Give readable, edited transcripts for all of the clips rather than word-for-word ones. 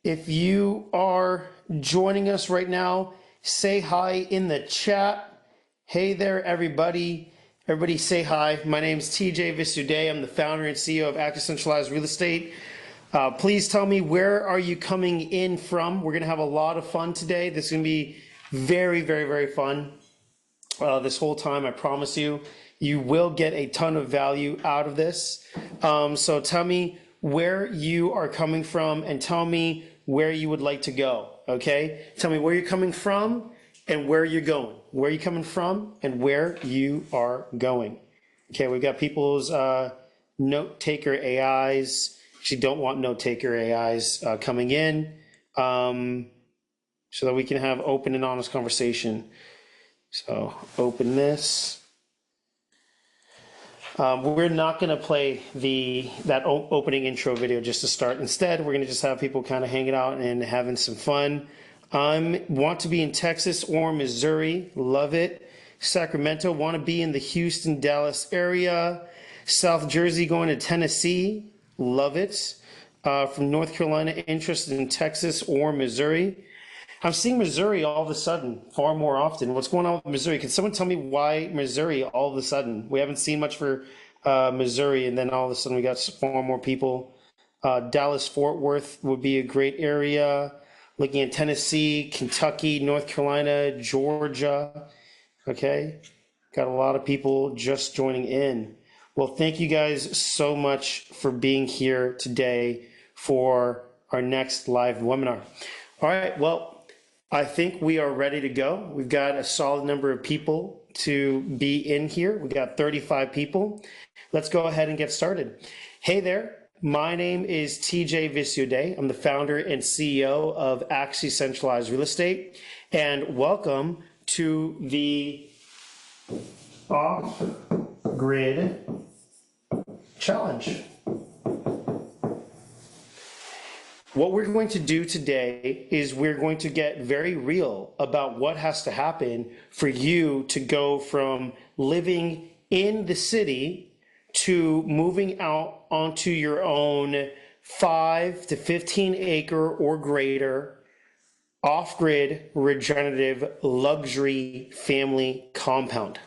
If you are joining us right now, say hi in the chat. Hey there, everybody. Everybody say hi. My name is TJ Visuday. I'm the founder and CEO of Active Centralized Real Estate. Please tell me, where are you coming in from? We're going to have a lot of fun today. This is going to be very, very, very fun. This whole time, I promise you, you will get a ton of value out of this. So tell me where you are coming from and tell me where you would like to go, okay? Tell me where you're coming from and where you're going. Where you're coming from and where you are going. Okay, we've got people's note taker AIs. Actually, don't want note taker AIs coming in so that we can have open and honest conversation. So open this. We're not going to play that opening intro video just to start. Instead, we're going to just have people kind of hanging out and having some fun. Want to be in Texas or Missouri. Love it. Sacramento. Want to be in the Houston, Dallas area. South Jersey going to Tennessee. Love it. From North Carolina, interested in Texas or Missouri. I'm seeing Missouri all of a sudden far more often. What's going on with Missouri? Can someone tell me why Missouri all of a sudden? We haven't seen much for Missouri, and then all of a sudden we got far more people. Dallas, Fort Worth would be a great area. Looking at Tennessee, Kentucky, North Carolina, Georgia. Okay, got a lot of people just joining in. Well, thank you guys so much for being here today for our next live webinar. All right, well, I think we are ready to go. We've got a solid number of people to be in here. We got 35 people. Let's go ahead and get started. Hey there, my name is TJ Visuday. I'm the founder and CEO of Active Centralized Real Estate, and welcome to the Off Grid Challenge. What we're going to do today is we're going to get very real about what has to happen for you to go from living in the city to moving out onto your own 5 to 15 acre or greater off-grid regenerative luxury family compound.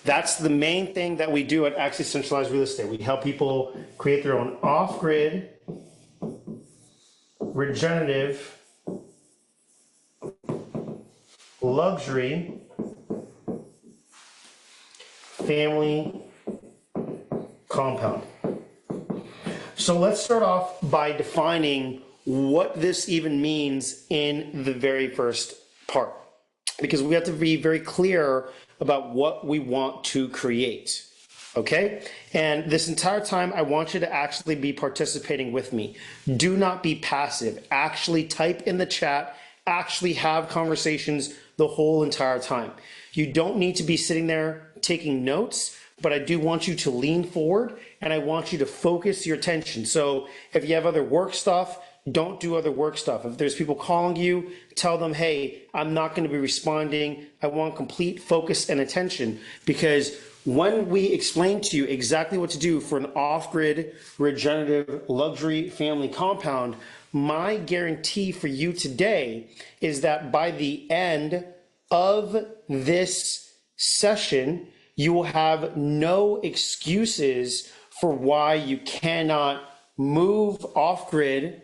That's the main thing that we do at Active Centralized Real Estate. We help people create their own off-grid regenerative luxury family compound. So let's start off by defining what this even means in the very first part, because we have to be very clear about what we want to create. Okay, and this entire time I want you to actually be participating with me. Do not be passive. Actually type in the chat, actually have conversations the whole entire time. You don't need to be sitting there taking notes, but I do want you to lean forward and I want you to focus your attention. So if you have other work stuff, don't do other work stuff. If there's people calling you, tell them, hey, I'm not going to be responding. I want complete focus and attention, because when we explain to you exactly what to do for an off-grid regenerative luxury family compound, my guarantee for you today is that by the end of this session, you will have no excuses for why you cannot move off-grid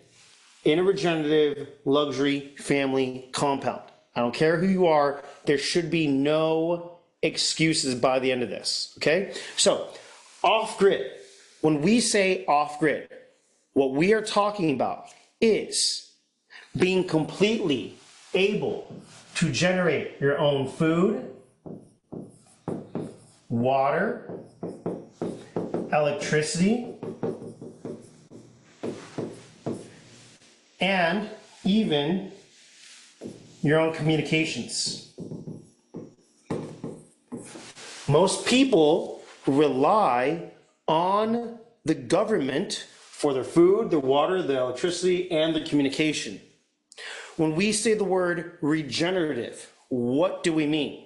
in a regenerative luxury family compound. I don't care who you are, there should be no excuses by the end of this, okay? So, off-grid. When we say off-grid, what we are talking about is being completely able to generate your own food, water, electricity, and even your own communications. Most people rely on the government for their food, their water, their electricity, and their communication. When we say the word regenerative, what do we mean?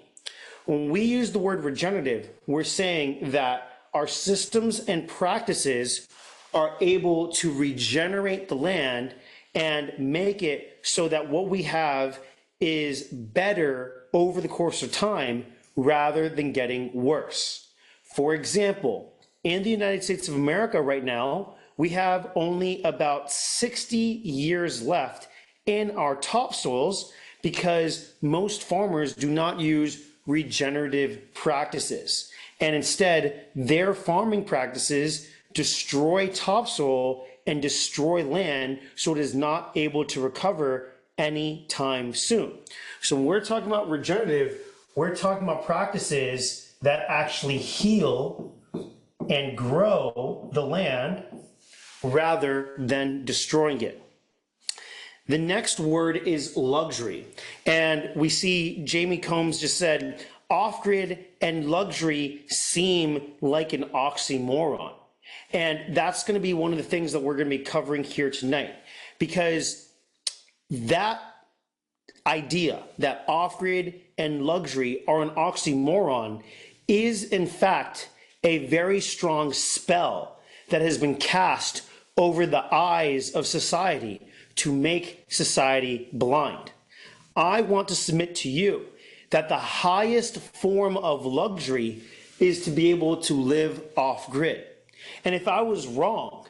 When we use the word regenerative, we're saying that our systems and practices are able to regenerate the land and make it so that what we have is better over the course of time rather than getting worse. For example, in the United States of America right now, we have only about 60 years left in our topsoils because most farmers do not use regenerative practices. And instead, their farming practices destroy topsoil and destroy land so it is not able to recover anytime soon. So when we're talking about regenerative, we're talking about practices that actually heal and grow the land rather than destroying it. The next word is luxury. And we see Jamie Combs just said, off-grid and luxury seem like an oxymoron. And that's going to be one of the things that we're going to be covering here tonight, because that idea that off-grid and luxury are an oxymoron is in fact a very strong spell that has been cast over the eyes of society to make society blind. I want to submit to you that the highest form of luxury is to be able to live off-grid. And if I was wrong,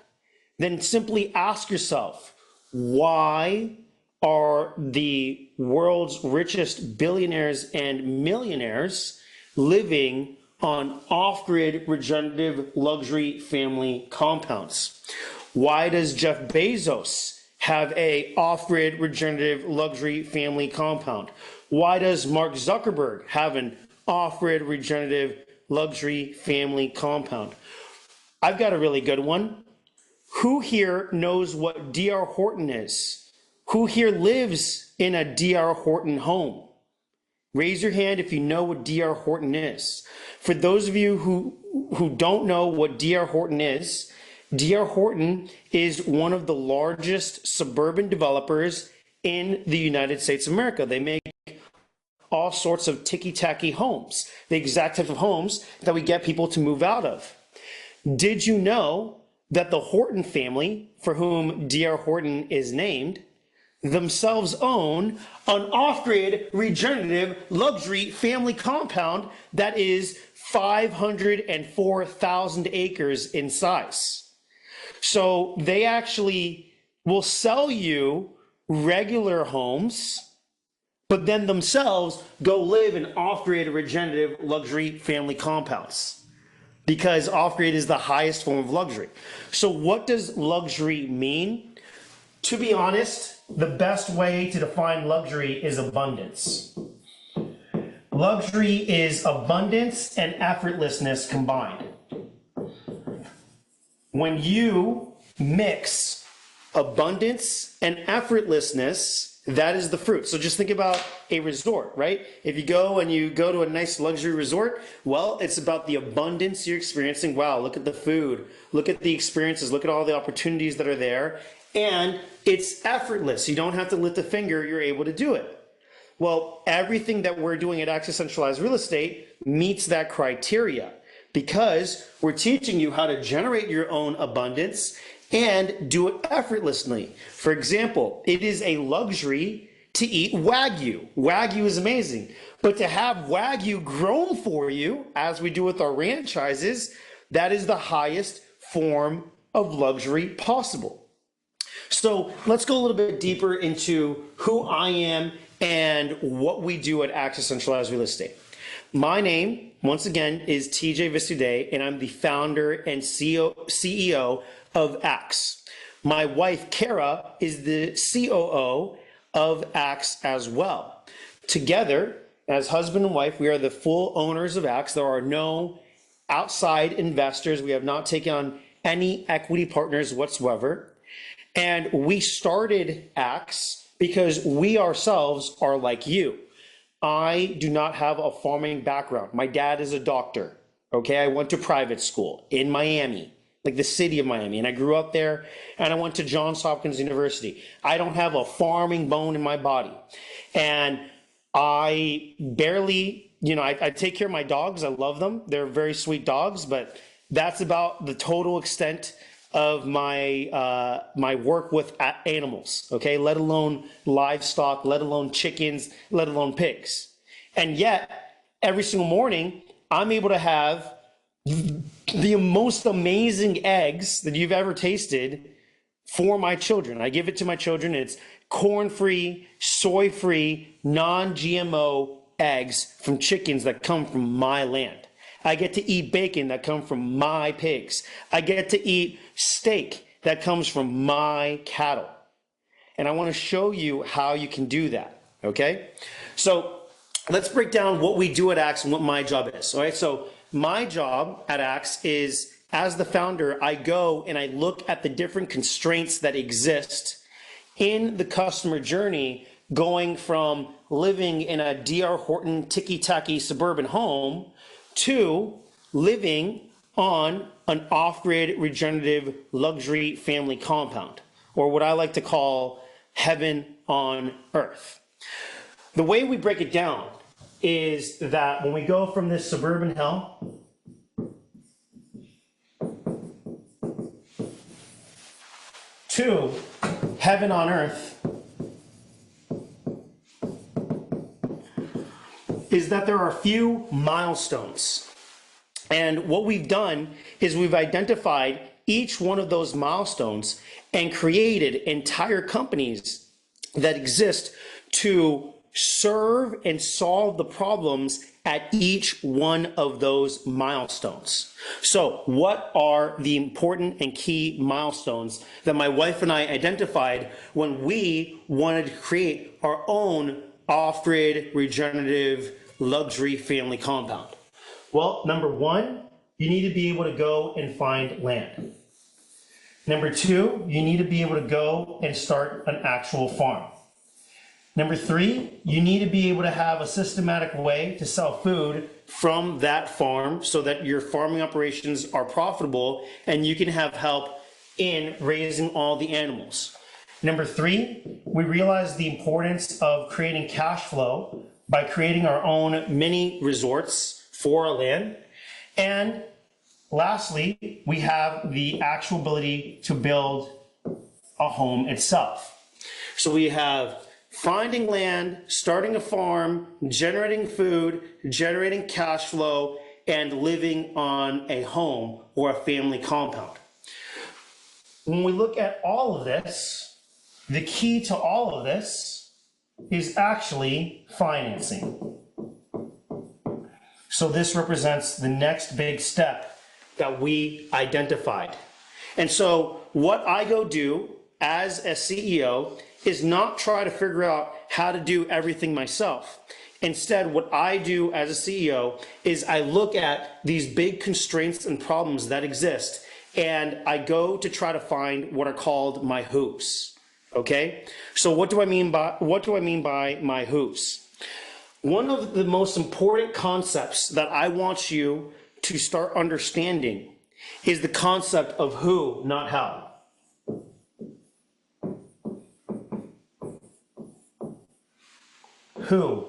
then simply ask yourself, why are the world's richest billionaires and millionaires living on off-grid regenerative luxury family compounds? Why does Jeff Bezos have a off-grid regenerative luxury family compound? Why does Mark Zuckerberg have an off-grid regenerative luxury family compound? I've got a really good one. Who here knows what D.R. Horton is? Who here lives in a D.R. Horton home? Raise your hand if you know what D.R. Horton is. For those of you who don't know what D.R. Horton is, D.R. Horton is one of the largest suburban developers in the United States of America. They make all sorts of ticky-tacky homes, the exact type of homes that we get people to move out of. Did you know that the Horton family, for whom D.R. Horton is named, themselves own an off-grid regenerative luxury family compound that is 504,000 acres in size? So they actually will sell you regular homes, but then themselves go live in off-grid regenerative luxury family compounds, because off-grid is the highest form of luxury. So what does luxury mean? To be honest, the best way to define luxury is abundance. Luxury is abundance and effortlessness combined. When you mix abundance and effortlessness, that is the fruit. So just think about a resort, right? If you go to a nice luxury resort, well, it's about the abundance you're experiencing. Wow, look at the food, look at the experiences, look at all the opportunities that are there. And it's effortless. You don't have to lift a finger, you're able to do it. Well, everything that we're doing at Access Centralized Real Estate meets that criteria, because we're teaching you how to generate your own abundance and do it effortlessly. For example, it is a luxury to eat Wagyu. Wagyu is amazing, but to have Wagyu grown for you, as we do with our franchises, that is the highest form of luxury possible. So let's go a little bit deeper into who I am and what we do at Access Centralized Real Estate. My name, once again, is TJ Visuday, and I'm the founder and CEO of Axe. My wife, Kara, is the COO of Axe as well. Together, as husband and wife, we are the full owners of Axe. There are no outside investors. We have not taken on any equity partners whatsoever. And we started Axe because we ourselves are like you. I do not have a farming background. My dad is a doctor. Okay, I went to private school in Miami, like the city of Miami, and I grew up there, and I went to Johns Hopkins University. I don't have a farming bone in my body. And I barely, I take care of my dogs. I love them. They're very sweet dogs, but that's about the total extent of my my work with animals, okay? Let alone livestock, let alone chickens, let alone pigs. And yet, every single morning, I'm able to have the most amazing eggs that you've ever tasted for my children. I give it to my children. It's corn-free, soy-free, non-GMO eggs from chickens that come from my land. I get to eat bacon that come from my pigs. I get to eat steak that comes from my cattle. And I want to show you how you can do that, okay? So let's break down what we do at Axe and what my job is, all right? So my job at Axe is, as the founder, I go and I look at the different constraints that exist in the customer journey, going from living in a D.R. Horton ticky-tacky suburban home to living on an off-grid regenerative luxury family compound, or what I like to call heaven on earth. The way we break it down is that when we go from this suburban hell to heaven on earth, is that there are a few milestones. And what we've done is we've identified each one of those milestones and created entire companies that exist to serve and solve the problems at each one of those milestones. So what are the important and key milestones that my wife and I identified when we wanted to create our own off-grid regenerative luxury family compound? Well, number one, you need to be able to go and find land. Number two, you need to be able to go and start an actual farm. Number three, you need to be able to have a systematic way to sell food from that farm so that your farming operations are profitable and you can have help in raising all the animals. Number three, we realized the importance of creating cash flow by creating our own mini resorts for our land. And lastly, we have the actual ability to build a home itself. So we have finding land, starting a farm, generating food, generating cash flow, and living on a home or a family compound. When we look at all of this, the key to all of this is actually financing. So this represents the next big step that we identified. And so what I go do as a CEO is not try to figure out how to do everything myself. Instead, what I do as a CEO is I look at these big constraints and problems that exist, and I go to try to find what are called my who's. Okay? So what do I mean by my who's? One of the most important concepts that I want you to start understanding is the concept of who, not how. Who,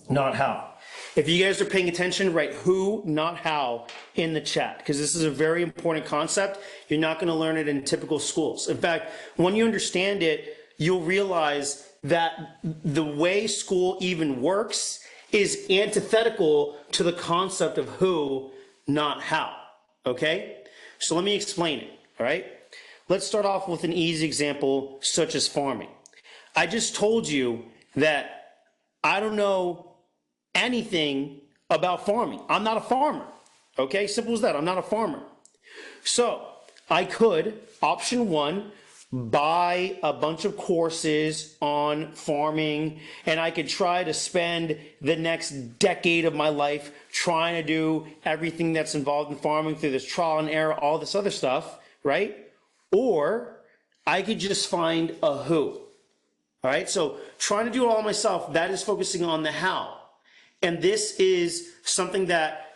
not how. If you guys are paying attention, write who, not how in the chat, because this is a very important concept. You're not going to learn it in typical schools. In fact, when you understand it, you'll realize that the way school even works is antithetical to the concept of who, not how. Okay? So let me explain it, all right? Let's start off with an easy example, such as farming. I just told you that I don't know anything about farming. I'm not a farmer, okay? Simple as that, I'm not a farmer. So I could, option one, buy a bunch of courses on farming, and I could try to spend the next decade of my life trying to do everything that's involved in farming through this trial and error, all this other stuff, right? Or I could just find a who. All right, so trying to do it all myself, that is focusing on the how. And this is something that,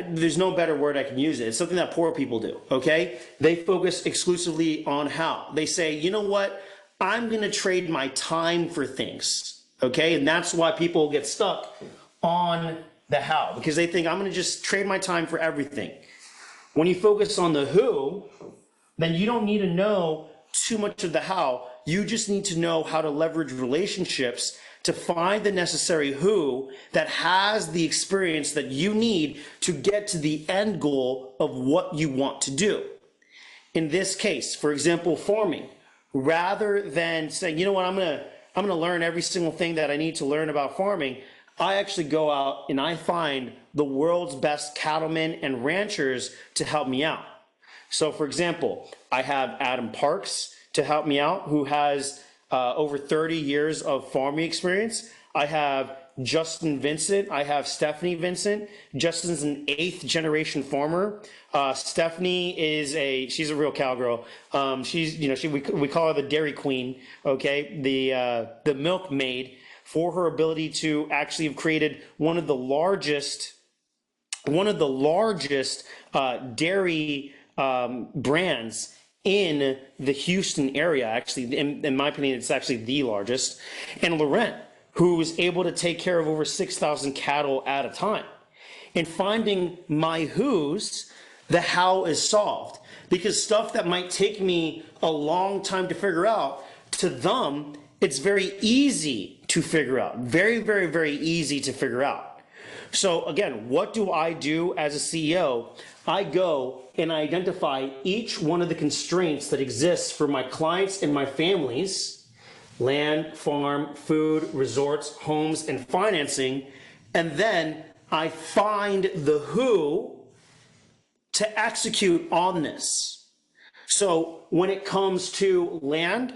there's no better word I can use it. It's something that poor people do, okay? They focus exclusively on how. They say, you know what? I'm going to trade my time for things, okay? And that's why people get stuck on the how, because they think I'm going to just trade my time for everything. When you focus on the who, then you don't need to know too much of the how. You just need to know how to leverage relationships to find the necessary who that has the experience that you need to get to the end goal of what you want to do. In this case, for example, farming, rather than saying, you know what, I'm gonna learn every single thing that I need to learn about farming, I actually go out and I find the world's best cattlemen and ranchers to help me out. So for example, I have Adam Parks to help me out, who has over 30 years of farming experience. I have Justin Vincent. I have Stephanie Vincent. Justin's an 8th generation farmer. Stephanie is she's a real cowgirl. We call her the Dairy Queen, okay? The milkmaid, for her ability to actually have created one of the largest dairy brands in the Houston area. Actually, in my opinion, it's actually the largest. And Laurent, who was able to take care of over 6,000 cattle at a time. In finding my who's, the how is solved. Because stuff that might take me a long time to figure out, to them, it's very easy to figure out. Very, very, very easy to figure out. So again, what do I do as a CEO? I go and I identify each one of the constraints that exists for my clients and my families: land, farm, food, resorts, homes, and financing. And then I find the who to execute on this. So when it comes to land,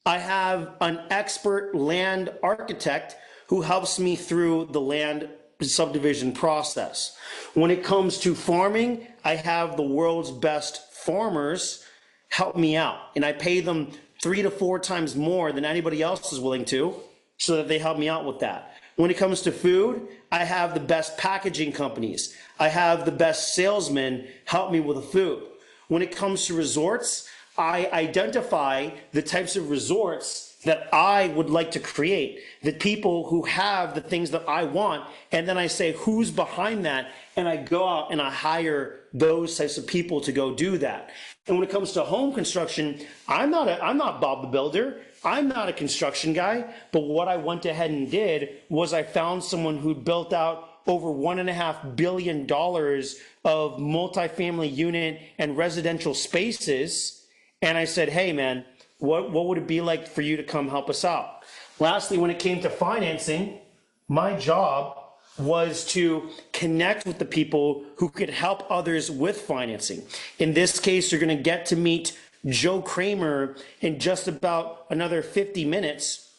I have an expert land architect who helps me through the land subdivision process. When it comes to farming, I have the world's best farmers help me out, and I pay them 3 to 4 times more than anybody else is willing to, so that they help me out with that. When it comes to food, I have the best packaging companies. I have the best salesmen help me with the food. When it comes to resorts, I identify the types of resorts that I would like to create, the people who have the things that I want, and then I say who's behind that, and I go out and I hire those types of people to go do that. And when it comes to home construction, I'm not Bob the Builder. I'm not a construction guy, but what I went ahead and did was I found someone who built out over $1.5 billion of multifamily unit and residential spaces. And I said, hey man, what would it be like for you to come help us out? Lastly, when it came to financing, my job was to connect with the people who could help others with financing. In this case, you're going to get to meet Joe Kramer in just about another 50 minutes,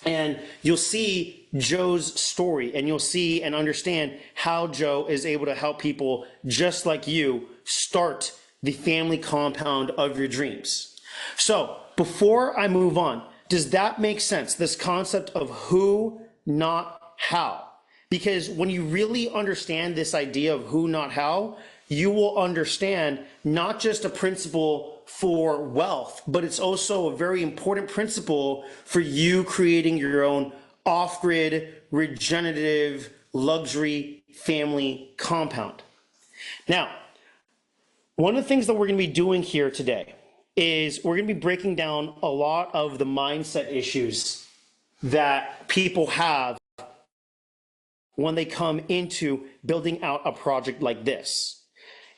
and you'll see Joe's story, and you'll see and understand how Joe is able to help people just like you start the family compound of your dreams. So before I move on, does that make sense? This concept of who, not how. Because when you really understand this idea of who, not how, you will understand not just a principle for wealth, but it's also a very important principle for you creating your own off-grid, regenerative, luxury family compound. Now, one of the things that we're going to be doing here today is we're going to be breaking down a lot of the mindset issues that people have when they come into building out a project like this.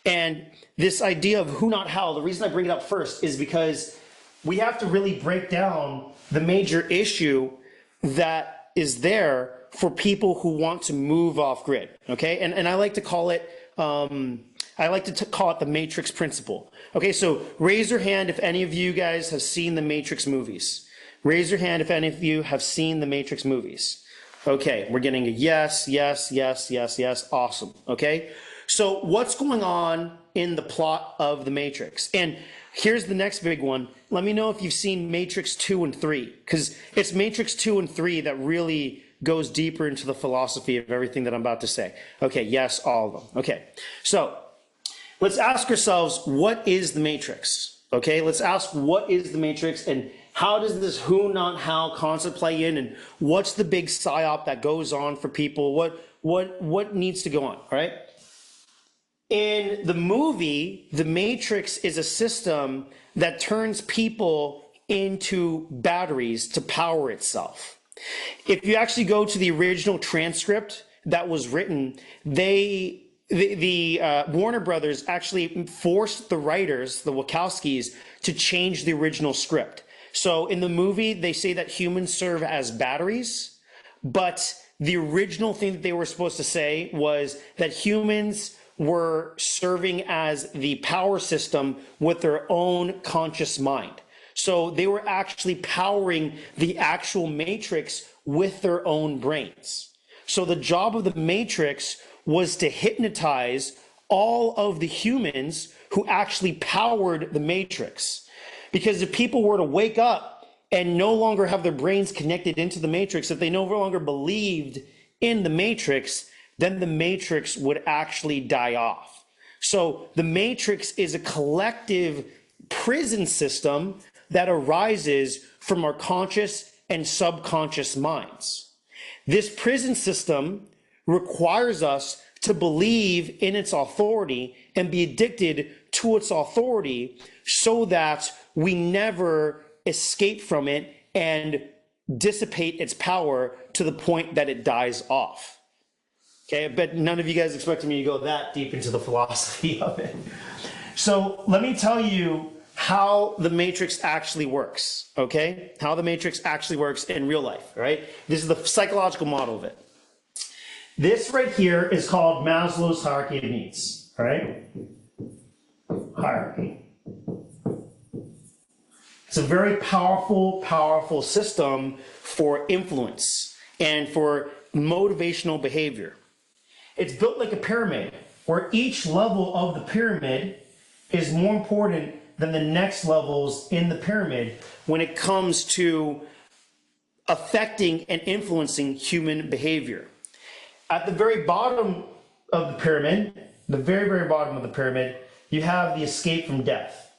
And this idea of who, not how, the reason I bring it up first is because we have to really break down the major issue that is there for people who want to move off grid, okay? And I like to call it, call it the Matrix principle. Okay, so raise your hand if any of you guys have seen the Matrix movies. Raise your hand if any of you have seen the Matrix movies. Okay, we're getting a yes, yes, yes, yes, yes, awesome, okay? So what's going on in the plot of the Matrix? And here's the next big one. Let me know if you've seen Matrix 2 and 3, because it's Matrix 2 and 3 that really goes deeper into the philosophy of everything that I'm about to say. Okay, yes, all of them. Okay, so let's ask ourselves, what is the Matrix? Okay, let's ask what is the Matrix and how does this who, not how concept play in, and what's the big psyop that goes on for people? What needs to go on, all right? In the movie, the Matrix is a system that turns people into batteries to power itself. If you actually go to the original transcript that was written, the Warner Brothers actually forced the writers, the Wachowskis, to change the original script. So in the movie, they say that humans serve as batteries, but the original thing that they were supposed to say was that humans were serving as the power system with their own conscious mind. So they were actually powering the actual Matrix with their own brains. So the job of the Matrix was to hypnotize all of the humans who actually powered the Matrix. Because if people were to wake up and no longer have their brains connected into the Matrix, if they no longer believed in the Matrix, then the Matrix would actually die off. So the Matrix is a collective prison system that arises from our conscious and subconscious minds. This prison system requires us to believe in its authority and be addicted to its authority so that we never escape from it and dissipate its power to the point that it dies off. Okay, but none of you guys expected me to go that deep into the philosophy of it. So let me tell you how the Matrix actually works, okay? How the Matrix actually works in real life, right? This is the psychological model of it. This right here is called Maslow's hierarchy of needs, all right? Hierarchy. It's a very powerful, powerful system for influence and for motivational behavior. It's built like a pyramid, where each level of the pyramid is more important than the next levels in the pyramid when it comes to affecting and influencing human behavior. At the very bottom of the pyramid, the very, very bottom of the pyramid, you have the escape from death.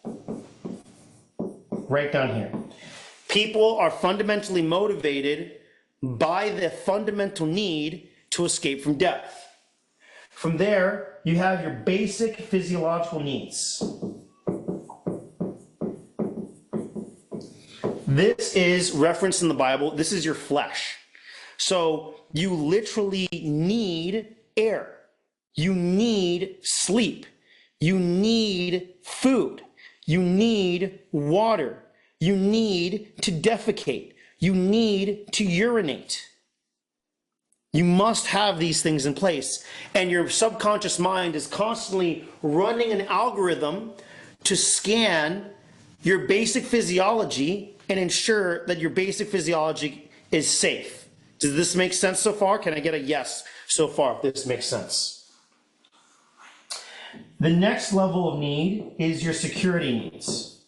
Right down here. People are fundamentally motivated by the fundamental need to escape from death. From there, you have your basic physiological needs. This is referenced in the Bible. This is your flesh. So you literally need air. You need sleep. You need food. You need water. You need to defecate. You need to urinate. You must have these things in place. And your subconscious mind is constantly running an algorithm to scan your basic physiology and ensure that your basic physiology is safe. Does this make sense so far? Can I get a yes so far if this makes sense? The next level of need is your security needs.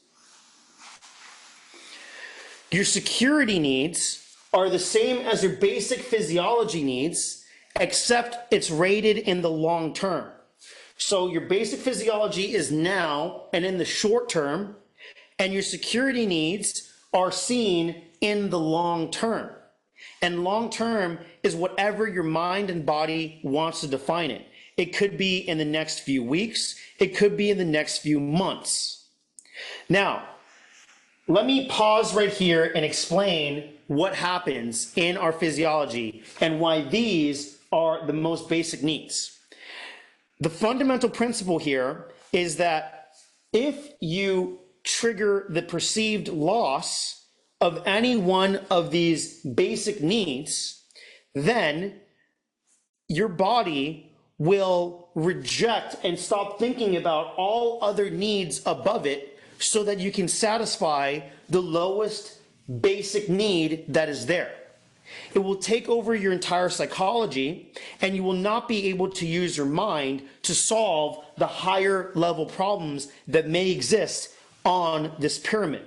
Your security needs are the same as your basic physiology needs, except it's rated in the long term. So your basic physiology is now and in the short term, and your security needs are seen in the long term. And long term is whatever your mind and body wants to define it. It could be in the next few weeks. It could be in the next few months. Now, let me pause right here and explain what happens in our physiology and why these are the most basic needs. The fundamental principle here is that if you trigger the perceived loss of any one of these basic needs, then your body will reject and stop thinking about all other needs above it so that you can satisfy the lowest basic need that is there. It will take over your entire psychology, and you will not be able to use your mind to solve the higher level problems that may exist on this pyramid.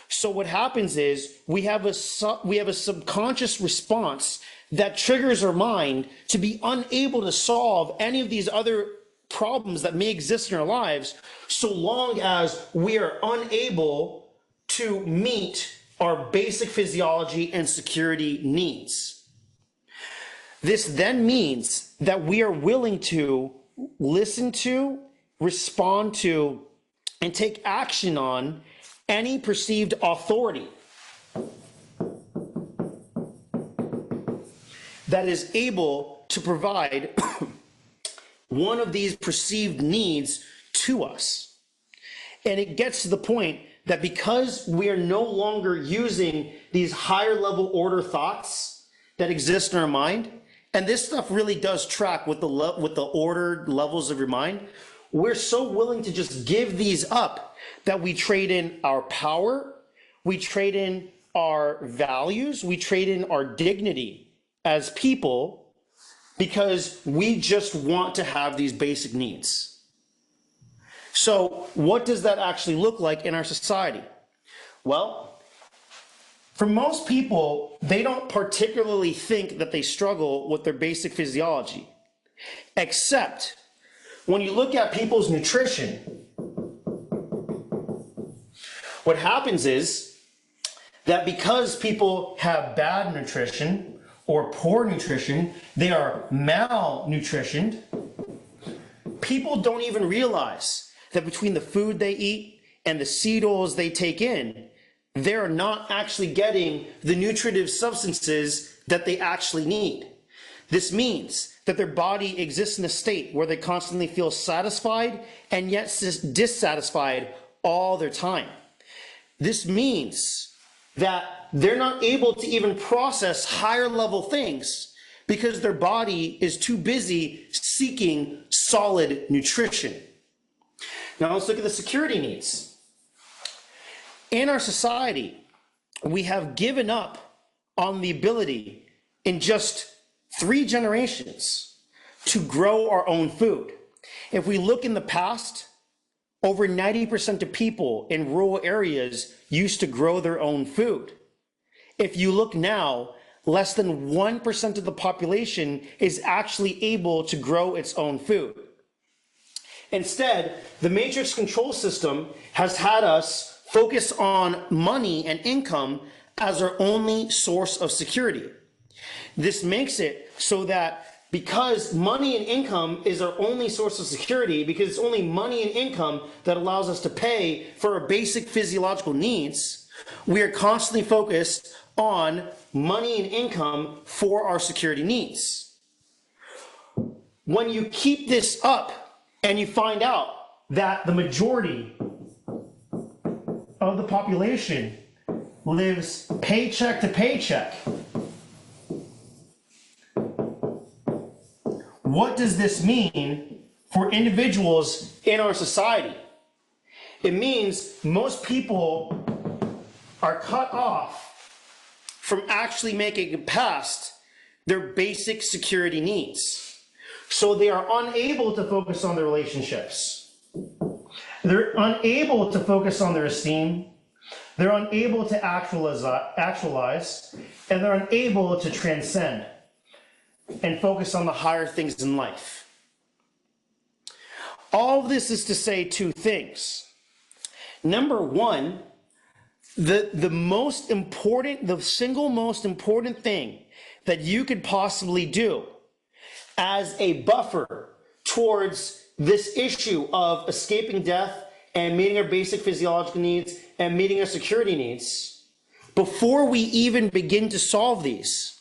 So what happens is we have a subconscious response that triggers our mind to be unable to solve any of these other problems that may exist in our lives, so long as we are unable to meet our basic physiology and security needs. This then means that we are willing to listen to, respond to, and take action on any perceived authority that is able to provide one of these perceived needs to us. And it gets to the point that because we are no longer using these higher level order thoughts that exist in our mind, and this stuff really does track with the ordered levels of your mind, we're so willing to just give these up that we trade in our power, we trade in our values, we trade in our dignity as people because we just want to have these basic needs. So what does that actually look like in our society? Well, for most people, they don't particularly think that they struggle with their basic physiology, except when you look at people's nutrition. What happens is that because people have bad nutrition or poor nutrition, they are malnutritioned, people don't even realize that between the food they eat and the seed oils they take in, they're not actually getting the nutritive substances that they actually need. This means that their body exists in a state where they constantly feel satisfied and yet dissatisfied all their time. This means that they're not able to even process higher level things because their body is too busy seeking solid nutrition. Now let's look at the security needs. In our society, we have given up on the ability in just 3 generations to grow our own food. If we look in the past, over 90% of people in rural areas used to grow their own food. If you look now, less than 1% of the population is actually able to grow its own food. Instead, the matrix control system has had us focus on money and income as our only source of security. This makes it so that because money and income is our only source of security, because it's only money and income that allows us to pay for our basic physiological needs, we are constantly focused on money and income for our security needs. When you keep this up and you find out that the majority of the population lives paycheck to paycheck, what does this mean for individuals in our society? It means most people are cut off from actually making it past their basic security needs. So they are unable to focus on their relationships. They're unable to focus on their esteem. They're unable to actualize, and they're unable to transcend and focus on the higher things in life. All of this is to say 2 things. Number one, the single most important thing that you could possibly do as a buffer towards this issue of escaping death and meeting our basic physiological needs and meeting our security needs, before we even begin to solve these,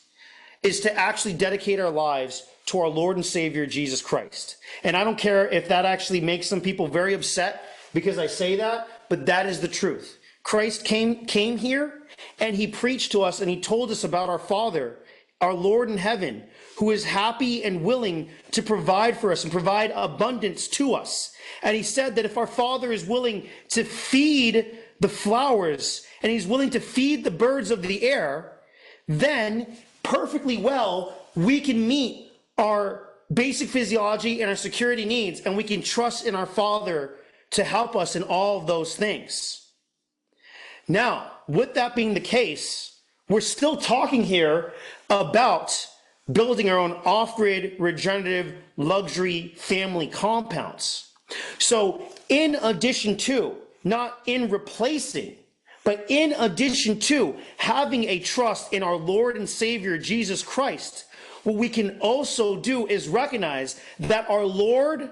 is to actually dedicate our lives to our Lord and Savior, Jesus Christ. And I don't care if that actually makes some people very upset because I say that, but that is the truth. Christ came here and he preached to us and he told us about our Father, our Lord in heaven, who is happy and willing to provide for us and provide abundance to us. And he said that if our Father is willing to feed the flowers and he's willing to feed the birds of the air, then perfectly well, we can meet our basic physiology and our security needs, and we can trust in our Father to help us in all of those things. Now, with that being the case, we're still talking here about building our own off-grid, regenerative, luxury family compounds. So in addition to, not in replacing, but in addition to having a trust in our Lord and Savior, Jesus Christ, what we can also do is recognize that our Lord,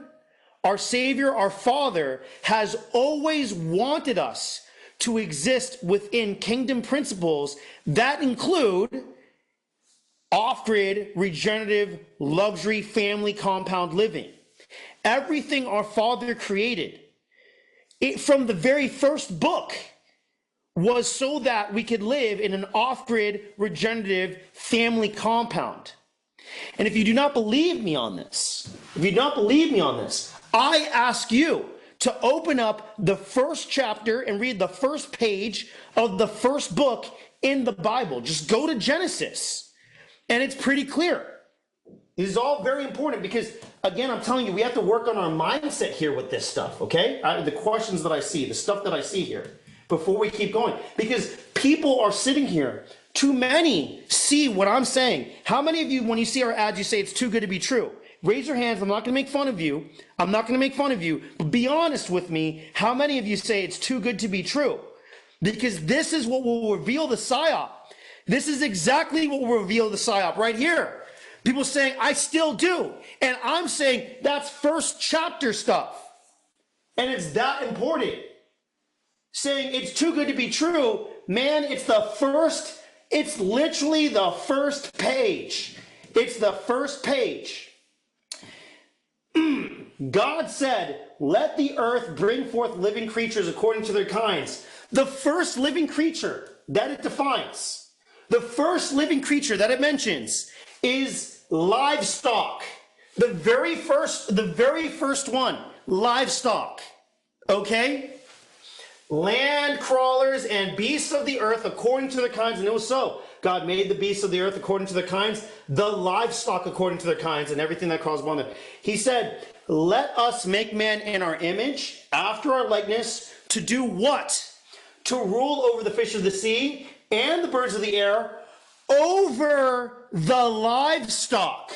our Savior, our Father has always wanted us to exist within kingdom principles that include off-grid, regenerative, luxury, family, compound living. Everything our Father created, from the very first book, was so that we could live in an off-grid, regenerative, family compound. And if you do not believe me on this, I ask you to open up the first chapter and read the first page of the first book in the Bible. Just go to Genesis, and it's pretty clear. This is all very important because, again, I'm telling you, we have to work on our mindset here with this stuff, okay? The questions that I see, the stuff that I see here, before we keep going. Because people are sitting here, too many see what I'm saying. How many of you, when you see our ads, you say it's too good to be true? Raise your hands. I'm not going to make fun of you. But be honest with me. How many of you say it's too good to be true? Because this is what will reveal the psyop. This is exactly what will reveal the psyop right here. People saying, I still do. And I'm saying that's first chapter stuff. And it's that important. Saying it's too good to be true, man, it's literally the first page. It's the first page. God said, let the earth bring forth living creatures according to their kinds. The first living creature that it defines, the first living creature that it mentions is livestock. The very first one, livestock. Okay? Land crawlers and beasts of the earth according to their kinds, and it was so. God made the beasts of the earth according to their kinds, the livestock according to their kinds, and everything that crawls upon them. He said, let us make man in our image, after our likeness, to do what? To rule over the fish of the sea and the birds of the air, over the livestock,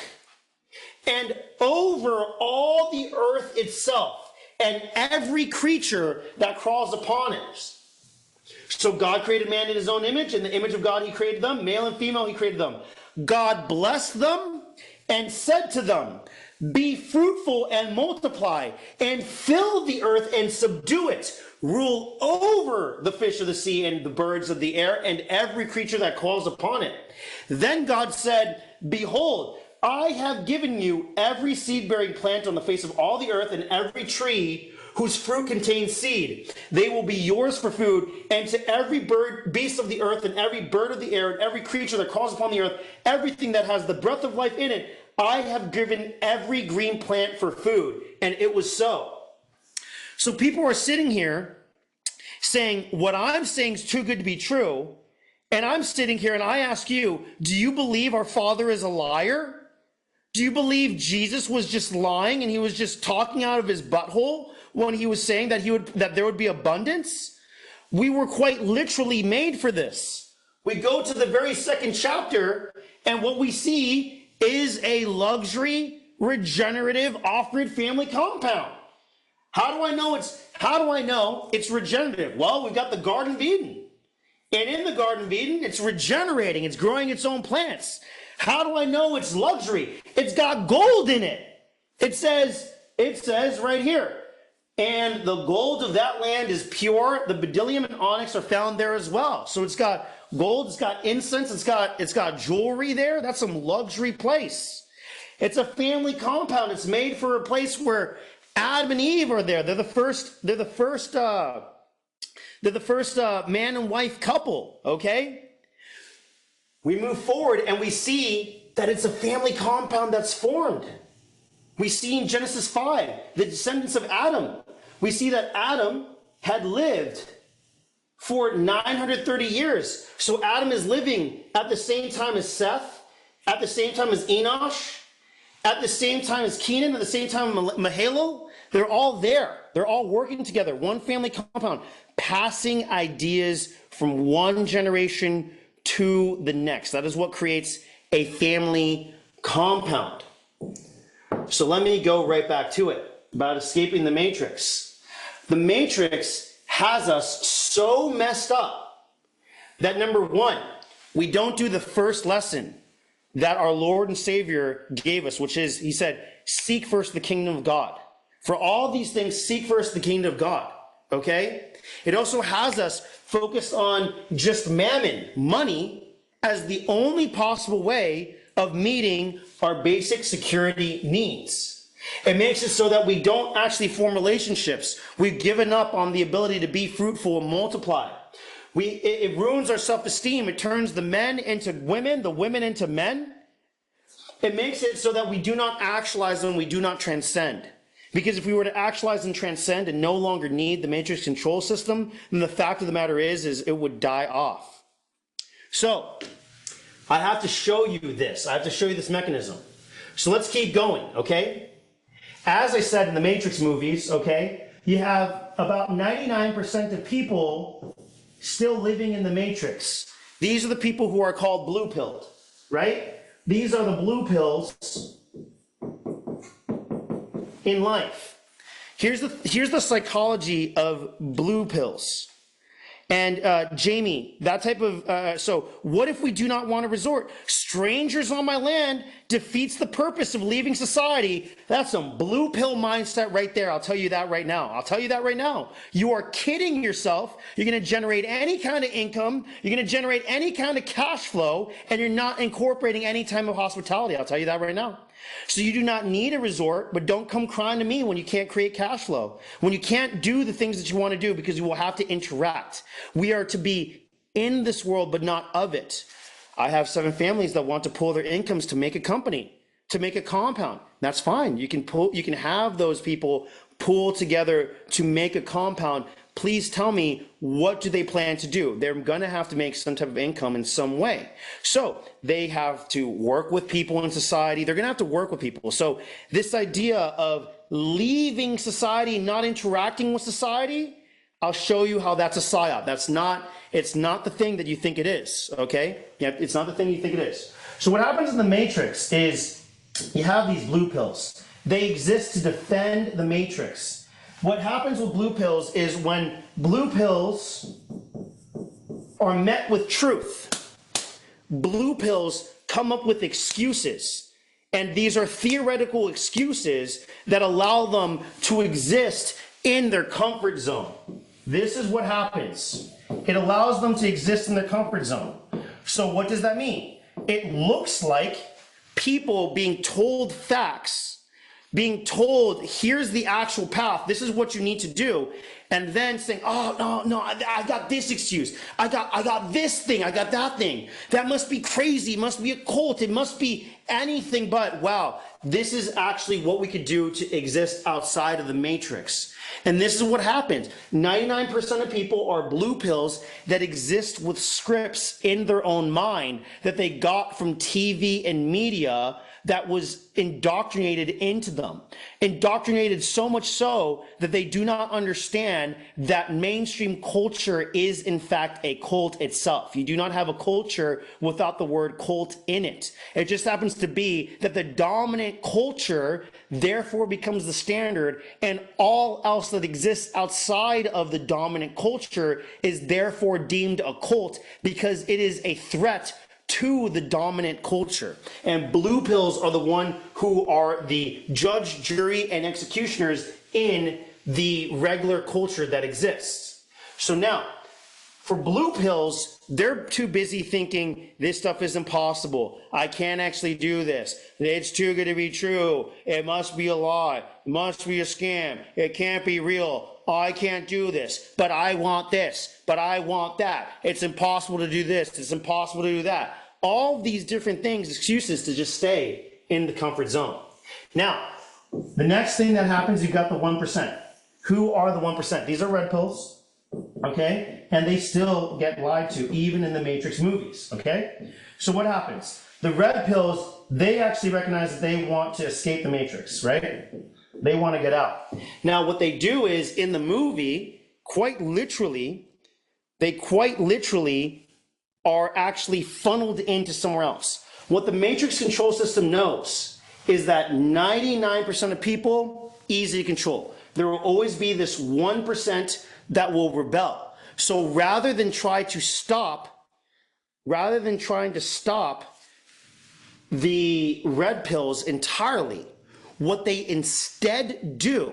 and over all the earth itself, and every creature that crawls upon it. So God created man in his own image. In the image of God he created them. Male and female he created them. God blessed them and said to them, be fruitful and multiply, and fill the earth and subdue it. Rule over the fish of the sea and the birds of the air and every creature that crawls upon it. Then God said, behold, I have given you every seed-bearing plant on the face of all the earth and every tree whose fruit contains seed. They will be yours for food, and to every beast of the earth and every bird of the air and every creature that crawls upon the earth, everything that has the breath of life in it, I have given every green plant for food. And it was so. So people are sitting here saying, what I'm saying is too good to be true. And I'm sitting here and I ask you, do you believe our Father is a liar? Do you believe Jesus was just lying and he was just talking out of his butthole when he was saying that there would be abundance? We were quite literally made for this. We go to the very second chapter and what we see is a luxury, regenerative, off-grid family compound. How do I know it's regenerative? Well, we've got the Garden of Eden. And in the Garden of Eden, it's regenerating. It's growing its own plants. How do I know it's luxury? It's got gold in it. It says right here, and the gold of that land is pure. The bdellium and onyx are found there as well. So it's got gold, it's got incense, it's got jewelry there. That's some luxury place. It's a family compound. It's made for a place where Adam and Eve are there. They're the first man and wife couple, okay? We move forward and we see that it's a family compound that's formed. We see in Genesis 5, the descendants of Adam. We see that Adam had lived for 930 years. So Adam is living at the same time as Seth, at the same time as Enosh, at the same time as Kenan, at the same time as Mahalalel. They're all there. They're all working together. One family compound, passing ideas from one generation to the next. That is what creates a family compound. So let me go right back to it about escaping the matrix. The matrix has us so messed up that number one, we don't do the first lesson. that our Lord and Savior gave us, which is, he said, seek first the kingdom of God. For all these things, seek first the kingdom of God, okay? It also has us focused on just mammon, money, as the only possible way of meeting our basic security needs. It makes it so that we don't actually form relationships. We've given up on the ability to be fruitful and multiply. It ruins our self-esteem. It turns the men into women, the women into men. It makes it so that we do not actualize and we do not transcend. Because if we were to actualize and transcend and no longer need the matrix control system, then the fact of the matter is it would die off. So, I have to show you this. I have to show you this mechanism. So let's keep going, okay? As I said in the Matrix movies, okay, you have about 99% of people still living in the Matrix. These are the people who are called blue-pilled, right? These are the blue pills in life. Here's the psychology of blue pills. And Jamie, that type of, so what if we do not want to resort? Strangers on my land defeats the purpose of leaving society. That's some blue pill mindset right there. I'll tell you that right now. I'll tell you that right now. You are kidding yourself. You're going to generate any kind of income. You're going to generate any kind of cash flow, and you're not incorporating any type of hospitality. I'll tell you that right now. So you do not need a resort, but don't come crying to me when you can't create cash flow, when you can't do the things that you want to do, because you will have to interact. We are to be in this world, but not of it. I have 7 families that want to pull their incomes to make a company, to make a compound. That's fine. You can have those people pool together to make a compound. Please tell me, what do they plan to do? They're going to have to make some type of income in some way. So they have to work with people in society. They're going to have to work with people. So this idea of leaving society, not interacting with society, I'll show you how that's a psyop. It's not the thing that you think it is, okay? Yeah, it's not the thing you think it is. So what happens in the Matrix is you have these blue pills. They exist to defend the Matrix. What happens with blue pills is when blue pills are met with truth, blue pills come up with excuses. And these are theoretical excuses that allow them to exist in their comfort zone. This is what happens. It allows them to exist in their comfort zone. So what does that mean? It looks like people being told facts, being told, here's the actual path, this is what you need to do, and then saying, oh, no, I got this excuse, I got this thing, I got that thing, that must be crazy, it must be a cult, it must be anything but, wow, this is actually what we could do to exist outside of the Matrix. And this is what happens. 99% of people are blue pills that exist with scripts in their own mind that they got from TV and media that was indoctrinated into them. Indoctrinated so much so that they do not understand that mainstream culture is in fact a cult itself. You do not have a culture without the word cult in it. It just happens to be that the dominant culture therefore becomes the standard, and all else that exists outside of the dominant culture is therefore deemed a cult because it is a threat to the dominant culture. And blue pills are the one who are the judge, jury, and executioners in the regular culture that exists. So now, for blue pills, they're too busy thinking this stuff is impossible. I can't actually do this. It's too good to be true. It must be a lie. It must be a scam. It can't be real. I can't do this, but I want this, but I want that. It's impossible to do this. It's impossible to do that. All these different things, excuses to just stay in the comfort zone. Now, the next thing that happens, you've got the 1%. Who are the 1%? These are red pills, okay? And they still get lied to, even in the Matrix movies, okay? So what happens? The red pills, they actually recognize that they want to escape the Matrix, right? They want to get out. Now, what they do is, in the movie, they quite literally are actually funneled into somewhere else. What the Matrix control system knows is that 99% of people, easy to control. There will always be this 1% that will rebel. So rather than trying to stop the red pills entirely. What they instead do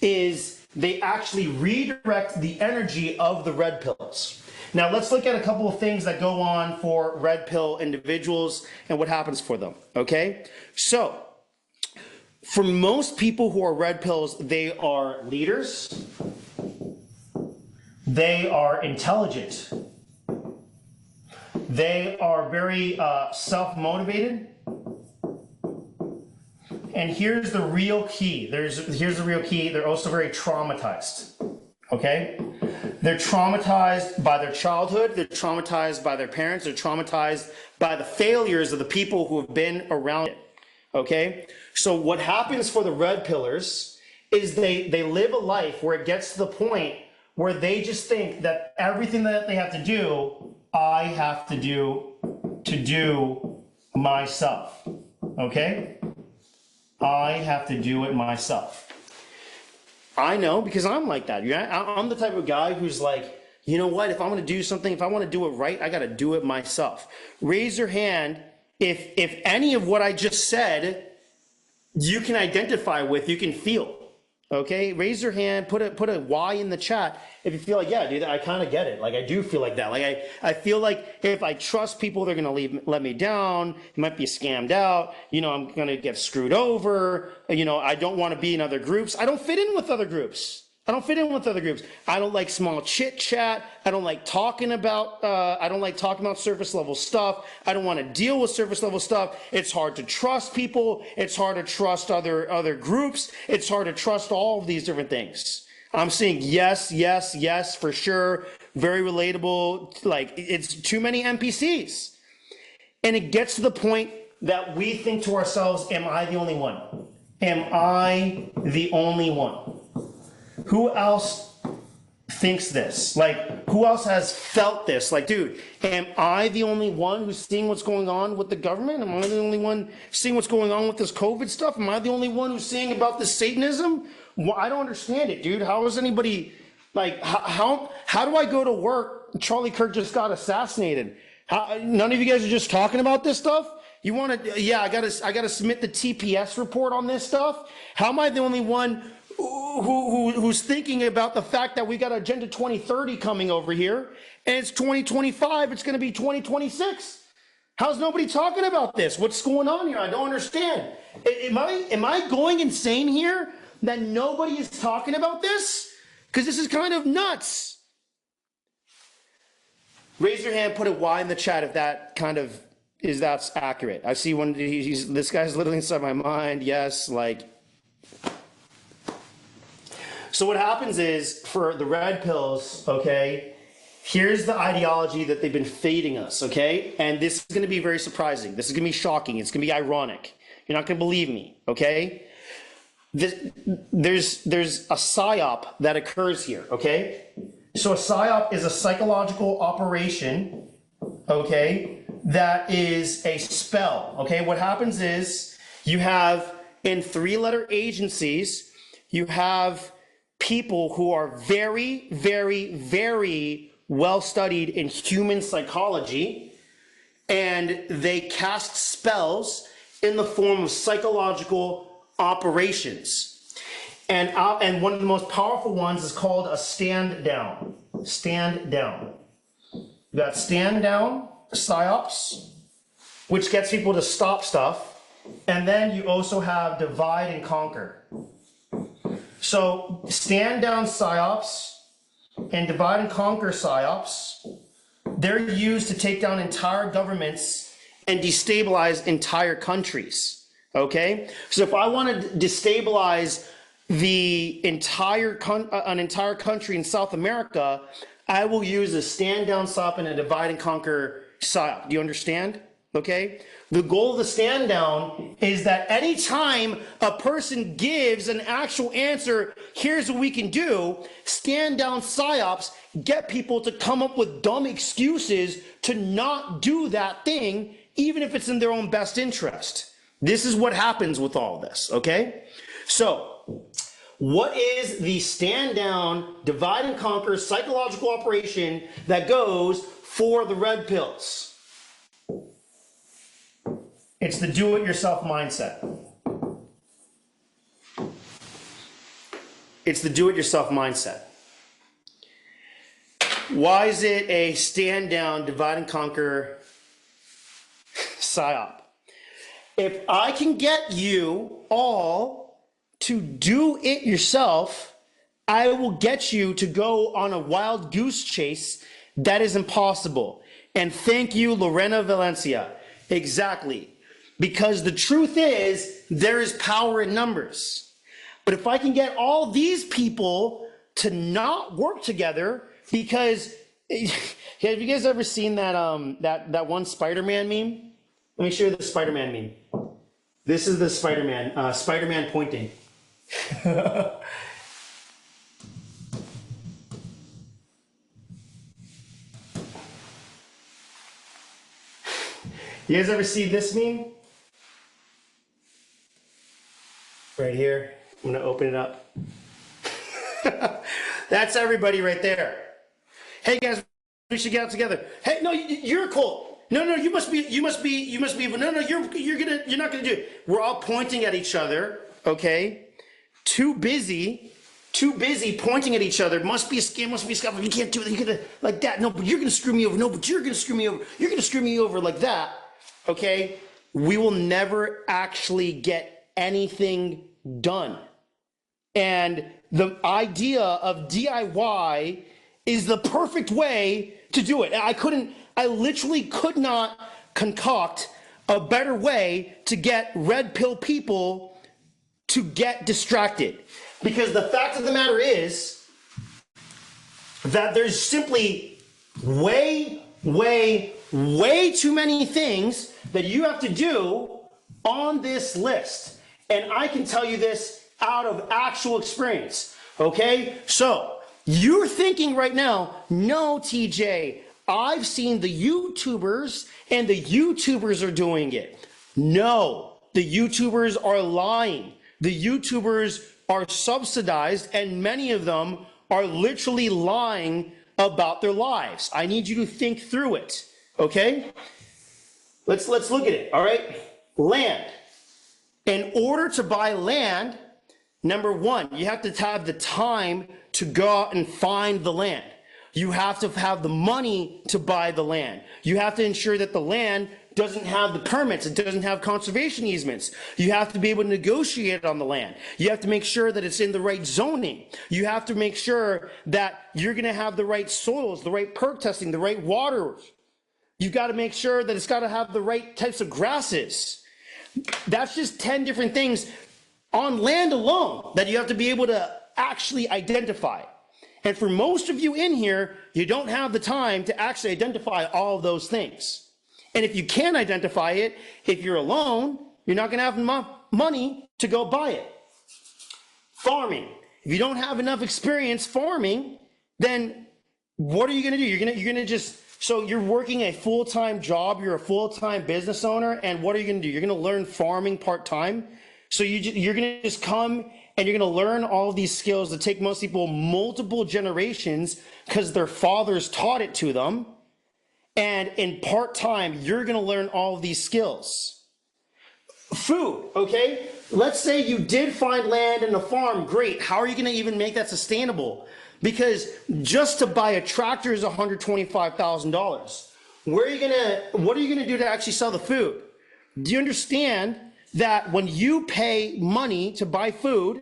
is they actually redirect the energy of the red pills. Now let's look at a couple of things that go on for red pill individuals and what happens for them, okay? So, for most people who are red pills, they are leaders, they are intelligent, they are very self-motivated, and here's the real key. Here's the real key. They're also very traumatized, okay? They're traumatized by their childhood, they're traumatized by their parents, they're traumatized by the failures of the people who have been around it, okay? So what happens for the red pillars is they live a life where it gets to the point where they just think that everything that they have to do, I have to do myself, okay? I have to do it myself. I know, because I'm like that. I'm the type of guy who's like, you know what, if I'm going to do something, if I want to do it right, I got to do it myself. Raise your hand if any of what I just said you can identify with, you can feel. Okay, raise your hand, put a Y in the chat if you feel like, yeah, dude, I kind of get it. Like, I do feel like that. Like, I feel like if I trust people, they're going to let me down. It might be scammed out. You know, I'm going to get screwed over. You know, I don't want to be in other groups. I don't fit in with other groups. I don't fit in with other groups. I don't like small chit chat. I don't like talking about surface level stuff. I don't want to deal with surface level stuff. It's hard to trust people. It's hard to trust other groups. It's hard to trust all of these different things. I'm seeing yes, yes, yes, for sure. Very relatable. Like, it's too many NPCs. And it gets to the point that we think to ourselves, am I the only one? Am I the only one? Who else thinks this? Like, who else has felt this? Like, dude, am I the only one who's seeing what's going on with the government? Am I the only one seeing what's going on with this COVID stuff? Am I the only one who's seeing about this Satanism? Well, I don't understand it, dude. How is anybody, like, how do I go to work? Charlie Kirk just got assassinated. None of you guys are just talking about this stuff? You want to, yeah, I gotta submit the TPS report on this stuff? How am I the only one who's thinking about the fact that we got Agenda 2030 coming over here, and it's 2025, it's going to be 2026. How's nobody talking about this? What's going on here? I don't understand. Am I going insane here that nobody is talking about this? Because this is kind of nuts. Raise your hand, put a Y in the chat if that kind of that's accurate. I see one. This guy's literally inside my mind. Yes, like. So what happens is, for the red pills, okay, here's the ideology that they've been feeding us, okay? And this is going to be very surprising. This is going to be shocking. It's going to be ironic. You're not going to believe me, okay? There's a psyop that occurs here, okay? So a psyop is a psychological operation, okay, that is a spell, okay? What happens is you have, in three-letter agencies, you have people who are very, very, very well studied in human psychology, and they cast spells in the form of psychological operations. And one of the most powerful ones is called a stand down. Stand down. You got stand down, psyops, which gets people to stop stuff. And then you also have divide and conquer. So stand down psyops and divide and conquer psyops, they're used to take down entire governments and destabilize entire countries, okay? So if I want to destabilize an entire country in South America, I will use a stand down psyop and a divide and conquer psyop. Do you understand? Okay? The goal of the stand down is that anytime a person gives an actual answer, here's what we can do, stand down psyops get people to come up with dumb excuses to not do that thing, even if it's in their own best interest. This is what happens with all this, okay? So, what is the stand down, divide and conquer psychological operation that goes for the red pills? It's the do-it-yourself mindset. It's the do-it-yourself mindset. Why is it a stand down, divide and conquer psyop? If I can get you all to do it yourself, I will get you to go on a wild goose chase that is impossible. And thank you, Lorena Valencia. Exactly. Because the truth is, there is power in numbers. But if I can get all these people to not work together, because have you guys ever seen that that one Spider-Man meme? Let me show you the Spider-Man meme. This is the Spider-Man, Spider-Man pointing. You guys ever see this meme? Right here. I'm gonna open it up. That's everybody right there. Hey guys, we should get out together. Hey, no, you're cool. No, you must be. No, you're not gonna do it. We're all pointing at each other. Okay, too busy pointing at each other. Must be a scam. Must be a scam. You can't do it. You're gonna like that. No, but you're gonna screw me over. No, but you're gonna screw me over. You're gonna screw me over like that. Okay, we will never actually get anything done. And the idea of DIY is the perfect way to do it. I literally could not concoct a better way to get red pill people to get distracted. Because the fact of the matter is that there's simply way too many things that you have to do on this list. And I can tell you this out of actual experience, okay? So you're thinking right now, no, TJ, I've seen the YouTubers and the YouTubers are doing it. No, the YouTubers are lying. The YouTubers are subsidized and many of them are literally lying about their lives. I need you to think through it, okay? Let's look at it, all right? Land. In order to buy land, number one, you have to have the time to go out and find the land. You have to have the money to buy the land. You have to ensure that the land doesn't have the permits. It doesn't have conservation easements. You have to be able to negotiate on the land. You have to make sure that it's in the right zoning. You have to make sure that you're going to have the right soils, the right perk testing, the right water. You've got to make sure that it's got to have the right types of grasses. That's just 10 different things on land alone that you have to be able to actually identify. And for most of you in here, you don't have the time to actually identify all of those things. And if you can't identify it, if you're alone, you're not going to have enough money to go buy it. Farming. If you don't have enough experience farming, then what are you going to do? You're going to just, so you're working a full-time job, you're a full-time business owner, and what are you going to do? You're going to learn farming part-time. So you're going to just come and you're going to learn all of these skills that take most people multiple generations because their fathers taught it to them. And in part-time, you're going to learn all of these skills. Food, okay? Let's say you did find land in a farm. Great. How are you going to even make that sustainable? Because just to buy a tractor is $125,000. What are you going to do to actually sell the food? Do you understand that when you pay money to buy food,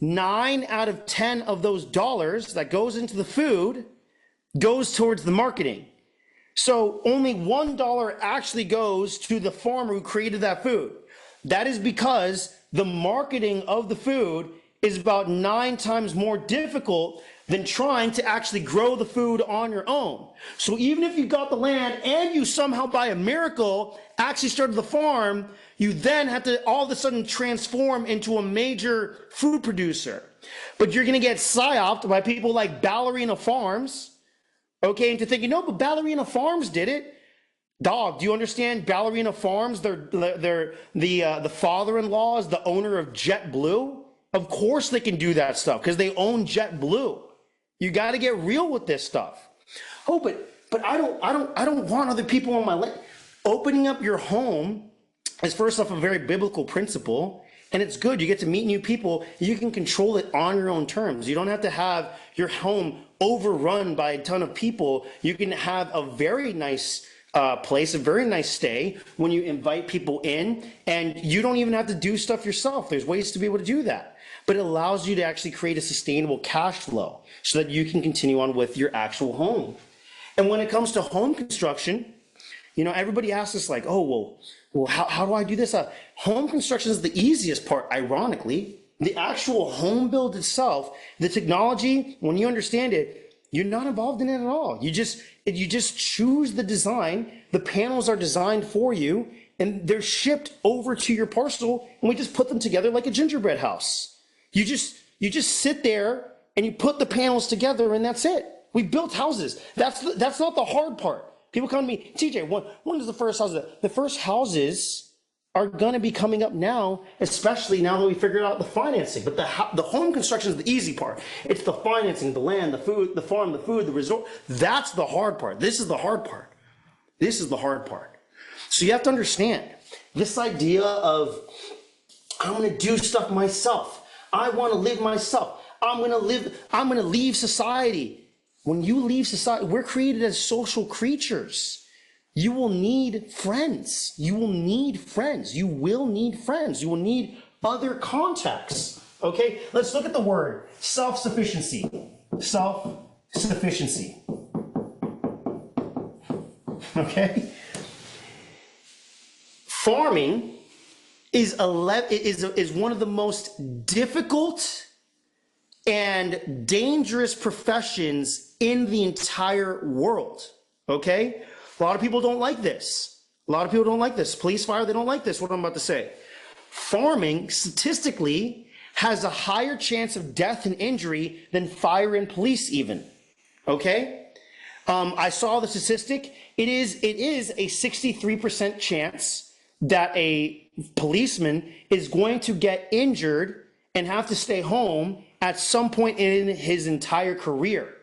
9 out of 10 of those dollars that goes into the food goes towards the marketing? So only $1 actually goes to the farmer who created that food. That is because the marketing of the food is about 9 times more difficult than trying to actually grow the food on your own. So even if you got the land and you somehow by a miracle actually started the farm, you then have to all of a sudden transform into a major food producer. But you're going to get psyoped by people like Ballerina Farms, okay, into thinking, no, but Ballerina Farms did it. Dog, do you understand Ballerina Farms? The father-in-law is the owner of JetBlue. Of course they can do that stuff because they own JetBlue. You got to get real with this stuff. Oh, but I don't want other people on my list. Opening up your home is first off a very biblical principle, and it's good. You get to meet new people. You can control it on your own terms. You don't have to have your home overrun by a ton of people. You can have a very nice place, a very nice stay when you invite people in, and you don't even have to do stuff yourself. There's ways to be able to do that, but it allows you to actually create a sustainable cash flow so that you can continue on with your actual home. And when it comes to home construction, you know, everybody asks us like, oh, well, how do I do this? Home construction is the easiest part, ironically. The actual home build itself, the technology, when you understand it, you're not involved in it at all. You just choose the design. The panels are designed for you, and they're shipped over to your parcel, and we just put them together like a gingerbread house. You just sit there and you put the panels together, and that's it. We built houses. That's not the hard part. People come to me, TJ, when is the first house? The first houses are going to be coming up now, especially now that we figured out the financing. But the home construction is the easy part. It's the financing, the land, the food, the farm, the food, the resort. That's the hard part. This is the hard part. This is the hard part. So you have to understand this idea of, I'm going to do stuff myself. I want to live myself. I'm going to leave society. When you leave society, we're created as social creatures. You will need friends. You will need friends. You will need friends. You will need other contacts. Okay, let's look at the word self-sufficiency. Self-sufficiency. Okay? Farming is one of the most difficult and dangerous professions in the entire world. Okay? A lot of people don't like this. A lot of people don't like this. Police, fire, they don't like this, what I'm about to say. Farming, statistically, has a higher chance of death and injury than fire and police even. Okay? I saw the statistic. It is a 63% chance that a policeman is going to get injured and have to stay home at some point in his entire career.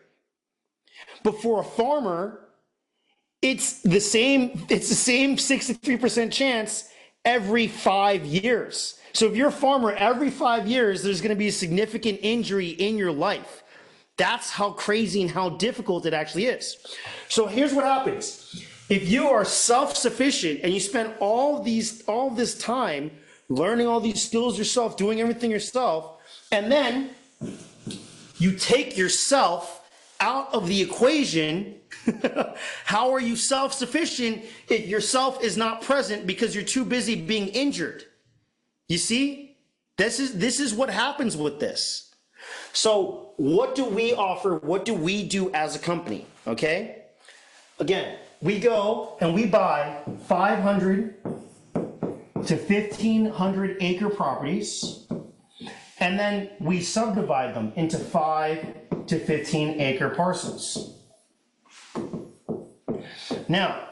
But for a farmer, it's the same 63% chance every 5 years. So if you're a farmer, every 5 years, there's going to be a significant injury in your life. That's how crazy and how difficult it actually is. So here's what happens. If you are self-sufficient and you spend all this time learning all these skills yourself, doing everything yourself, and then you take yourself out of the equation, how are you self-sufficient if yourself is not present because you're too busy being injured? You see, this is what happens with this. So what do we offer? What do we do as a company? Okay. Again, we go and we buy 500 to 1,500 acre properties, and then we subdivide them into 5 to 15 acre parcels. Now,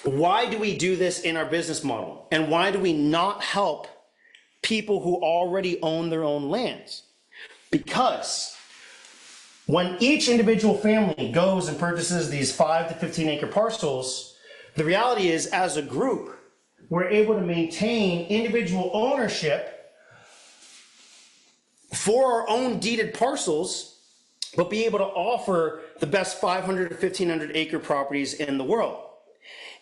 why do we do this in our business model? And why do we not help people who already own their own lands? Because when each individual family goes and purchases these 5 to 15 acre parcels, the reality is, as a group, we're able to maintain individual ownership for our own deeded parcels, but be able to offer the best 500 to 1,500 acre properties in the world.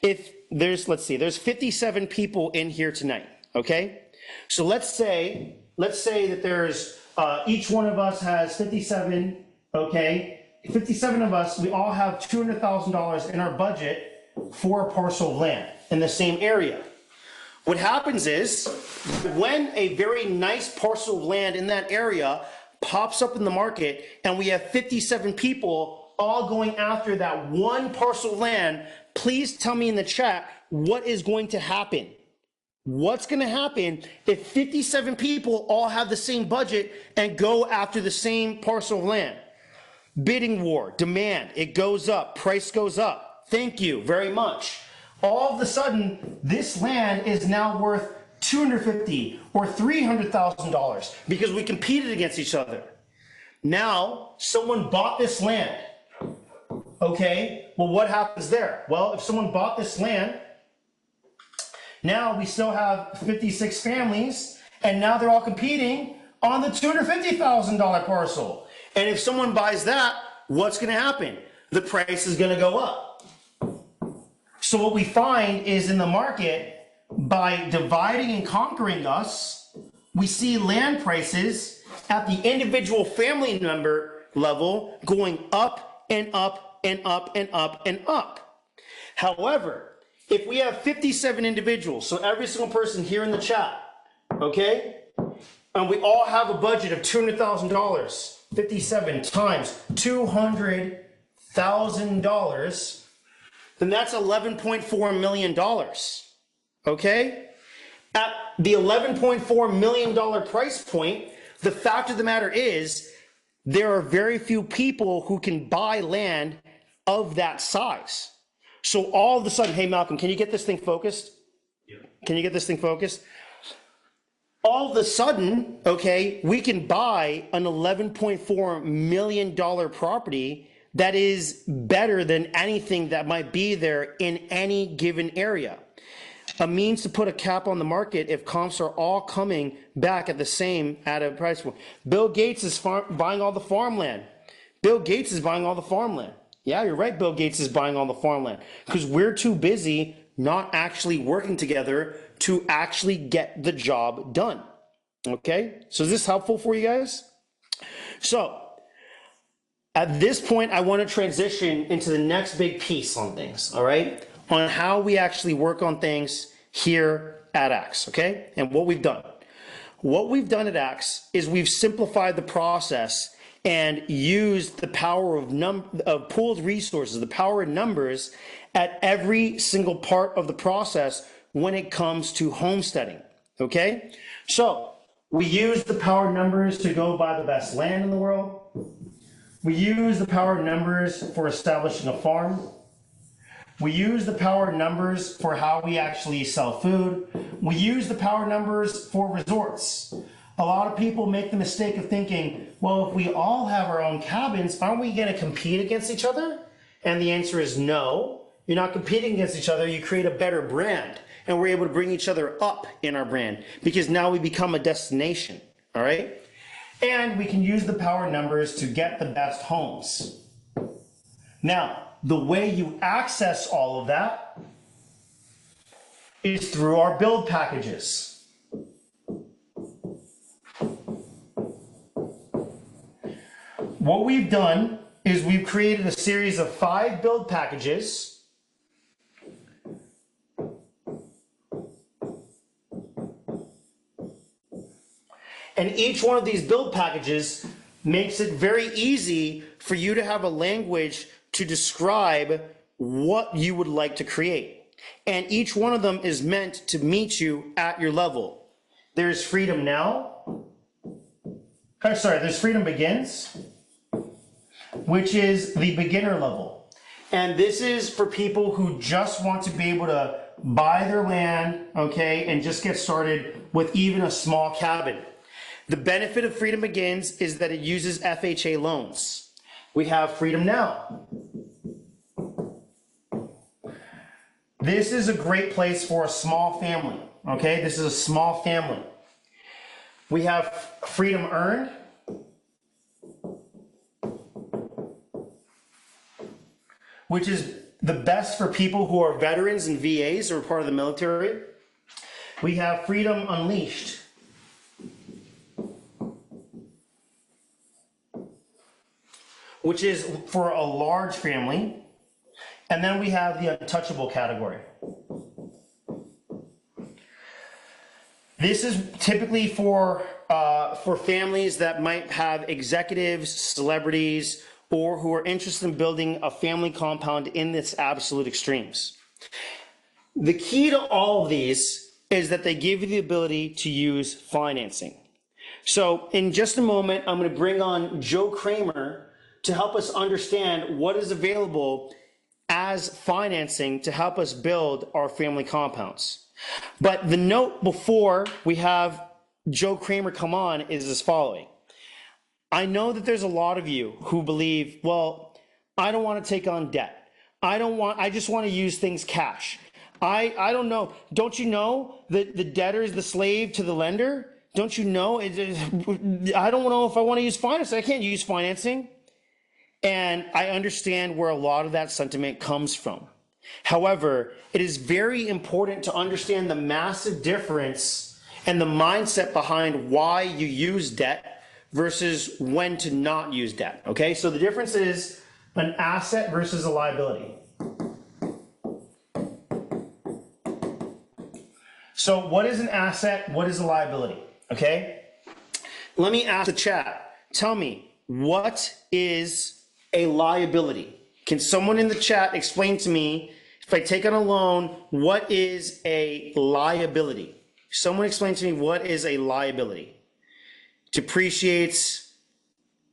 If there's, let's see, there's 57 people in here tonight, okay? So let's say that there's, each one of us has 57, okay? 57 of us, we all have $200,000 in our budget for a parcel of land in the same area. What happens is, when a very nice parcel of land in that area pops up in the market and we have 57 people all going after that one parcel of land, please tell me in the chat what is going to happen. What's going to happen if 57 people all have the same budget and go after the same parcel of land? Bidding war, demand, it goes up, price goes up. Thank you very much. All of a sudden, this land is now worth $250,000 or $300,000 because we competed against each other. Now, someone bought this land. Okay, well, what happens there? Well, if someone bought this land, Now we still have 56 families, and now they're all competing on the $250,000 parcel. And if someone buys that, what's going to happen? The price is going to go up. So what we find is in the market, by dividing and conquering us, we see land prices at the individual family member level going up and up and up and up and up. However, if we have 57 individuals, so every single person here in the chat, okay, and we all have a budget of $200,000, 57 times $200,000, then that's $11.4 million, okay? At the $11.4 million price point, the fact of the matter is there are very few people who can buy land of that size. So all of a sudden, hey Malcolm, can you get this thing focused? Yeah. Can you get this thing focused? All of a sudden, okay, we can buy an $11.4 million property that is better than anything that might be there in any given area. A means to put a cap on the market if comps are all coming back at the same at a price point. Bill Gates is buying all the farmland. Bill Gates is buying all the farmland. Yeah, you're right, Bill Gates is buying all the farmland because we're too busy not actually working together to actually get the job done. Okay, so is this helpful for you guys? So at this point, I want to transition into the next big piece on things, all right? On how we actually work on things here at Axe, okay? And what we've done. What we've done at Axe is we've simplified the process and used the power of pooled resources, the power of numbers at every single part of the process when it comes to homesteading, okay? So we use the power of numbers to go buy the best land in the world. We use the power of numbers for establishing a farm. We use the power of numbers for how we actually sell food. We use the power of numbers for resorts. A lot of people make the mistake of thinking, well, if we all have our own cabins, aren't we going to compete against each other? And the answer is no. You're not competing against each other. You create a better brand. And we're able to bring each other up in our brand because now we become a destination. All right? And we can use the power of numbers to get the best homes. Now, the way you access all of that is through our build packages. What we've done is we've created a series of 5 build packages. And each one of these build packages makes it very easy for you to have a language to describe what you would like to create. And each one of them is meant to meet you at your level. There's Freedom Now. There's Freedom Begins, which is the beginner level. And this is for people who just want to be able to buy their land, okay, and just get started with even a small cabin. The benefit of Freedom Begins is that it uses FHA loans. We have Freedom Now. This is a great place for a small family, okay? This is a small family. We have Freedom Earned. Which is the best for people who are veterans and VAs or part of the military. We have Freedom Unleashed. Which is for a large family. And then we have the untouchable category. This is typically for families that might have executives, celebrities, or who are interested in building a family compound in its absolute extremes. The key to all of these is that they give you the ability to use financing. So in just a moment, I'm going to bring on Joe Kramer to help us understand what is available as financing to help us build our family compounds. But the note before we have Joe Kramer come on is as following. I know that there's a lot of you who believe, well, I don't want to take on debt. I just want to use things cash. I don't know. Don't you know that the debtor is the slave to the lender? Don't you know? I don't know if I want to use financing. I can't use financing. And I understand where a lot of that sentiment comes from. However, it is very important to understand the massive difference and the mindset behind why you use debt versus when to not use debt. Okay, so the difference is an asset versus a liability. So what is an asset? What is a liability? Okay, let me ask the chat. Tell me, what is a liability? Can someone in the chat explain to me, if I take on a loan, what is a liability? Someone explain to me, what is a liability? Depreciates,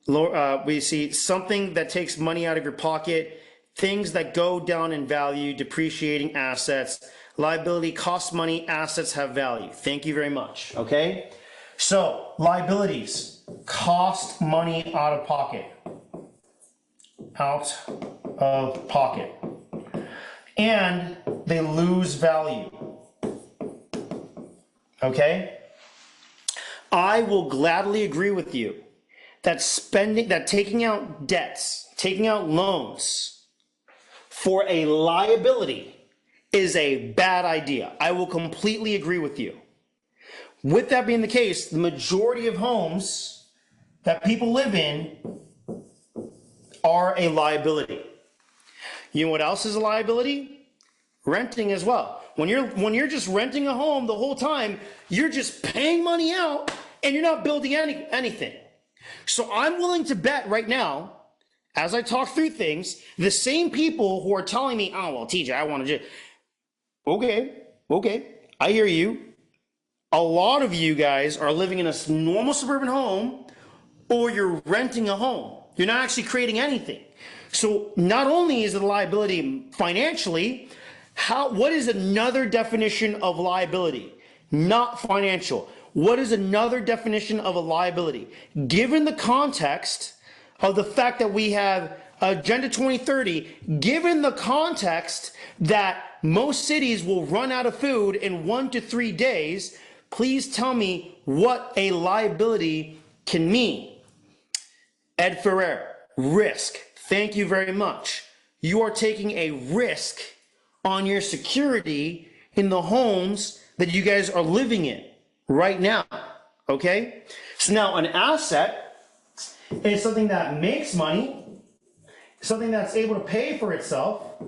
we see something that takes money out of your pocket, things that go down in value, depreciating assets. Liability costs money, assets have value. Thank you very much, okay? So, liabilities cost money out of pocket. Out of pocket. And they lose value. Okay? I will gladly agree with you that taking out debts, taking out loans for a liability is a bad idea. I will completely agree with you. With that being the case, the majority of homes that people live in are a liability. You know what else is a liability? Renting as well. When you're just renting a home the whole time, you're just paying money out and you're not building anything. So I'm willing to bet right now, as I talk through things, the same people who are telling me, oh, well, TJ, I want to just, okay, I hear you. A lot of you guys are living in a normal suburban home, or you're renting a home. You're not actually creating anything. So not only is it a liability financially, what is another definition of liability? Not financial. What is another definition of a liability? Given the context of the fact that we have Agenda 2030, given the context that most cities will run out of food in 1 to 3 days, please tell me what a liability can mean. Ed Ferrer, risk. Thank you very much. You are taking a risk on your security in the homes that you guys are living in right now, okay? So now an asset is something that makes money, something that's able to pay for itself,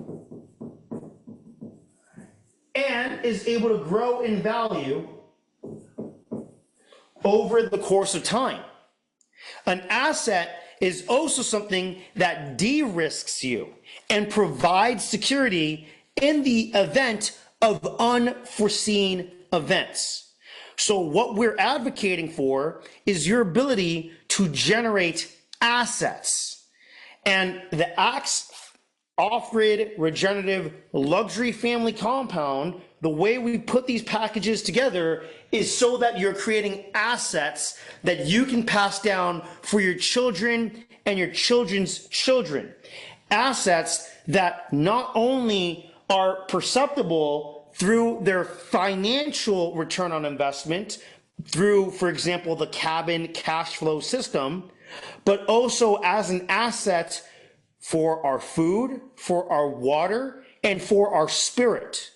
and is able to grow in value over the course of time. An asset is also something that de-risks you and provides security in the event of unforeseen events. So what we're advocating for is your ability to generate assets. And the Axe Off-Grid Regenerative Luxury Family Compound, the way we put these packages together is so that you're creating assets that you can pass down for your children and your children's children. Assets that not only are perceptible through their financial return on investment, through, for example, the cabin cash flow system, but also as an asset for our food, for our water, and for our spirit.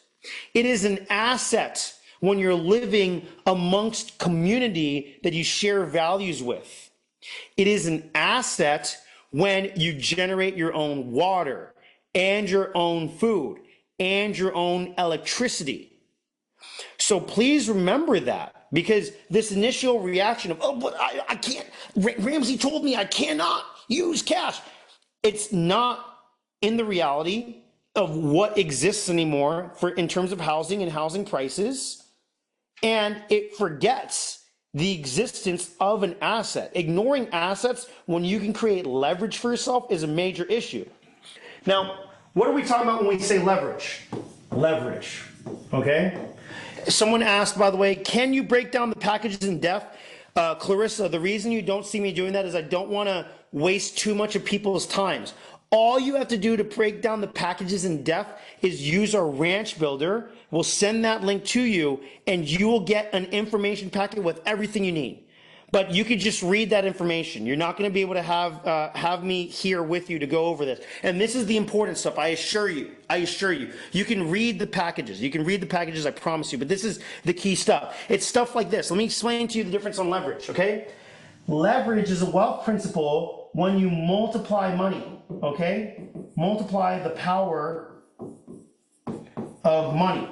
It is an asset when you're living amongst community that you share values with. It is an asset when you generate your own water and your own food and your own electricity. So please remember that, because this initial reaction of, oh, but I can't, Ramsey told me I cannot use cash. It's not in the reality of what exists anymore in terms of housing and housing prices. And it forgets the existence of an asset. Ignoring assets when you can create leverage for yourself is a major issue. Now, what are we talking about when we say leverage? Leverage, okay? Someone asked, by the way, can you break down the packages in depth? Clarissa, the reason you don't see me doing that is I don't want to waste too much of people's times. All you have to do to break down the packages in depth is use our ranch builder. We'll send that link to you and you will get an information packet with everything you need. But you can just read that information. You're not going to be able to have me here with you to go over this. And this is the important stuff. I assure you. You can read the packages. I promise you. But this is the key stuff. It's stuff like this. Let me explain to you the difference on leverage, okay? Leverage is a wealth principle when you multiply money, okay? Multiply the power of money.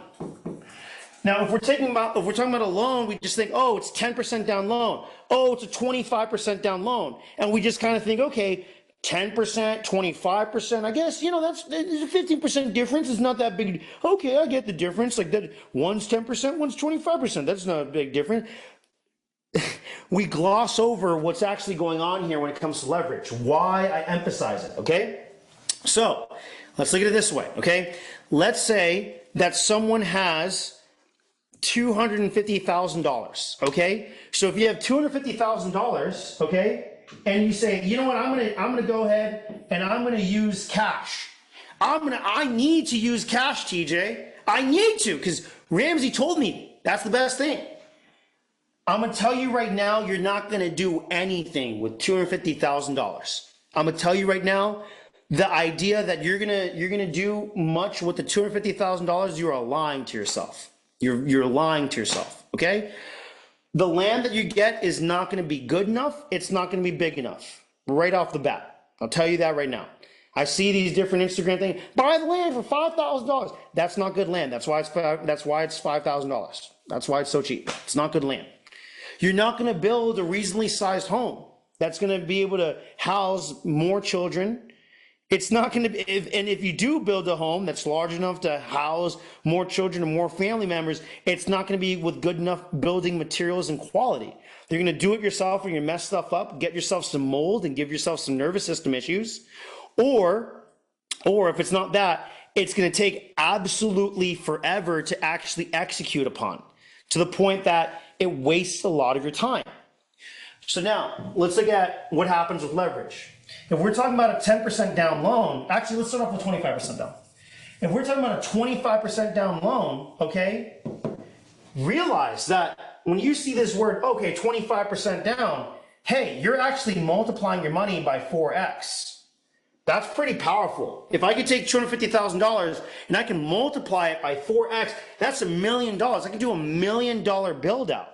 Now, if we're talking about a loan, we just think, oh, it's 10% down loan. Oh, it's a 25% down loan. And we just kind of think, okay, 10%, 25%, I guess, there's a 15% difference. It's not that big. Okay, I get the difference. Like that, one's 10%, one's 25%. That's not a big difference. We gloss over what's actually going on here when it comes to leverage, why I emphasize it, okay? So let's look at it this way, okay? Let's say that someone has $250,000, okay? So if you have $250,000, okay, and you say, you know what, I'm gonna go ahead and I'm gonna use cash. I need to use cash, TJ. I need to, because Ramsey told me that's the best thing. I'm gonna tell you right now, you're not gonna do anything with $250,000. I'm gonna tell you right now, the idea that you're gonna do much with the $250,000, you are lying to yourself. You're lying to yourself, okay? The land that you get is not gonna be good enough. It's not gonna be big enough, right off the bat. I'll tell you that right now. I see these different Instagram things, buy the land for $5,000. That's not good land. That's why it's $5,000. That's why it's so cheap. It's not good land. You're not gonna build a reasonably sized home that's gonna be able to house more children. It's not going to be, and if you do build a home that's large enough to house more children and more family members, it's not going to be with good enough building materials and quality. You're going to do it yourself, or you're going to mess stuff up, get yourself some mold and give yourself some nervous system issues. Or if it's not that, it's going to take absolutely forever to actually execute upon, to the point that it wastes a lot of your time. So now let's look at what happens with leverage. If we're talking about a 10% down loan, actually, let's start off with 25% down. If we're talking about a 25% down loan, okay, realize that when you see this word, okay, 25% down, hey, you're actually multiplying your money by 4x. That's pretty powerful. If I could take $250,000 and I can multiply it by 4x, that's $1 million. I can do $1 million build out.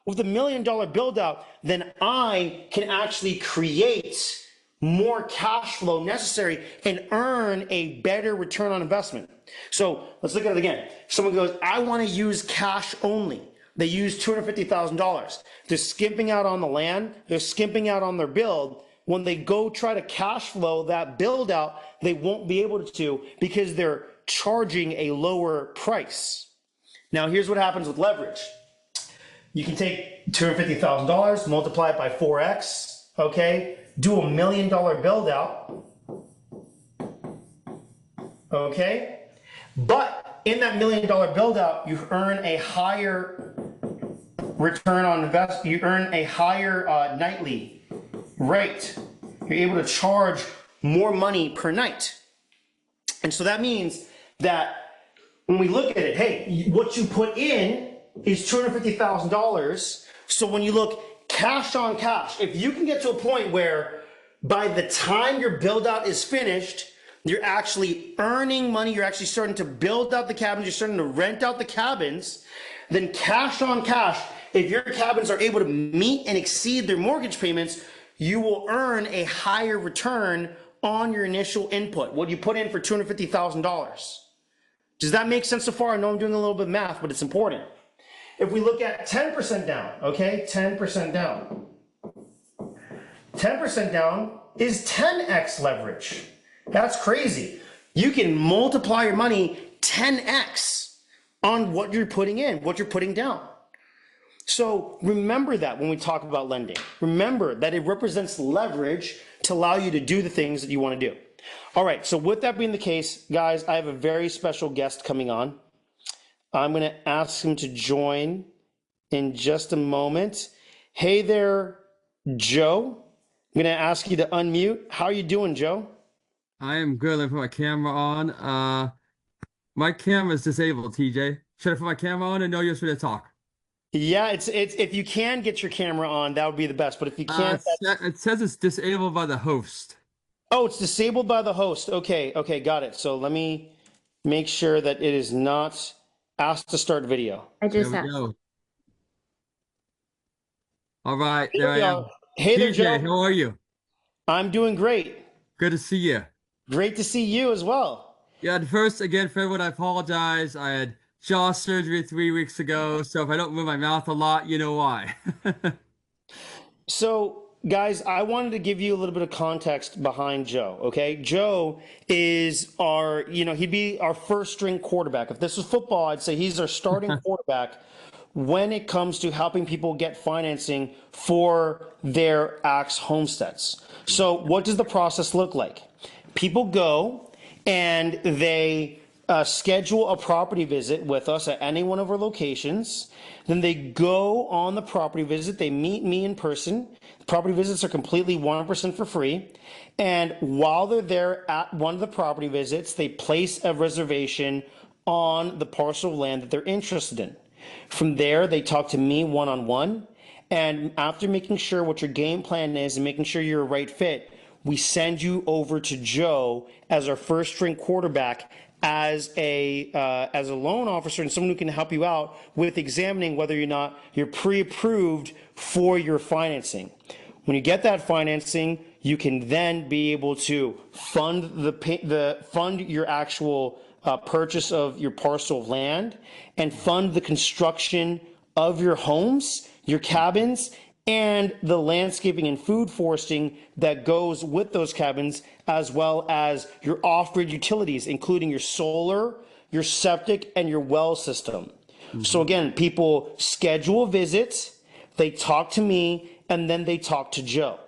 With $1 million build out, then I can actually create more cash flow necessary and earn a better return on investment. So let's look at it again. Someone goes, I want to use cash only. They use $250,000. They're skimping out on the land. They're skimping out on their build. When they go try to cash flow that build out, they won't be able to because they're charging a lower price. Now, here's what happens with leverage. You can take $250,000, multiply it by 4x, okay? Do $1 million build out, okay? But in that $1 million build out, you earn a higher return on investment. You earn a higher nightly rate. You're able to charge more money per night. And so that means that when we look at it, hey, what you put in is $250,000. So when you look cash on cash, if you can get to a point where by the time your build out is finished, you're actually earning money, you're actually starting to build out the cabins, you're starting to rent out the cabins, then cash on cash, if your cabins are able to meet and exceed their mortgage payments, you will earn a higher return on your initial input, what you put in for $250,000. Does that make sense so far? I know I'm doing a little bit of math, but it's important. If we look at 10% down, okay, 10% down. 10% down is 10x leverage. That's crazy. You can multiply your money 10x on what you're putting in, what you're putting down. So remember that when we talk about lending. Remember that it represents leverage to allow you to do the things that you want to do. All right, so with that being the case, guys, I have a very special guest coming on. I'm going to ask him to join in just a moment. Hey there, Joe. I'm going to ask you to unmute. How are you doing, Joe? I am good. Let me put my camera on. My camera is disabled, TJ. Should I put my camera on and know you're supposed to talk? Yeah, it's if you can get your camera on, that would be the best. But if you can't, that's It says it's disabled by the host. oh, it's disabled by the host. Okay, okay, got it. So let me make sure that it is not asked to start video. I There just we asked. go. All right, There there I we are. am. Hey there, TJ, Joe. how are you? I'm doing great. Good to see you. Great to see you as well. Yeah, and first, again, for everyone, I apologize. I had jaw surgery 3 weeks ago, so if I don't move my mouth a lot, you know why. So, guys, I wanted to give you a little bit of context behind Joe, okay? Joe is he'd be our first string quarterback. If this was football, I'd say he's our starting quarterback when it comes to helping people get financing for their Axe homesteads. So, what does the process look like? People go and they schedule a property visit with us at any one of our locations. Then they go on the property visit. They meet me in person. Property visits are completely 100% for free. And while they're there at one of the property visits, they place a reservation on the parcel of land that they're interested in. From there, they talk to me one on one. And after making sure what your game plan is and making sure you're a right fit, we send you over to Joe as our first string quarterback as a loan officer and someone who can help you out with examining whether or not you're pre-approved for your financing. When you get that financing, you can then be able to fund your actual purchase of your parcel of land and fund the construction of your homes, your cabins, and the landscaping and food foresting that goes with those cabins, as well as your off-grid utilities, including your solar, your septic, and your well system. So again, people schedule visits, they talk to me, and then they talk to Joe.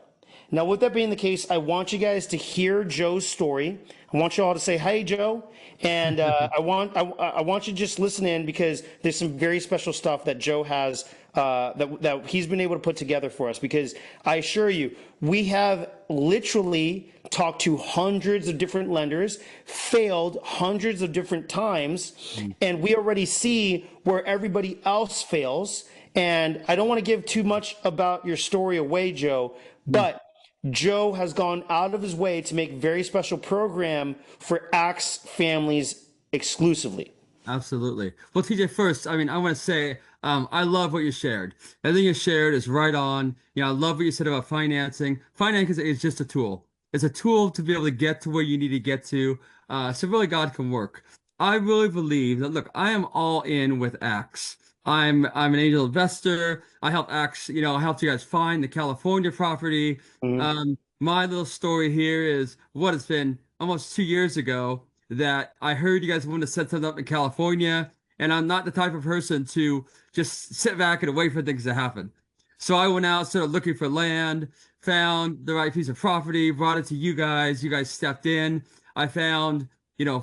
Now, with that being the case, I want you guys to hear Joe's story. I want you all to say, "Hey, Joe," and I want you to just listen in because there's some very special stuff that Joe has that he's been able to put together for us. Because I assure you, we have literally talked to hundreds of different lenders, failed hundreds of different times, and we already see where everybody else fails. And I don't want to give too much about your story away, Joe, but Joe has gone out of his way to make a very special program for Axe families exclusively. Absolutely. Well, TJ, first, I mean, I want to say, I love what you shared. Everything you shared is right on. You know, I love what you said about financing. Financing is just a tool. It's a tool to be able to get to where you need to get to. So really God can work. I really believe that, look, I am all in with Axe. I'm an angel investor. I help Axe, I helped you guys find the California property. Mhm. My little story here is what it's been almost 2 years ago that I heard you guys wanted to set something up in California, and I'm not the type of person to just sit back and wait for things to happen. So I went out, started looking for land, found the right piece of property, brought it to you guys. You guys stepped in. I found,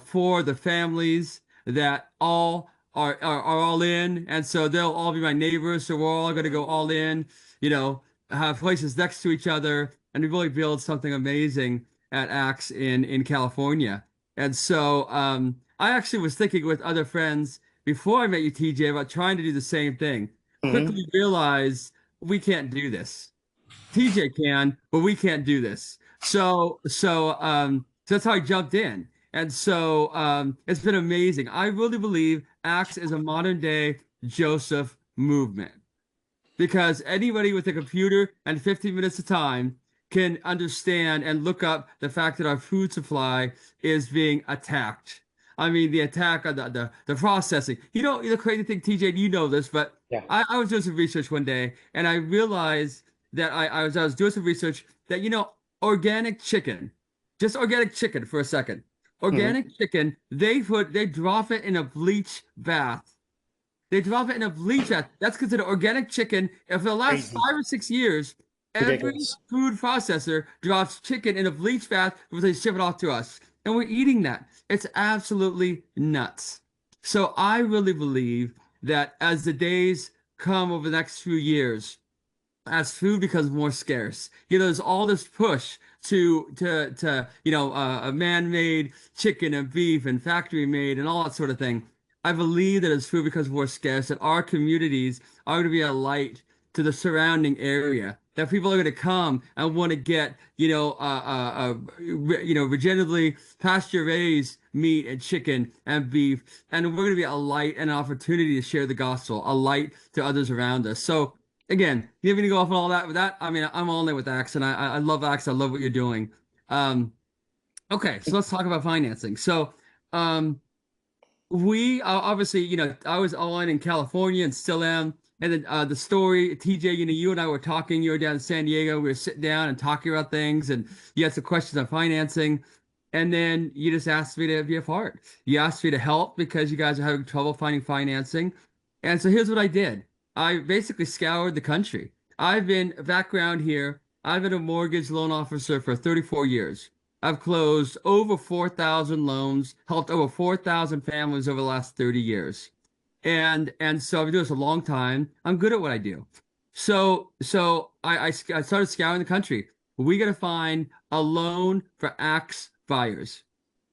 four of the families that all are all in, and so they'll all be my neighbors. So we're all going to go all in, you know, have places next to each other, and really build something amazing at Axe in California. And so I actually was thinking with other friends before I met you, TJ, about trying to do the same thing. Mhm. Quickly realized we can't do this. TJ can, but we can't do this. So that's how I jumped in. And so it's been amazing. I really believe Axe is a modern day Joseph movement because anybody with a computer and 15 minutes of time can understand and look up the fact that our food supply is being attacked. I mean, the attack on the processing. The crazy thing, TJ, you know this, but Yeah. I was doing some research one day and I realized that I was doing some research that, organic chicken, just organic chicken for a second. Mhm. Organic chicken, they drop it in a bleach bath. They drop it in a bleach bath. That's considered organic chicken. And for the last Crazy. 5 or 6 years, every Ridiculous. food processor drops chicken in a bleach bath before they ship it off to us. And we're eating that. It's absolutely nuts. So I really believe that as the days come over the next few years, as food becomes more scarce, there's all this push to a man-made chicken and beef and factory-made and all that sort of thing. I believe that as food becomes more scarce, that our communities are going to be a light to the surrounding area. That people are going to come and want to get, regeneratively pasture-raised meat and chicken and beef, and we're going to be a light and an opportunity to share the gospel, a light to others around us. So again, you have to go off on all that. With that, I mean, I'm all in with Axe, and I love Axe. I love what you're doing. Okay, so let's talk about financing. So, we obviously, I was all in California and still am. And then the story, TJ, you and I were talking. You were down in San Diego. We were sitting down and talking about things, and you had some questions on financing. And then you just asked me to be a part. You asked me to help because you guys are having trouble finding financing. And so here's what I did. I basically scoured the country. I've been background here. I've been a mortgage loan officer for 34 years. I've closed over 4,000 loans, helped over 4,000 families over the last 30 years. And so I've been doing this a long time. I'm good at what I do. So I started scouring the country. We got to find a loan for Axe buyers.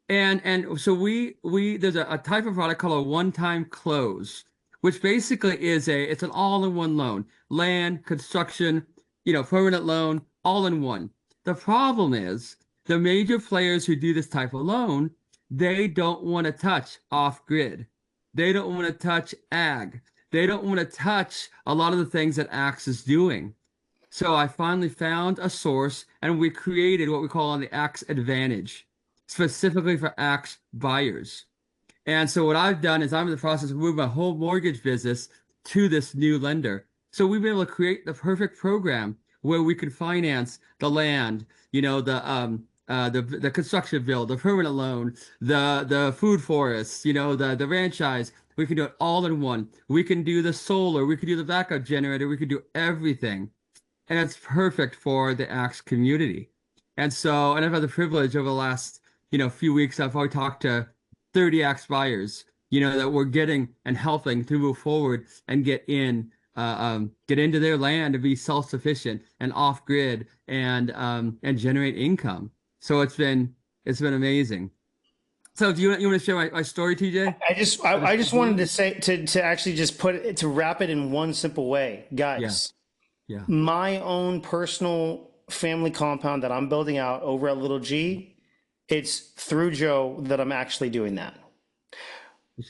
And so we there's a type of product called a one-time close, which basically it's an all-in-one loan. Land, construction, permanent loan, all in one. The problem is the major players who do this type of loan, they don't want to touch off-grid. They don't want to touch ag. They don't want to touch a lot of the things that Axe is doing. So I finally found a source, and we created what we call on the Axe Advantage, specifically for Axe buyers. And so what I've done is I'm in the process of moving my whole mortgage business to this new lender. So we've been able to create the perfect program where we can finance the land, the construction bill, the permanent loan, the food forests, the franchise. We can do it all in one. We can do the solar, we can do the backup generator, we can do everything. And it's perfect for the Axe community. And I've had the privilege over the last, few weeks, I've probably talked to 30 Axe buyers, that we're getting and helping to move forward and get into their land to be self-sufficient and off-grid and generate income. So it's been amazing. So do you want to share my story, TJ? I just wanted to say to actually just to wrap it in one simple way, guys. Yeah. My own personal family compound that I'm building out over at Little G, it's through Joe that I'm actually doing that.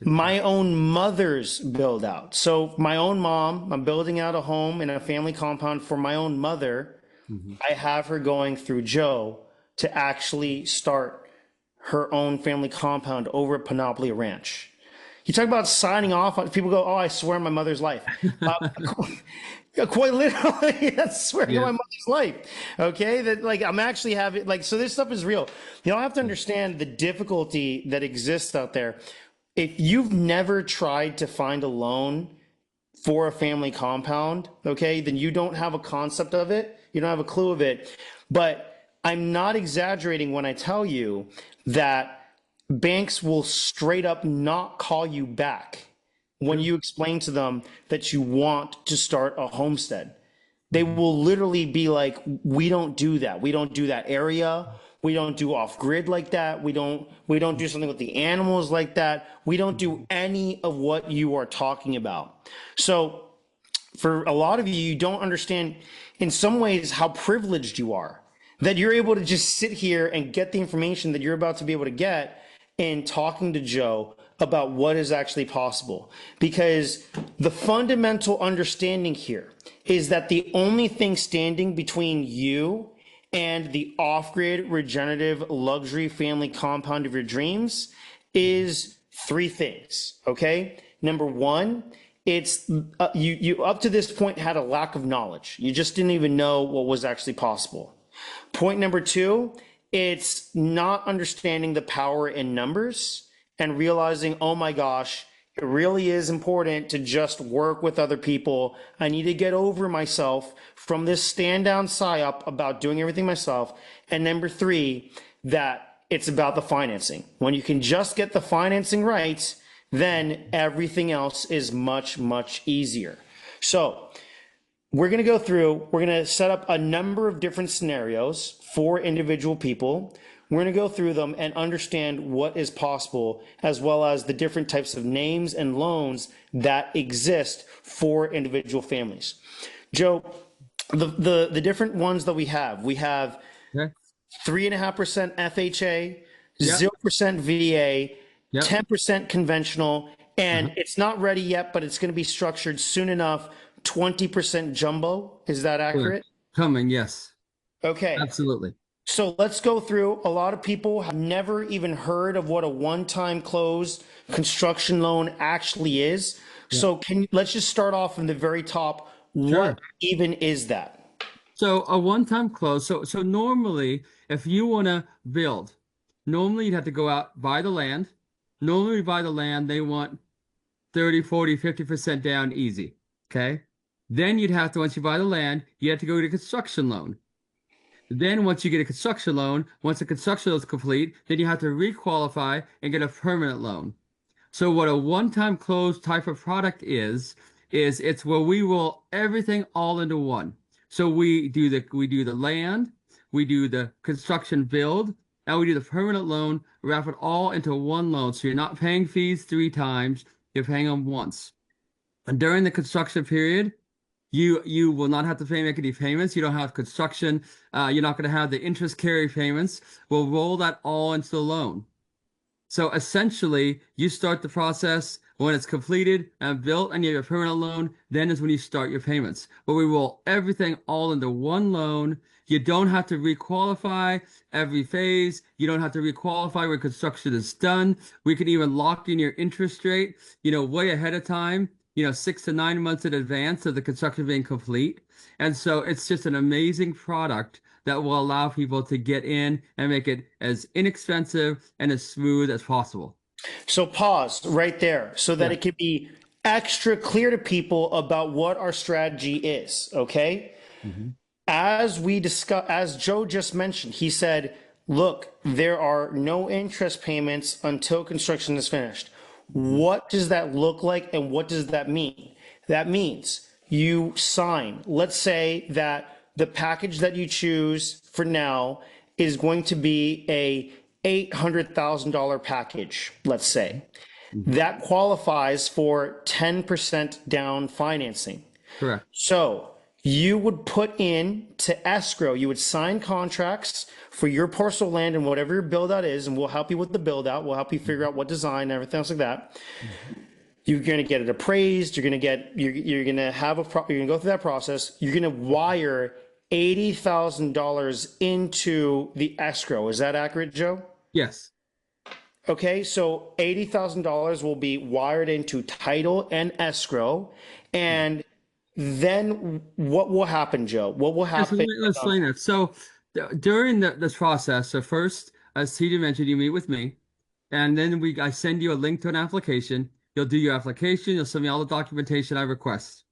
My own mother's build out. So my own mom, I'm building out a home in a family compound for my own mother. Mm-hmm. I have her going through Joe to actually start her own family compound over at Panoplia Ranch. You talk about signing off on, people go, oh, I swear on my mother's life. Quite literally, I swear on my mother's life. Okay, that I'm actually having so this stuff is real. I have to understand the difficulty that exists out there. If you've never tried to find a loan for a family compound, okay, then you don't have a concept of it. You don't have a clue of it. But I'm not exaggerating when I tell you that banks will straight up not call you back when you explain to them that you want to start a homestead. They will literally be like, we don't do that. We don't do that area. We don't do off grid like that. We don't do something with the animals like that. We don't do any of what you are talking about. So for a lot of you, you don't understand in some ways how privileged you are, that you're able to just sit here and get the information that you're about to be able to get in talking to Joe about what is actually possible. Because the fundamental understanding here is that the only thing standing between you and the off-grid regenerative luxury family compound of your dreams is three things, okay? Number one, it's you up to this point had a lack of knowledge. You just didn't even know what was actually possible. Point number two, it's not understanding the power in numbers and realizing, oh my gosh, it really is important to just work with other people. I need to get over myself from this stand down psyop about doing everything myself. And number three, that it's about the financing. When you can just get the financing right, then everything else is much, much easier. So we're going to go through, we're going to set up a number of different scenarios for individual people. We're going to go through them and understand what is possible, as well as the different types of names and loans that exist for individual families. Joe, the different ones that we have Okay. 3.5% FHA, Yep. 0% VA, Yep. 10% conventional, and Uh-huh. it's not ready yet, but it's going to be structured soon enough. 20% jumbo. Is that Correct. accurate? Coming, yes. Okay. Absolutely. So let's go through. A lot of people have never even heard of what a one-time close construction loan actually is. Yeah. So let's just start off from the very top. What Sure. even is that? So a one-time close. So normally, if you want to build, normally you'd have to go out, buy the land. Normally, buy the land, they want 30, 40, 50% down easy. Okay. Then you'd have to, once you buy the land, you have to go get a construction loan. Then once you get a construction loan, once the construction loan is complete, then you have to requalify and get a permanent loan. So what a one-time close type of product is it's where we roll everything all into one. So we do the land, we do the construction build, and we do the permanent loan, wrap it all into one loan. So you're not paying fees three times, you're paying them once. And during the construction period, you will not have to make any payments. You don't have construction. You're not going to have the interest carry payments. We'll roll that all into the loan. So essentially, you start the process when it's completed and built and you have a permanent loan, then is when you start your payments. But we roll everything all into one loan. You don't have to requalify every phase. You don't have to requalify when construction is done. We can even lock in your interest rate, way ahead of time, 6 to 9 months in advance of the construction being complete. And so it's just an amazing product that will allow people to get in and make it as inexpensive and as smooth as possible. So pause right there so that Yeah. it can be extra clear to people about what our strategy is. Okay. Mm-hmm. As Joe just mentioned, he said, look, there are no interest payments until construction is finished. What does that look like and what does that mean? That means you sign, let's say that the package that you choose for now is going to be a $800,000 package, let's say. Mm-hmm. That qualifies for 10% down financing. Correct. So you would put in to escrow, you would sign contracts for your parcel of land and whatever your build out is, and we'll help you with the build out. We'll help you figure out what design and everything else like that. You're going to get it appraised. You're going to have you're going to go through that process. You're going to wire $80,000 into the escrow. Is that accurate, Joe? Yes. Okay, so $80,000 will be wired into title and escrow. And then what will happen, Joe? What will Yes, happen? let's explain that. So during this process, so first, as TJ mentioned, you meet with me, and then I send you a link to an application. You'll do your application. You'll send me all the documentation I request.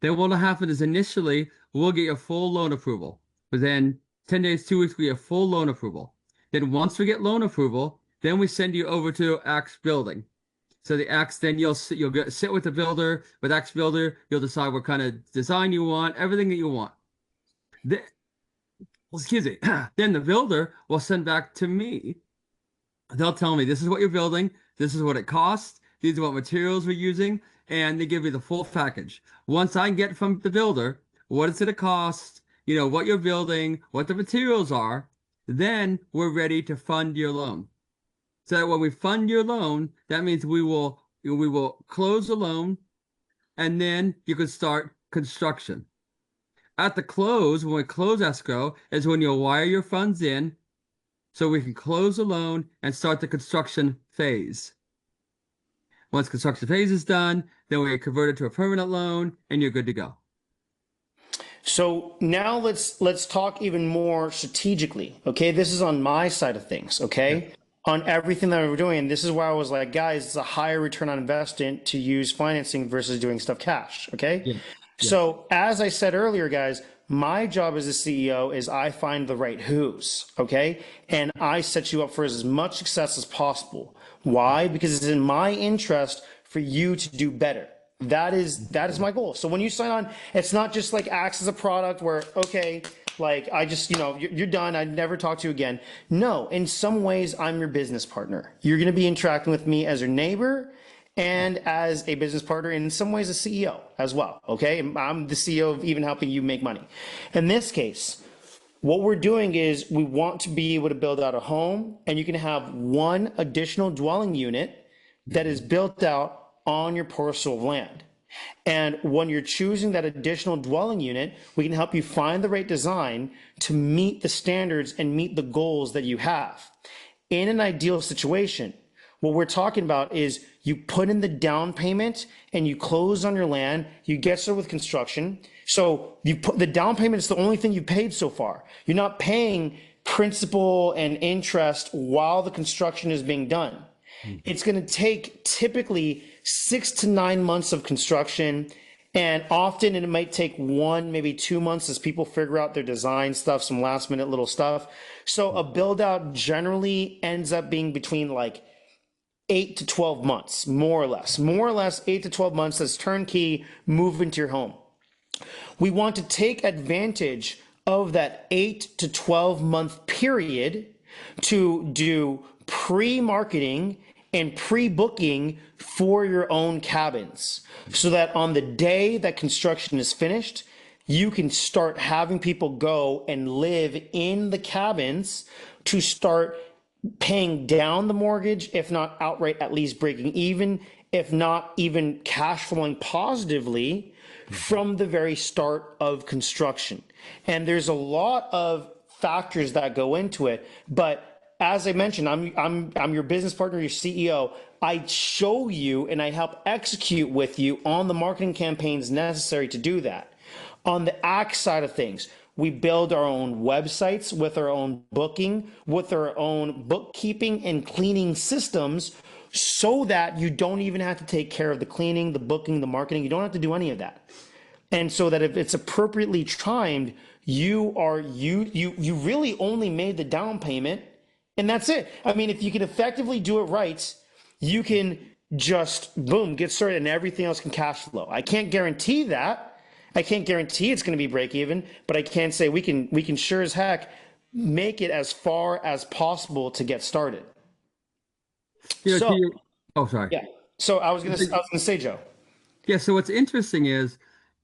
Then what will happen is initially we'll get your full loan approval. Within 10 days, 2 weeks, we have full loan approval. Then once we get loan approval, then we send you over to Axe Building. So the Axe, then you'll sit with the builder. With Axe Builder, you'll decide what kind of design you want, everything that you want. Then, excuse me. Then the builder will send back to me. They'll tell me this is what you're building, this is what it costs, these are what materials we're using, and they give me the full package. Once I get from the builder what it's going to cost, what you're building, what the materials are, then we're ready to fund your loan. So that when we fund your loan, that means we will close the loan, and then you can start construction. At the close, when we close escrow, is when you'll wire your funds in, so we can close the loan and start the construction phase. Once construction phase is done, then we convert it to a permanent loan, and you're good to go. So now let's talk even more strategically. Okay, this is on my side of things. Okay. Yeah. On everything that we're doing. And this is why I was like, guys, it's a higher return on investment to use financing versus doing stuff cash. Okay. Yeah. Yeah. So as I said earlier, guys, my job as a CEO is I find the right who's, okay? And I set you up for as much success as possible. Why? Because it's in my interest for you to do better, That is my goal. So when you sign on, it's not just like acts as a product where, okay, like I just, you're done. I never talk to you again. No, in some ways, I'm your business partner. You're going to be interacting with me as your neighbor and as a business partner, and in some ways, a CEO as well. Okay. I'm the CEO of even helping you make money. In this case, what we're doing is we want to be able to build out a home, and you can have one additional dwelling unit that is built out on your parcel of land. And when you're choosing that additional dwelling unit, we can help you find the right design to meet the standards and meet the goals that you have. In an ideal situation, what we're talking about is you put in the down payment and you close on your land, you get started with construction. So you put the down payment is the only thing you paid so far. You're not paying principal and interest while the construction is being done. It's going to take typically 6 to 9 months of construction, and often it might take 1, maybe 2 months as people figure out their design stuff, some last minute little stuff. So a build out generally ends up being between like 8 to 12 months, more or less 8 to 12 months. That's turnkey, move into your home. We want to take advantage of that 8 to 12 month period to do pre-marketing and pre-booking for your own cabins, so that on the day that construction is finished, you can start having people go and live in the cabins to start paying down the mortgage, if not outright, at least breaking even, if not even cash flowing positively from the very start of construction. And there's a lot of factors that go into it, but as I mentioned, I'm your business partner, your CEO. I show you and I help execute with you on the marketing campaigns necessary to do that. On the act side of things, we build our own websites with our own booking, with our own bookkeeping and cleaning systems, so that you don't even have to take care of the cleaning, the booking, the marketing. You don't have to do any of that. And so that if it's appropriately timed, you really only made the down payment, and that's it. I mean, if you can effectively do it right, you can just boom, get started, and everything else can cash flow. I can't guarantee that. I can't guarantee it's going to be break even, but I can say we can sure as heck make it as far as possible to get started. You know, to So your, oh, sorry. yeah. So I was gonna say, Joe. Yeah, so what's interesting is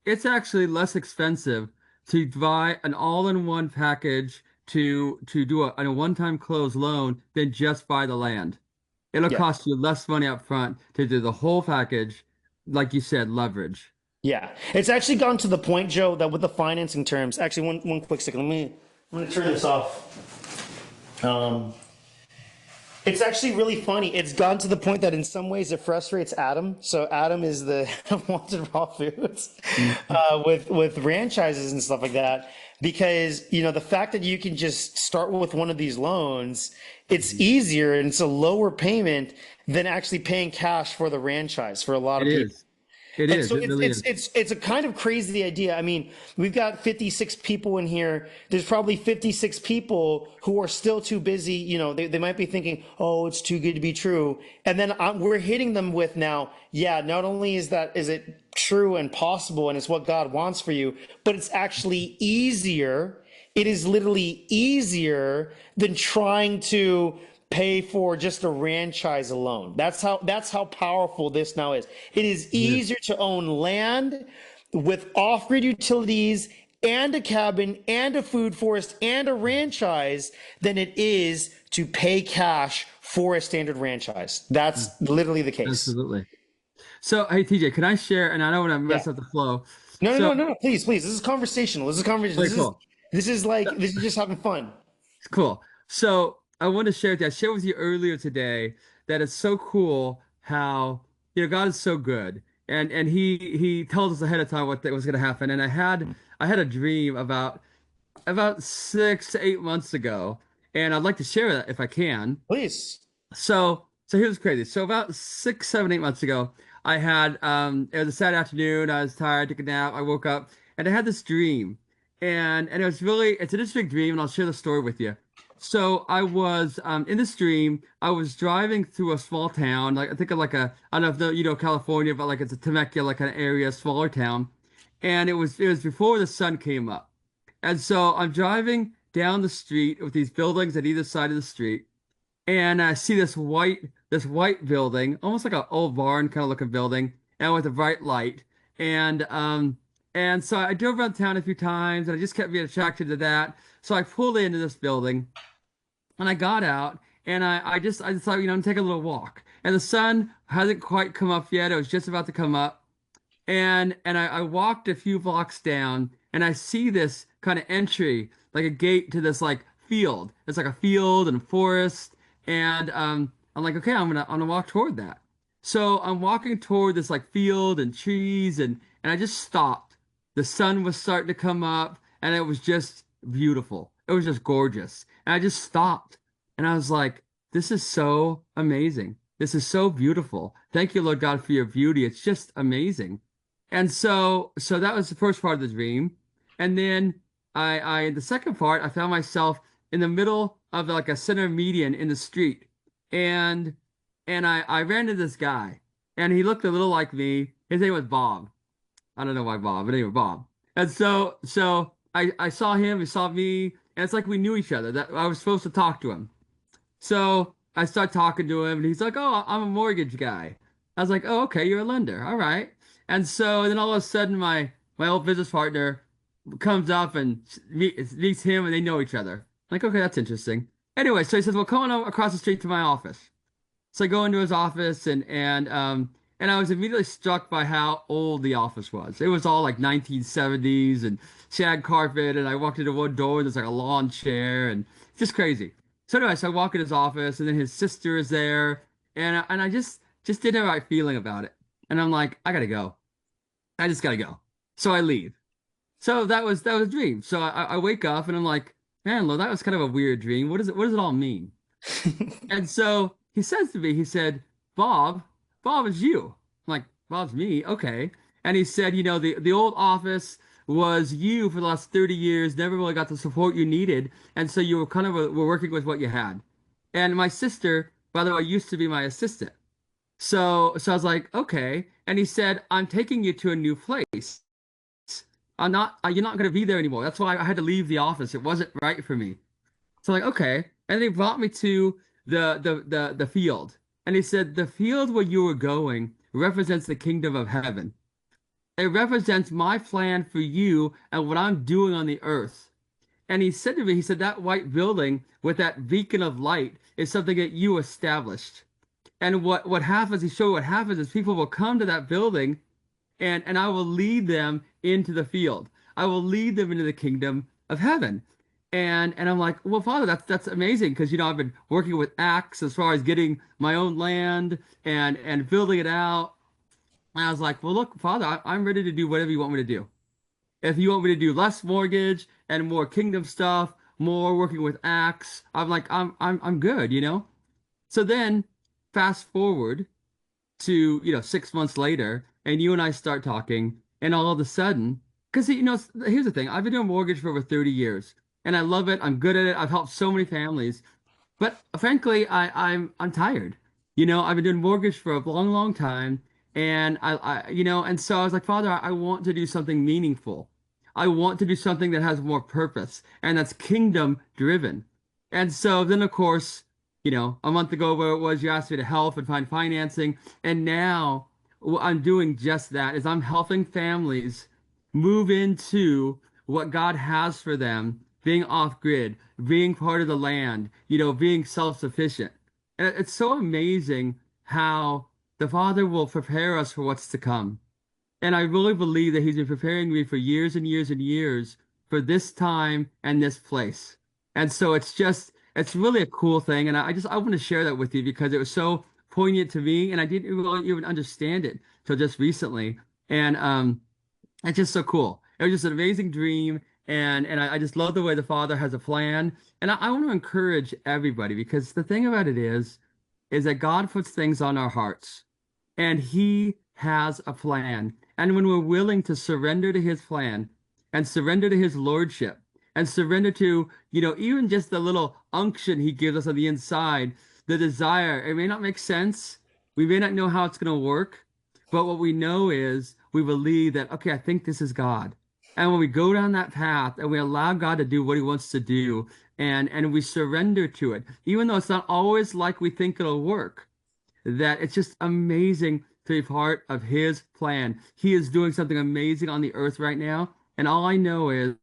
it's actually less expensive to buy an all-in-one package to do a one-time close loan than just buy the land. It'll Yeah. cost you less money up front to do the whole package, like you said, leverage. Yeah, it's actually gone to the point, Joe, that with the financing terms, actually, one quick second, I'm gonna turn this off. It's actually really funny. It's gone to the point that in some ways it frustrates Adam. So Adam is the wanted raw foods with franchises and stuff like that, because the fact that you can just start with one of these loans, it's easier and it's a lower payment than actually paying cash for the franchise for a lot It of people. is. It And is. so It it's really it's is. it's it's a kind of crazy idea. I mean, we've got 56 people in here. There's probably 56 people who are still too busy. They might be thinking, "Oh, it's too good to be true." And then we're hitting them with now, yeah, not only is it true and possible and it's what God wants for you, but it's actually easier. It is literally easier than trying to pay for just a franchise alone. That's how powerful this now is. It is It is. easier to own land with off-grid utilities and a cabin and a food forest and a franchise than it is to pay cash for a standard franchise. That's literally the case. Absolutely. So, hey, TJ, can I share? And I don't want to Yeah. mess up the flow. No, no, So, no, no, no. Please, please. This is conversational. This is conversation. okay, cool. This is just having fun. Cool. So I want to share with you. I shared with you earlier today that it's so cool how God is so good, and he tells us ahead of time what was going to happen. And I had a dream about 6 to 8 months ago, and I'd like to share that if I can. Please. So here's crazy. So about 6, 7, 8 months ago, I had it was a Saturday afternoon. I was tired, took a nap. I woke up and I had this dream, and it's an interesting dream, and I'll share the story with you. So I was in this dream. I was driving through a small town, like I think of like a I don't know if you know California, but like it's a Temecula like an area, smaller town, and it was before the sun came up, and so I'm driving down the street with these buildings at either side of the street, and I see this white building, almost like an old barn kind of looking building, and with a bright light, and um and so I drove around town a few times, and I just kept being attracted to that. So I pulled into this building and I got out and I just thought, I'm take a little walk. And the sun hasn't quite come up yet. It was just about to come up. And I walked a few blocks down and I see this kind of entry, like a gate to this like field. It's like a field and forest. And I'm like, okay, I'm gonna walk toward that. So I'm walking toward this like field and trees and I just stopped. The sun was starting to come up and it was just beautiful. It was just gorgeous. And I just stopped and I was like, this is so amazing. This is so beautiful. Thank you, Lord God, for your beauty. It's just amazing. And so that was the first part of the dream. And then the second part, I found myself in the middle of like a center median in the street. And and I ran into this guy and he looked a little like me. His name was Bob. I don't know why Bob, but anyway, Bob. And so I saw him, he saw me, and it's like we knew each other. That I was supposed to talk to him. So I start talking to him, and he's like, "Oh, I'm a mortgage guy." I was like, "Oh, okay, you're a lender, all right." And so then all of a sudden, my old business partner comes up and meets him, and they know each other. Like, okay, that's interesting. Anyway, so he says, "Well, come on across the street to my office." So I go into his office and I was immediately struck by how old the office was. It was all like 1970s and shag carpet, and I walked into one door and there's like a lawn chair and just crazy. So anyway, so I walk in his office and then his sister is there and I just didn't have the right feeling about it. And I'm like, I gotta go. I just gotta go. So I leave. So that was a dream. So I wake up and I'm like, man, Lo, that was kind of a weird dream. What does it all mean? And so he says to me, he said, Bob, Bob is you. I'm like, Bob's me, okay. And he said, the old office was you for the last 30 years, never really got the support you needed. And so you were kind of were working with what you had. And my sister, by the way, used to be my assistant. So I was like, okay. And he said, I'm taking you to a new place. You're not going to be there anymore. That's why I had to leave the office. It wasn't right for me. So like, okay. And they brought me to the field. And he said, the field where you were going represents the kingdom of heaven. It represents my plan for you and what I'm doing on the earth. And he said to me, he said, that white building with that beacon of light is something that you established. And what happens, he showed what happens is people will come to that building and I will lead them into the field. I will lead them into the kingdom of heaven. And I'm like, well, Father, that's amazing because I've been working with Acts as far as getting my own land and building it out. And I was like, well, look, Father, I'm ready to do whatever you want me to do. If you want me to do less mortgage and more kingdom stuff, more working with Acts, I'm like, I'm good. So then fast forward to 6 months later and you and I start talking and all of a sudden because here's the thing, I've been doing mortgage for over 30 years and I love it, I'm good at it, I've helped so many families, but frankly I'm tired. I've been doing mortgage for a long time and and so I was like, Father, I want to do something meaningful. I want to do something that has more purpose and that's kingdom driven. And so then of course a month ago where it was, you asked me to help and find financing. And now what I'm doing just that is I'm helping families move into what God has for them, being off grid, being part of the land, being self-sufficient. And it's so amazing how the Father will prepare us for what's to come. And I really believe that he's been preparing me for years and years and years for this time and this place. And so it's really a cool thing. And I want to share that with you because it was so poignant to me and I didn't really even understand it till just recently. And it's just so cool. It was just an amazing dream. And I just love the way the Father has a plan. And I want to encourage everybody because the thing about it is that God puts things on our hearts and he has a plan. And when we're willing to surrender to his plan and surrender to his lordship and surrender to, even just the little unction he gives us on the inside, the desire. It may not make sense. We may not know how it's going to work, but what we know is we believe that, okay, I think this is God. And when we go down that path and we allow God to do what he wants to do, and we surrender to it, even though it's not always like we think it'll work, that it's just amazing to be part of his plan. He is doing something amazing on the earth right now. And all I know is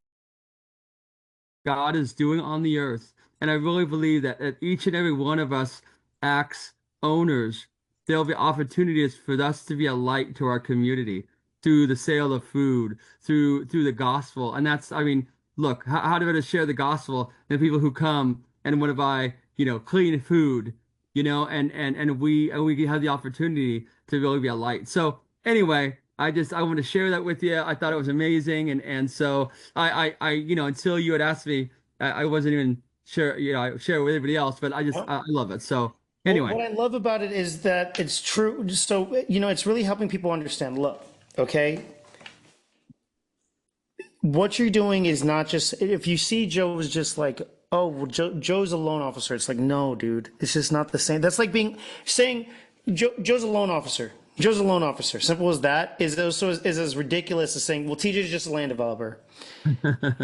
God is doing on the earth. And I really believe that each and every one of us acts owners. There'll be opportunities for us to be a light to our community through the sale of food, through the gospel. And that's, I mean, look, how do I share the gospel and people who come and want to buy, clean food, and we have the opportunity to really be a light. So anyway, I want to share that with you. I thought it was amazing, and so until you had asked me, I wasn't even sure, I share it with everybody else, but I love it. So Well, anyway, what I love about it is that it's true. So, it's really helping people understand. Look, okay, what you're doing is not just, if you see Joe was just like, oh, well, Joe's a loan officer. It's like, no, dude, it's just not the same. That's like saying Joe's a loan officer. Joe's a loan officer. Simple as that is also is as ridiculous as saying, well, TJ's just a land developer.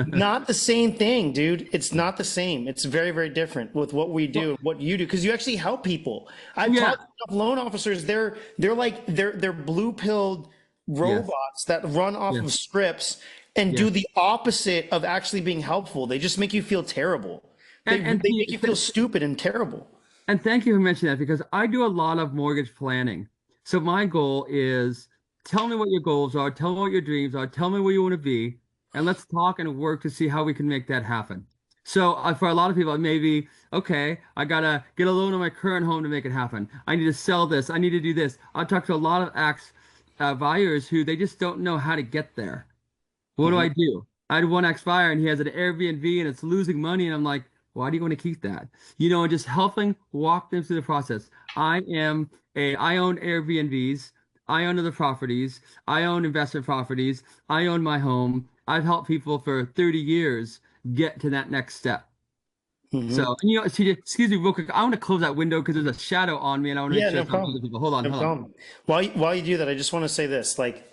Not the same thing, dude. It's not the same. It's very, very different with what we do, what you do, because you actually help people. I've yeah, talked to loan officers. They're blue pilled yes, robots that run off yes, of scripts and do yes. the opposite of actually being helpful. They just make you feel terrible. They And and they make you feel stupid and terrible. And thank you for mentioning that because I do a lot of mortgage planning. So my goal is tell me what your goals are, tell me what your dreams are, tell me where you want to be, and let's talk and work to see how we can make that happen. So for a lot of people, it may be, okay, I gotta get a loan on my current home to make it happen. I need to sell this. I need to do this. I talk to a lot of buyers who they just don't know how to get there. What do Mhm. I do? I had one ex-buyer and he has an Airbnb and it's losing money. And I'm like, why do you want to keep that? And just helping walk them through the process. I own Airbnbs. I own other properties. I own investment properties. I own my home. I've helped people for 30 years get to that next step. So, Mhm. CJ, excuse me real quick. I want to close that window because there's a shadow on me and I want to make Yeah, sure no it's not other problem. people. Hold on, No hold on. problem. While you do that, I just want to say this, like,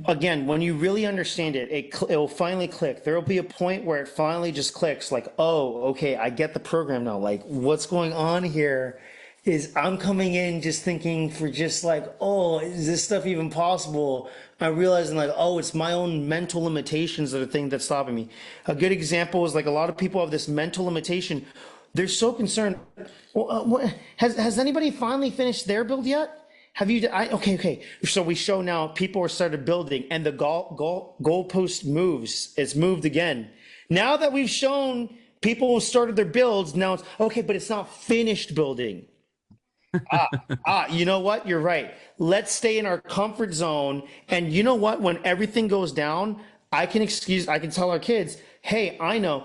again, when you really understand it, it will finally click. There will be a point where it finally just clicks, like, oh, okay, I get the program now. Like, what's going on here is I'm coming in just thinking for just like, oh, is this stuff even possible? I'm realizing like, oh, it's my own mental limitations that are the thing that's stopping me. A good example is like a lot of people have this mental limitation. They're so concerned. Well, has anybody finally finished their build yet? Have you? Okay. So we show now people are started building, and the goalpost moves. It's moved again. Now that we've shown people started their builds, now it's okay, but it's not finished building. You know what? You're right. Let's stay in our comfort zone. And you know what? When everything goes down, I can tell our kids, hey, I know,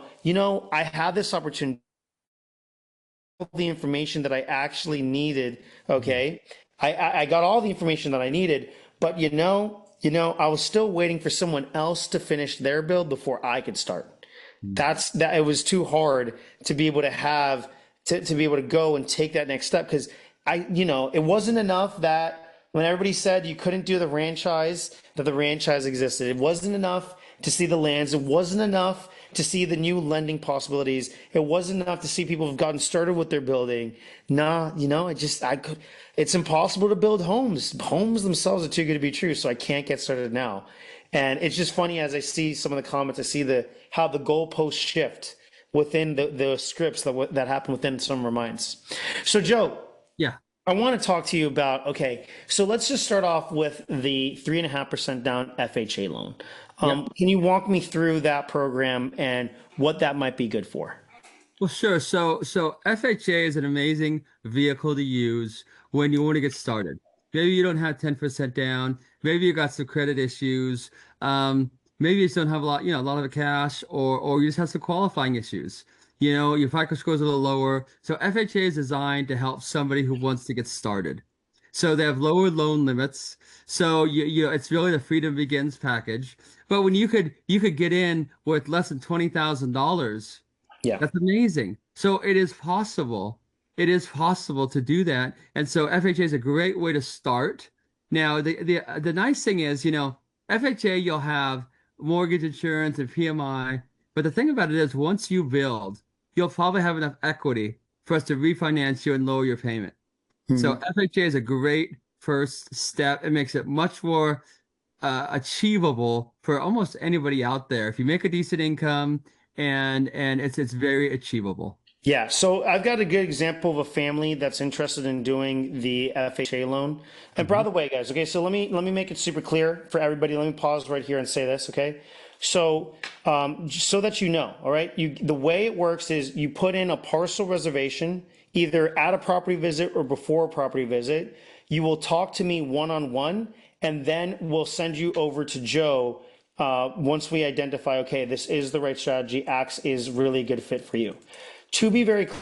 I have this opportunity, the information that I actually needed. Mhm. Okay. I got all the information that I needed, but I was still waiting for someone else to finish their build before I could start. That it was too hard to be able to have to be able to go and take that next step because it wasn't enough that when everybody said you couldn't do the franchise, that the franchise existed. It wasn't enough to see the lands. It wasn't enough to see the new lending possibilities. It wasn't enough to see people have gotten started with their building. Nah, it's impossible to build homes. Homes themselves are too good to be true, so I can't get started now. And it's just funny as I see some of the comments, I see how the goalposts shift within the scripts that happen within some of our minds. So Joe, Yeah. I want to talk to you about, okay, so let's just start off with the 3.5% down FHA loan. Yeah. Can you walk me through that program and what that might be good for? Well, sure. So FHA is an amazing vehicle to use when you want to get started. Maybe you don't have 10% down. Maybe you got some credit issues. Maybe you just don't have a lot of cash, or you just have some qualifying issues. Your FICO score is a little lower. So FHA is designed to help somebody who wants to get started. So they have lower loan limits. So it's really the freedom begins package. But when you could get in with less than $20,000, Yeah. that's amazing. So it is possible. It is possible to do that. And so FHA is a great way to start. Now, the nice thing is, FHA, you'll have mortgage insurance and PMI. But the thing about it is, once you build, you'll probably have enough equity for us to refinance you and lower your payment. So Mhm. FHA is a great first step. It makes it much more achievable for almost anybody out there. If you make a decent income and it's very achievable. Yeah, so I've got a good example of a family that's interested in doing the FHA loan. And by Mhm. the way, guys, okay, so let me make it super clear for everybody. Let me pause right here and say this, okay? So, just so that you know, all right, the way it works is you put in a parcel reservation either at a property visit or before a property visit. You will talk to me one on one, and then we'll send you over to Joe once we identify, okay, this is the right strategy. Axe is really a good fit for you. To be very clear,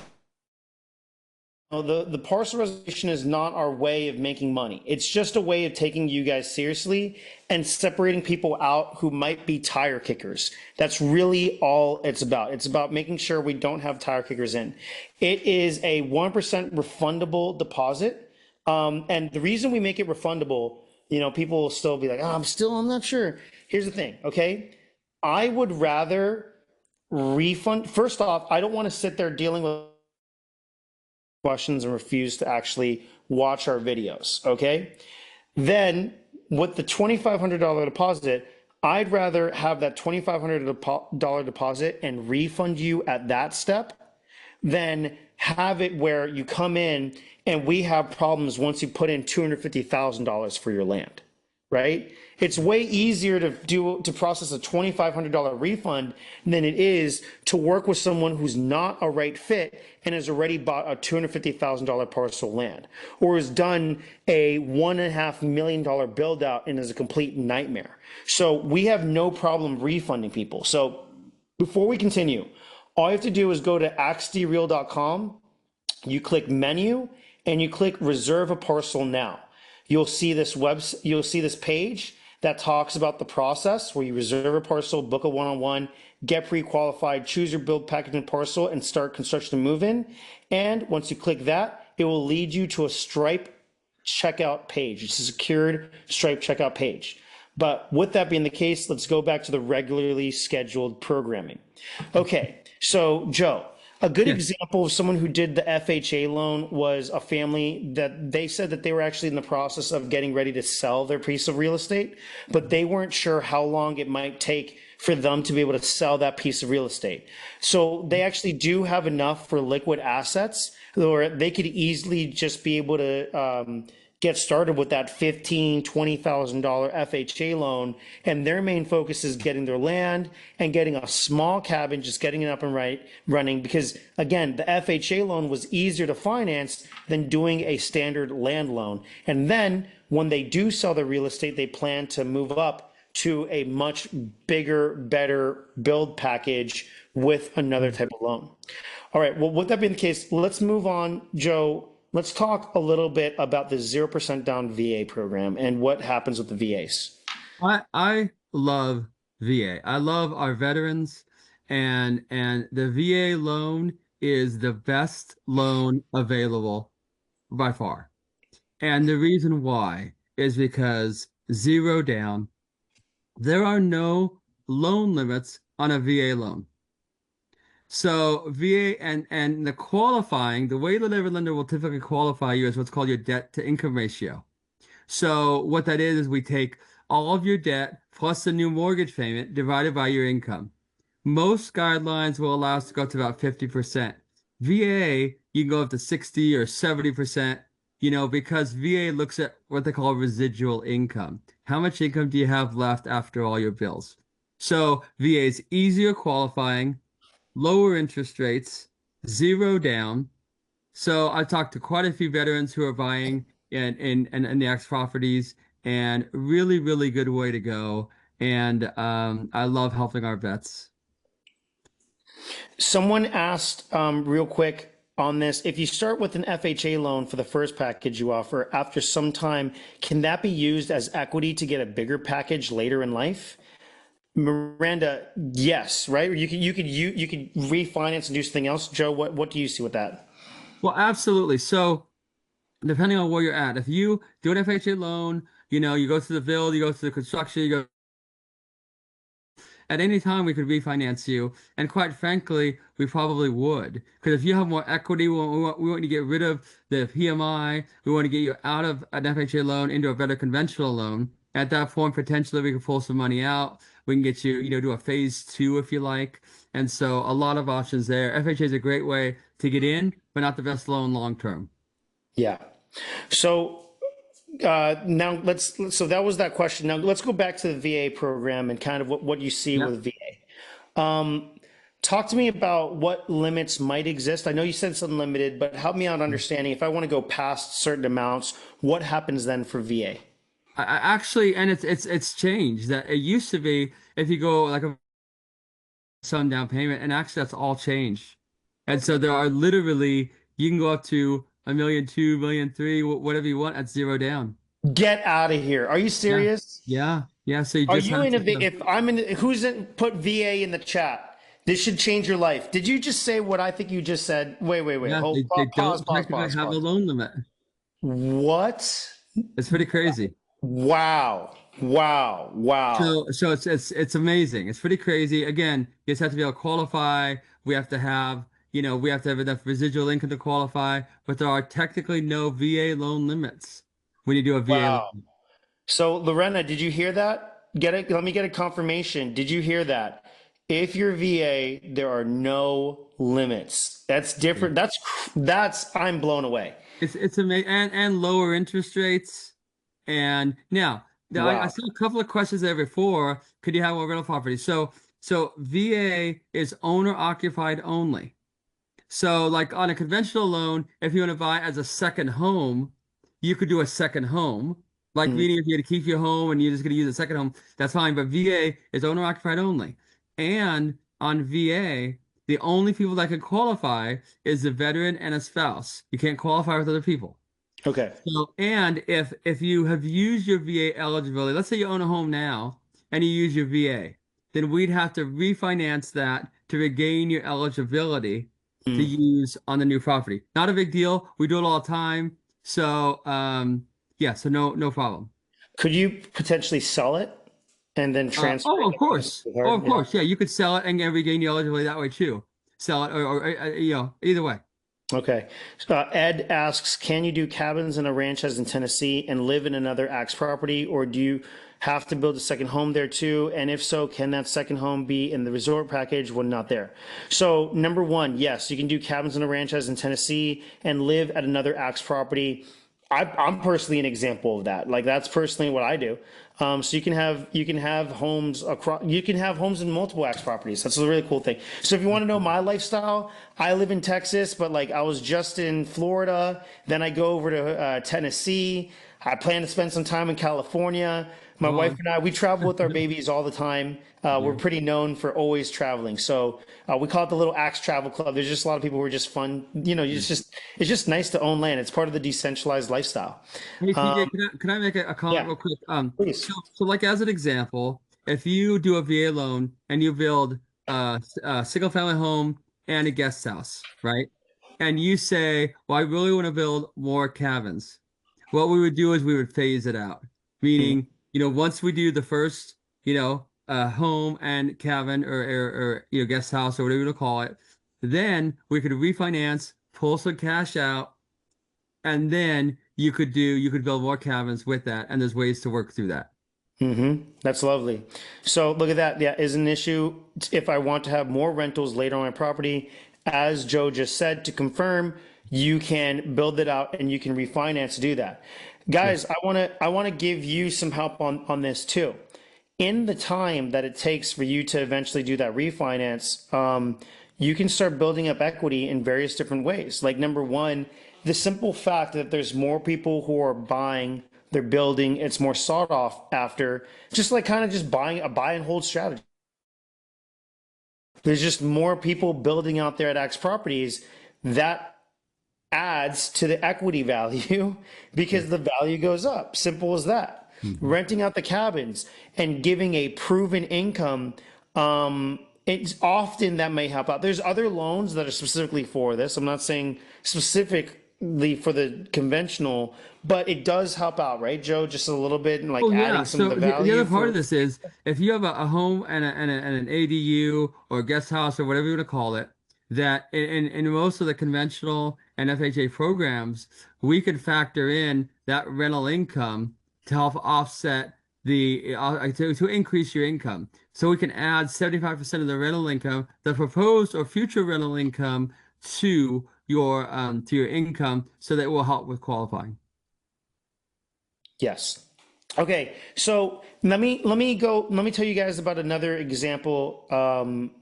the parcel reservation is not our way of making money. It's just a way of taking you guys seriously and separating people out who might be tire kickers. That's really all it's about. It's about making sure we don't have tire kickers in. It is a 1% refundable deposit. And the reason we make it refundable, people will still be like, oh, I'm not sure. Here's the thing, okay? I would rather refund. First off, I don't want to sit there dealing with questions and refuse to actually watch our videos. Okay. Then with the $2,500 deposit, I'd rather have that $2,500 deposit and refund you at that step than have it where you come in and we have problems once you put in $250,000 for your land, right? It's way easier to process a $2,500 refund than it is to work with someone who's not a right fit and has already bought a $250,000 parcel of land or has done a $1.5 million build out and is a complete nightmare. So we have no problem refunding people. So before we continue, all you have to do is go to axdreal.com, you click menu, and you click reserve a parcel now. You'll see this page that talks about the process where you reserve a parcel, book a one-on-one, get pre-qualified, choose your build package and parcel, and start construction and move in. And once you click that, it will lead you to a Stripe checkout page. It's a secured Stripe checkout page. But with that being the case, let's go back to the regularly scheduled programming. Okay, so Joe, a good Yeah. example of someone who did the FHA loan was a family that they said that they were actually in the process of getting ready to sell their piece of real estate, but they weren't sure how long it might take for them to be able to sell that piece of real estate. So they actually do have enough for liquid assets, or they could easily just be able to get started with that $15,000, $20,000 FHA loan. And their main focus is getting their land and getting a small cabin, just getting it up and running. Because again, the FHA loan was easier to finance than doing a standard land loan. And then when they do sell their real estate, they plan to move up to a much bigger, better build package with another type of loan. All right. Well, with that being the case, let's move on, Joe. Let's talk a little bit about the 0% down VA program and what happens with the VAs. I love VA. I love our veterans and the VA loan is the best loan available by far. And the reason why is because zero down. There are no loan limits on a VA loan. So VA and the qualifying, the way the labor lender will typically qualify you is what's called your debt to income ratio. So what that is we take all of your debt plus the new mortgage payment divided by your income. Most guidelines will allow us to go up to about 50%. VA, you can go up to 60 or 70%, because VA looks at what they call residual income. How much income do you have left after all your bills? So VA is easier qualifying, lower interest rates, zero down. So I've talked to quite a few veterans who are buying in the X properties and really, really good way to go. And I love helping our vets. Someone asked real quick, on this. If you start with an FHA loan for the first package you offer, after some time, can that be used as equity to get a bigger package later in life? Miranda, yes, right? You could refinance and do something else. Joe, what do you see with that? Well, absolutely. So depending on where you're at, if you do an FHA loan, you go through the build, you go through the construction, you go at any time we could refinance you. And quite frankly, we probably would. Because if you have more equity, we want to get rid of the PMI. We want to get you out of an FHA loan into a better conventional loan. At that point, potentially we can pull some money out. We can get you, do a phase two if you like. And so a lot of options there. FHA is a great way to get in, but not the best loan long term. Yeah. So now so that was that question. Now let's go back to the VA program and kind of what you see Yeah. with VA. Talk to me about what limits might exist. I know you said it's unlimited, but help me out understanding if I want to go past certain amounts, what happens then for VA? I actually, and it's changed. That it used to be if you go like a some down payment, and actually that's all changed. And so there are literally you can go up to 1.2 million, 1.3 million, whatever you want at zero down. Get out of here. Are you Yeah, serious? yeah, yeah. So you Are just you have in a, to. if I'm in, who's in, put VA in the chat? This should change your life. Did you just say what I think you just said? Wait. Yeah, Hold, they pause, don't pause, technically pause, have a pause. loan limit. What? It's pretty crazy. Wow. Wow. Wow. So it's amazing. It's pretty crazy. Again, you just have to be able to qualify. We have to have enough residual income to qualify, but there are technically no VA loan limits when you do a VA Wow. loan. So Lorena, did you hear that? Get it. Let me get a confirmation. Did you hear that? If you're VA, there are no limits. That's Yeah. different. I'm blown away. It's amazing and lower interest rates. And now I Wow. saw a couple of questions there before. Could you have more rental property? So VA is owner occupied only. So, like on a conventional loan, if you want to buy as a second home, you could do a second home. Like Mm, meaning if you're going to keep your home and you're just going to use a second home, that's fine. But VA is owner occupied only. And on VA, the only people that can qualify is the veteran and a spouse. You can't qualify with other people. okay. So, and if you have used your VA eligibility, let's say you own a home now and you use your VA, then we'd have to refinance that to regain your eligibility to Mm. use on the new property. Not a big deal. We do it all the time. So, yeah, so no problem. Could you potentially sell it and then transfer Oh, of it course. with Oh, her? of Yeah. course. Yeah, you could sell it and regain your eligibility that way too. Sell it or either way. Okay. Ed asks, can you do cabins and a ranches in Tennessee and live in another Axe property, or do you have to build a second home there too? And if so, can that second home be in the resort package when not there? So number one, yes, you can do cabins and a ranches in Tennessee and live at another Axe property. I'm personally an example of that. Like that's personally what I do. So you can have homes across. You can have homes in multiple Axe properties. That's a really cool thing. So if you want to know my lifestyle, I live in Texas, but like I was just in Florida. Then I go over to Tennessee. I plan to spend some time in California. My wife Oh, and I, we travel with our babies all the time. We're yeah. pretty known for always traveling. So we call it the little Axe Travel Club. There's just a lot of people who are just fun. It's just nice to own land. It's part of the decentralized lifestyle. Hey TJ, Um, can I make a comment yeah, real quick? please. So like as an example, if you do a VA loan and you build a single family home and a guest house, right? And you say, well, I really want to build more cabins. What we would do is we would phase it out. Mm, Meaning, once we do the first, home and cabin or guest house or whatever you want to call it, then we could refinance, pull some cash out and then you could build more cabins with that, and there's ways to work through that. that's lovely. So look at that. Yeah, is an issue if I want to have more rentals later on my property. As Joe just said, to confirm, you can build it out and you can refinance to do that. Yeah. Guys, I want to give you some help on this too. In the time that it takes for you to eventually do that refinance, you can start building up equity in various different ways. Like number one, the simple fact that there's more people who are buying, they're building, it's more sought off after, just like kind of just buying a buy and hold strategy. There's just more people building out there at X properties. That adds to the equity value because the value goes up. Simple as that. Renting out the cabins and giving a proven income, it's often that may help out. There's other loans that are specifically for this. I'm not saying specifically for the conventional, but it does help out, right, Joe? Just a little bit and like Oh yeah. adding some of So the the value other part for. of this is if you have a home and an ADU or a guest house or whatever you want to call it, that in most of the conventional and FHA programs, we can factor in that rental income to help offset to increase your income. So we can add 75% of the rental income, the proposed or future rental income to your income so that it will help with qualifying. Yes. Okay, so let me tell you guys about another example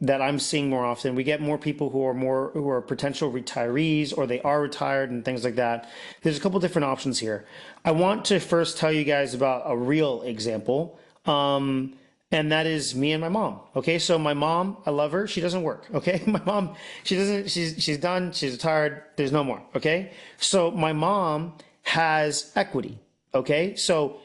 that I'm seeing more often. We get more people who are potential retirees or they are retired and things like that. There's a couple different options here. I want to first tell you guys about a real example, and that is me and my mom. Okay, so my mom, I love her. She doesn't work. Okay, my mom, she doesn't. She's done. She's retired. There's no more. Okay, so my mom has equity. Okay, so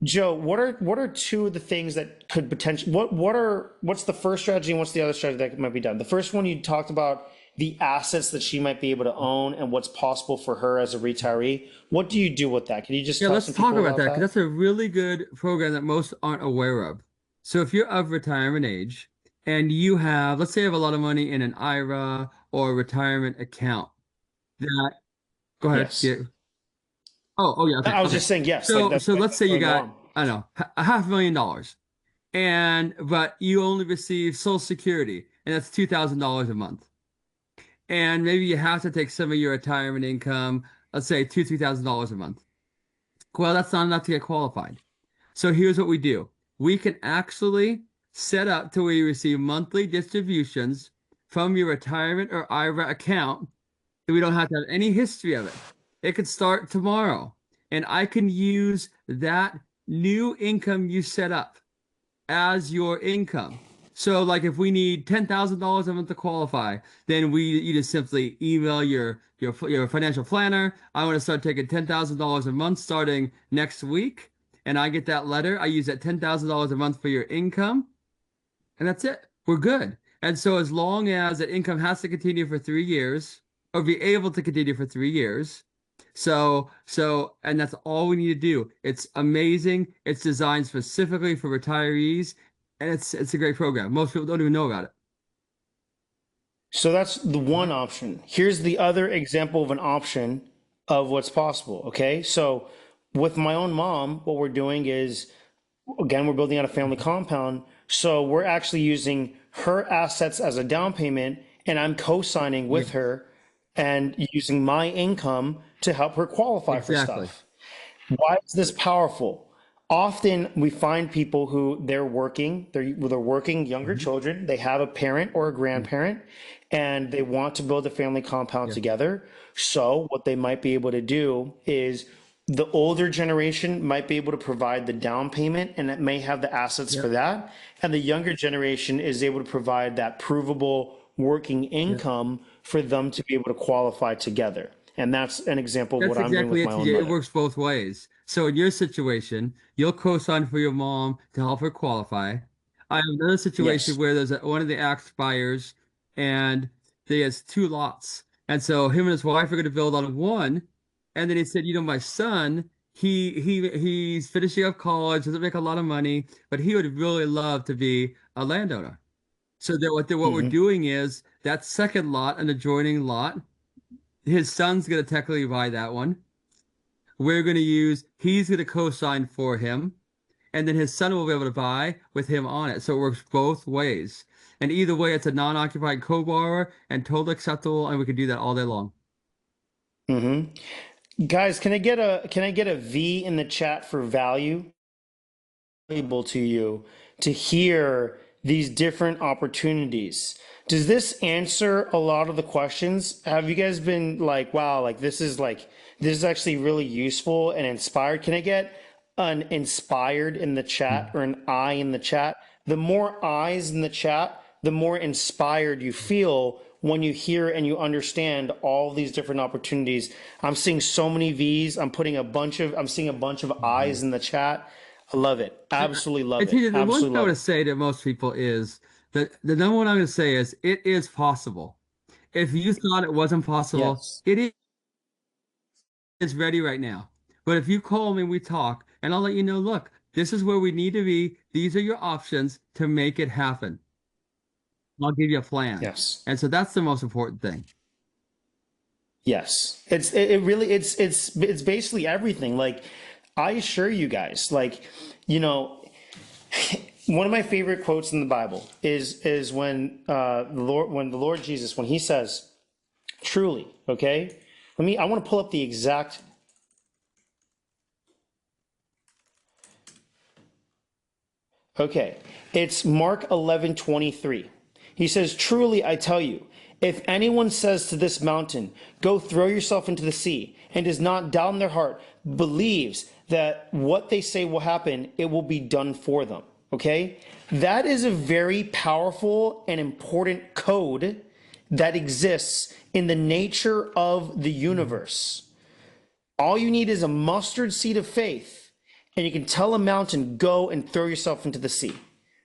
Joe, what are two of the things that could potentially what's the first strategy and what's the other strategy that might be done? The first one you talked about the assets that she might be able to own and what's possible for her as a retiree. What do you do with that? Can you just Yeah, tell let's some talk people about about that because that? that's a really good program that most aren't aware of. So if you're of retirement age and you have, let's say you have a lot of money in an IRA or a retirement account, that go ahead. Yes. Yeah. Oh yeah, okay, I was okay. just saying yes, like So that's so what let's say you going got, on. I don't know, a $500,000 and but you only receive Social Security and that's $2,000 a month. And maybe you have to take some of your retirement income, let's say $3,000 a month. Well, that's not enough to get qualified. So here's what we do. We can actually set up to where you receive monthly distributions from your retirement or IRA account that we don't have to have any history of it. It could start tomorrow. And I can use that new income you set up as your income. So like if we need $10,000 a month to qualify, then you just simply email your financial planner. I want to start taking $10,000 a month starting next week, and I get that letter. I use that $10,000 a month for your income, and that's it. We're good. And so as long as that income has to continue for 3 years or be able to continue for 3 years, and that's all we need to do. It's amazing. It's designed specifically for retirees, and it's a great program. Most people don't even know about it. So that's the one option. Here's the other example of an option of what's possible. Okay. So with my own mom, what we're doing is, again, we're building out a family compound. So we're actually using her assets as a down payment, and I'm co-signing Yeah, with her and using my income to help her qualify for exactly. stuff. Why is this powerful? Often we find people who they're working younger Mhm. children, they have a parent or a Yeah, grandparent, and they want to build a family compound yeah, together. So what they might be able to do is the older generation might be able to provide the down payment and it may have the assets yeah, for that. And the younger generation is able to provide that provable working yeah. income for them to be able to qualify together. And that's an example of That's what I'm doing exactly with it, my own TJ. It mother. works both ways. So in your situation, you'll co-sign for your mom to help her qualify. I have another situation Yes. where one of the axe buyers and he has two lots. And so him and his wife are going to build on one. And then he said, my son, he's finishing up college, doesn't make a lot of money, but he would really love to be a landowner. So that what we're Hmm. doing is that second lot, an adjoining lot, his son's going to technically buy that one. He's going to co-sign for him, and then his son will be able to buy with him on it. So it works both ways. And either way, it's a non-occupied co-borrower and totally acceptable, and we can do that all day long. Hmm. Guys, can I get a V in the chat for value? Valuable to you to hear these different opportunities. Does this answer a lot of the questions? Have you guys been wow, this is actually really useful and inspired? Can I get an inspired in the chat or an I in the chat? The more eyes in the chat, the more inspired you feel when you hear and you understand all these different opportunities. I'm seeing so many V's. I'm seeing a bunch of I's in the chat. I love it. Absolutely love And it. TJ, the one thing Absolutely I love want it. to say to most people is that the number one I'm going to say is it is possible. If you thought it wasn't possible, Yes. it is ready right now. But if you call me, we talk, and I'll let you know, look, this is where we need to be. These are your options to make it happen. I'll give you a plan. Yes. And so that's the most important thing. Yes. It really it's basically everything. Like I assure you guys, like, you know, one of my favorite quotes in the Bible is when the Lord Jesus, when he says, truly, okay? I want to pull up the exact. Okay, it's Mark 11:23. He says, truly I tell you, if anyone says to this mountain, go throw yourself into the sea, and does not doubt in their heart, believes that what they say will happen, it will be done for them. Okay? That is a very powerful and important code that exists in the nature of the universe. All you need is a mustard seed of faith, and you can tell a mountain, go and throw yourself into the sea.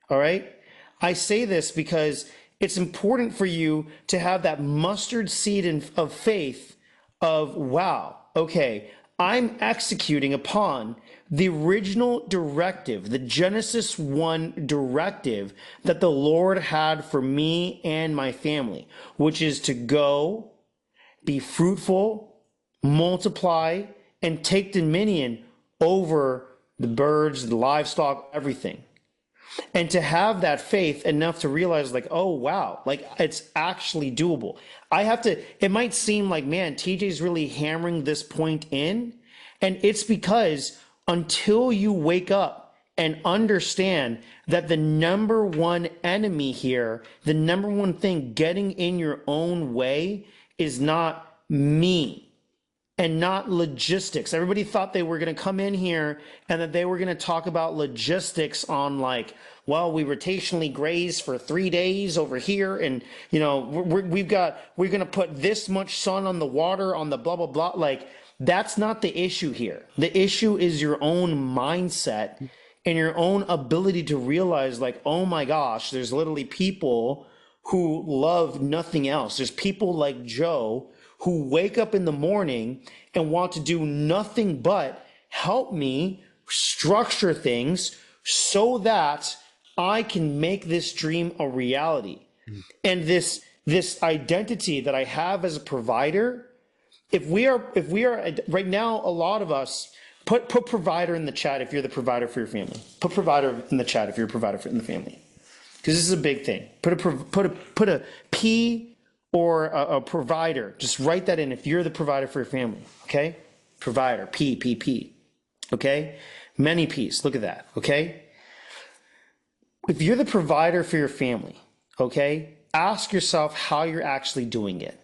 All right? I say this because it's important for you to have that mustard seed of faith of, wow, okay, I'm executing upon the original directive, the Genesis 1 directive that the Lord had for me and my family, which is to go, be fruitful, multiply, and take dominion over the birds, the livestock, everything. And to have that faith enough to realize, like, oh, wow, like it's actually doable. It might seem like, man, TJ's really hammering this point in. And it's because until you wake up and understand that the number one enemy here, the number one thing getting in your own way is not me and not logistics. Everybody thought they were going to come in here and that they were going to talk about logistics on, like, well, we rotationally graze for 3 days over here, and we're going to put this much sun on the water on the blah blah blah. Like, that's not the issue here. The issue is your own mindset and your own ability to realize, like, oh my gosh, there's literally people who love nothing else. There's people like Joe who wake up in the morning and want to do nothing but help me structure things so that I can make this dream a reality. And this identity that I have as a provider, if we are right now, a lot of us put provider in the chat if you're the provider for your family. Put provider in the chat if you're a provider in the family, because this is a big thing. Put a P or a provider. Just write that in if you're the provider for your family. Okay, provider, P. Okay, many P's. Look at that. Okay, if you're the provider for your family, okay, ask yourself how you're actually doing it,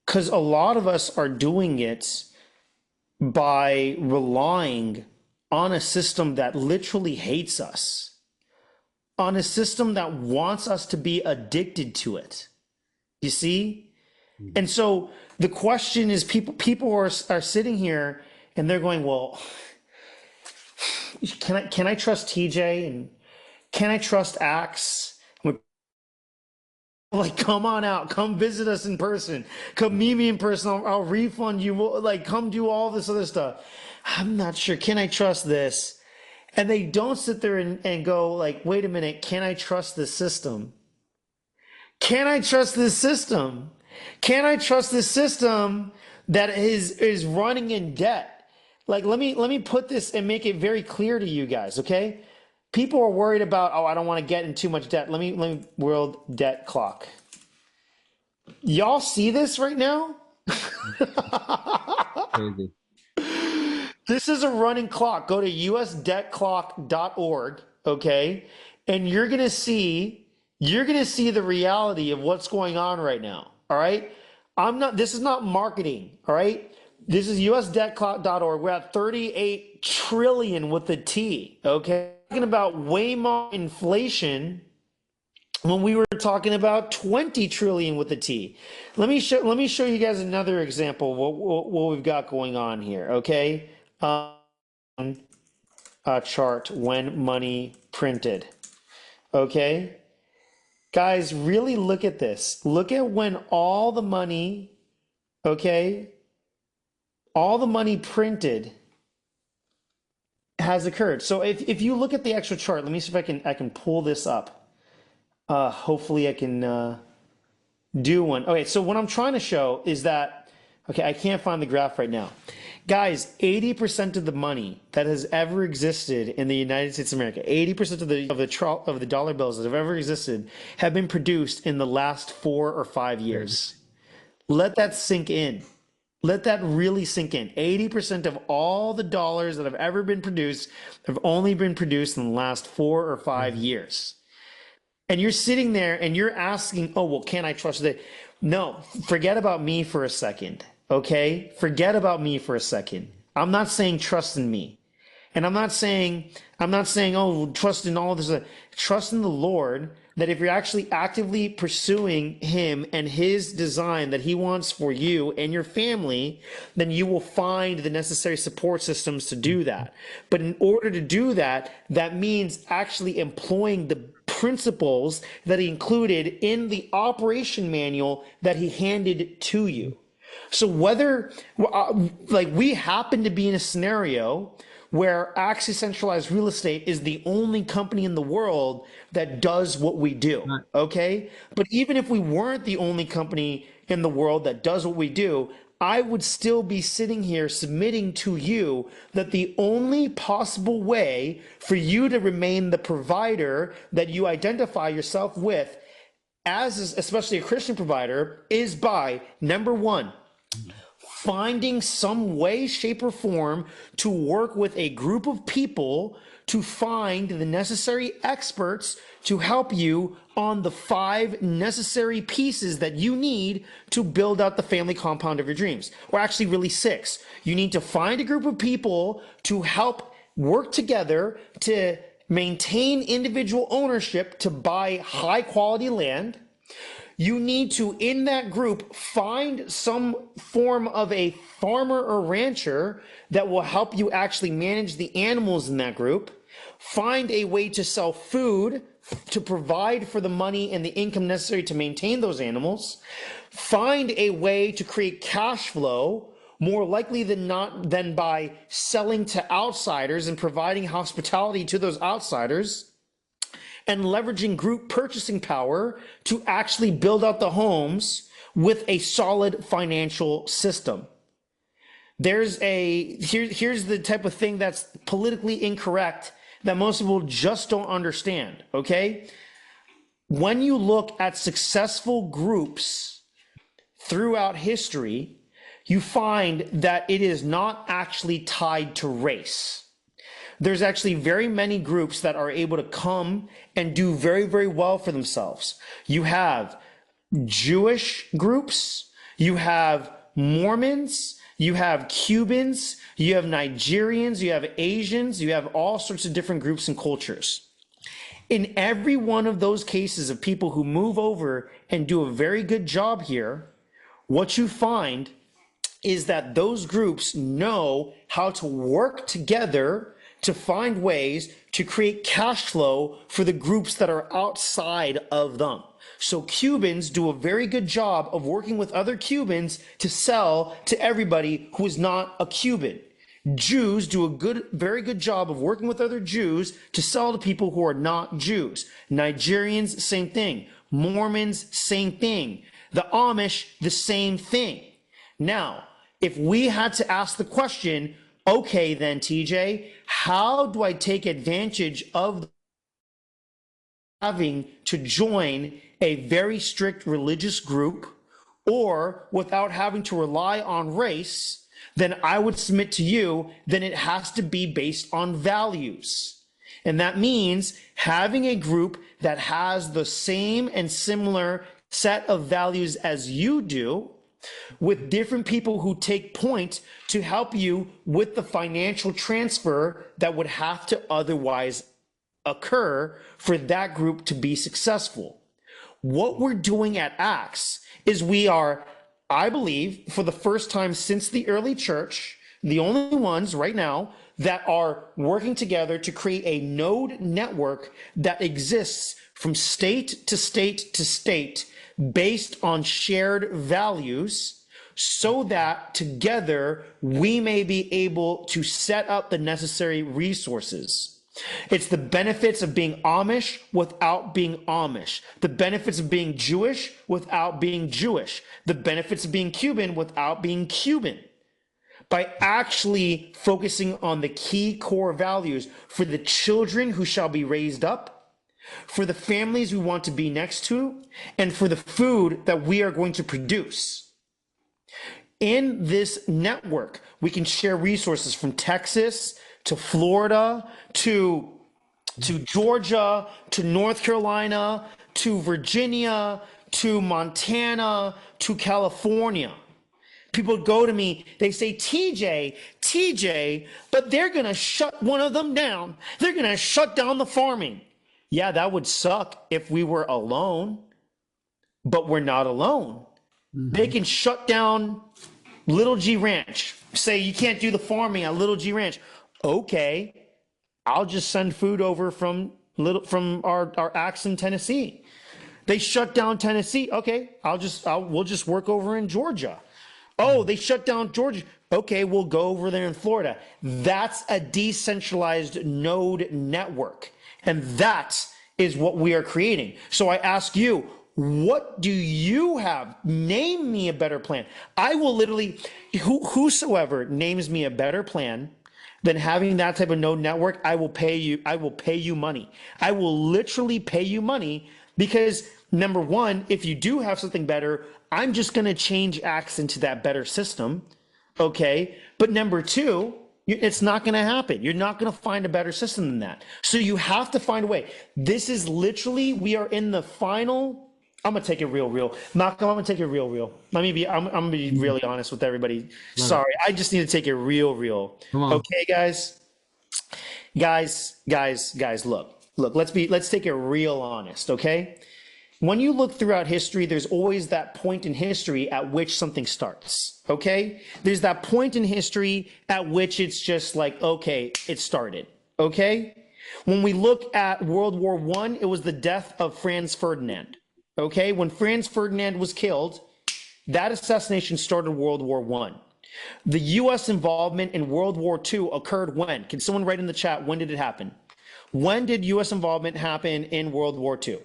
because a lot of us are doing it by relying on a system that literally hates us, on a system that wants us to be addicted to it. You see? And so the question is, people are sitting here and they're going, well, can I trust TJ, and can I trust Axe? Like, come on out, come visit us in person, come meet me in person. I'll refund you. Like, come do all this other stuff. I'm not sure. Can I trust this? And they don't sit there and go, like, wait a minute, can I trust this system? Can I trust this system? Can I trust this system that is running in debt? Like, let me put this and make it very clear to you guys, okay? People are worried about, oh, I don't want to get in too much debt. Let me world debt clock. Y'all see this right now? Crazy. This is a running clock. Go to usdebtclock.org, okay? And you're going to see the reality of what's going on right now, all right? This is not marketing, all right? This is usdebtclock.org. We're at 38 trillion with a T, okay? Talking about way more inflation when we were talking about 20 trillion with a T. Let me show you guys another example of what we've got going on here, okay? A chart when money printed, okay? Guys, really look at this. Look at when all the money, okay, all the money printed has occurred. So if you look at the actual chart, let me see if I can pull this up. Hopefully I can do one. Okay, so what I'm trying to show is that, okay, I can't find the graph right now. Guys, 80% of the money that has ever existed in the United States of America, 80% of the dollar bills that have ever existed have been produced in the last 4 or 5 years. Let that sink in. Let that really sink in. 80% of all the dollars that have ever been produced have only been produced in the last 4 or 5 years. And you're sitting there and you're asking, oh, well, can I trust it? No, forget about me for a second. Okay? Forget about me for a second. I'm not saying trust in me. And I'm not saying, oh, trust in all this. Trust in the Lord, that if you're actually actively pursuing him and his design that he wants for you and your family, then you will find the necessary support systems to do that. But in order to do that, that means actually employing the principles that he included in the operation manual that he handed to you. So whether, like, we happen to be in a scenario where Axis Centralized Real Estate is the only company in the world that does what we do, okay? But even if we weren't the only company in the world that does what we do, I would still be sitting here submitting to you that the only possible way for you to remain the provider that you identify yourself with, as especially a Christian provider, is by, number one, finding some way, shape, or form to work with a group of people to find the necessary experts to help you on the 5 necessary pieces that you need to build out the family compound of your dreams. Or actually really 6. You need to find a group of people to help work together to maintain individual ownership to buy high quality land. You need to, in that group, find some form of a farmer or rancher that will help you actually manage the animals in that group. Find a way to sell food to provide for the money and the income necessary to maintain those animals. Find a way to create cash flow, more likely than not than by selling to outsiders and providing hospitality to those outsiders, and leveraging group purchasing power to actually build out the homes with a solid financial system. Here's the type of thing that's politically incorrect that most people just don't understand, okay? When you look at successful groups throughout history, you find that it is not actually tied to race. There's actually very many groups that are able to come and do very, very well for themselves. You have Jewish groups, you have Mormons, you have Cubans, you have Nigerians, you have Asians, you have all sorts of different groups and cultures. In every one of those cases of people who move over and do a very good job here, what you find is that those groups know how to work together to find ways to create cash flow for the groups that are outside of them. So Cubans do a very good job of working with other Cubans to sell to everybody who is not a Cuban. Jews do a very good job of working with other Jews to sell to people who are not Jews. Nigerians, same thing. Mormons, same thing. The Amish, the same thing. Now, if we had to ask the question, okay, then TJ, how do I take advantage of having to join a very strict religious group or without having to rely on race? Then I would submit to you, then it has to be based on values. And that means having a group that has the same and similar set of values as you do, with different people who take point to help you with the financial transfer that would have to otherwise occur for that group to be successful. What we're doing at Acts is we are, I believe, for the first time since the early church, the only ones right now that are working together to create a node network that exists from state to state to state based on shared values, so that together we may be able to set up the necessary resources. It's the benefits of being Amish without being Amish. The benefits of being Jewish without being Jewish. The benefits of being Cuban without being Cuban. By actually focusing on the key core values for the children who shall be raised up, for the families we want to be next to, and for the food that we are going to produce. In this network, we can share resources from Texas to Florida, to Georgia, to North Carolina, to Virginia, to Montana, to California. People go to me, they say, TJ, but they're going to shut one of them down. They're going to shut down the farming. Yeah, that would suck if we were alone, but we're not alone. They can shut down Little G Ranch, say you can't do the farming at Little G Ranch. Okay, I'll just send food over from our Acts in Tennessee. They shut down Tennessee. Okay, we'll just work over in Georgia. Oh, they shut down Georgia. Okay, we'll go over there in Florida. That's a decentralized node network. And that is what we are creating. So I ask you, what do you have? Name me a better plan. I will literally, whosoever names me a better plan than having that type of node network, I will pay you money. I will literally pay you money because, number one, if you do have something better, I'm just going to change Acts into that better system. Okay. But number two, it's not going to happen. You're not going to find a better system than that. So you have to find a way. This is literally, we are in the final. I'm going to take it real. Malcolm, I'm going to take it real. I'm going to be really honest with everybody. Sorry. I just need to take it real. Okay, guys, look, let's take it real honest. Okay. When you look throughout history, there's always that point in history at which something starts. Okay. There's that point in history at which it's just like, okay, it started. Okay. When we look at World War I, it was the death of Franz Ferdinand. Okay, when Franz Ferdinand was killed, that assassination started World War I. The U.S. involvement in World War II occurred when? Can someone write in the chat, when did it happen? When did U.S. involvement happen in World War II?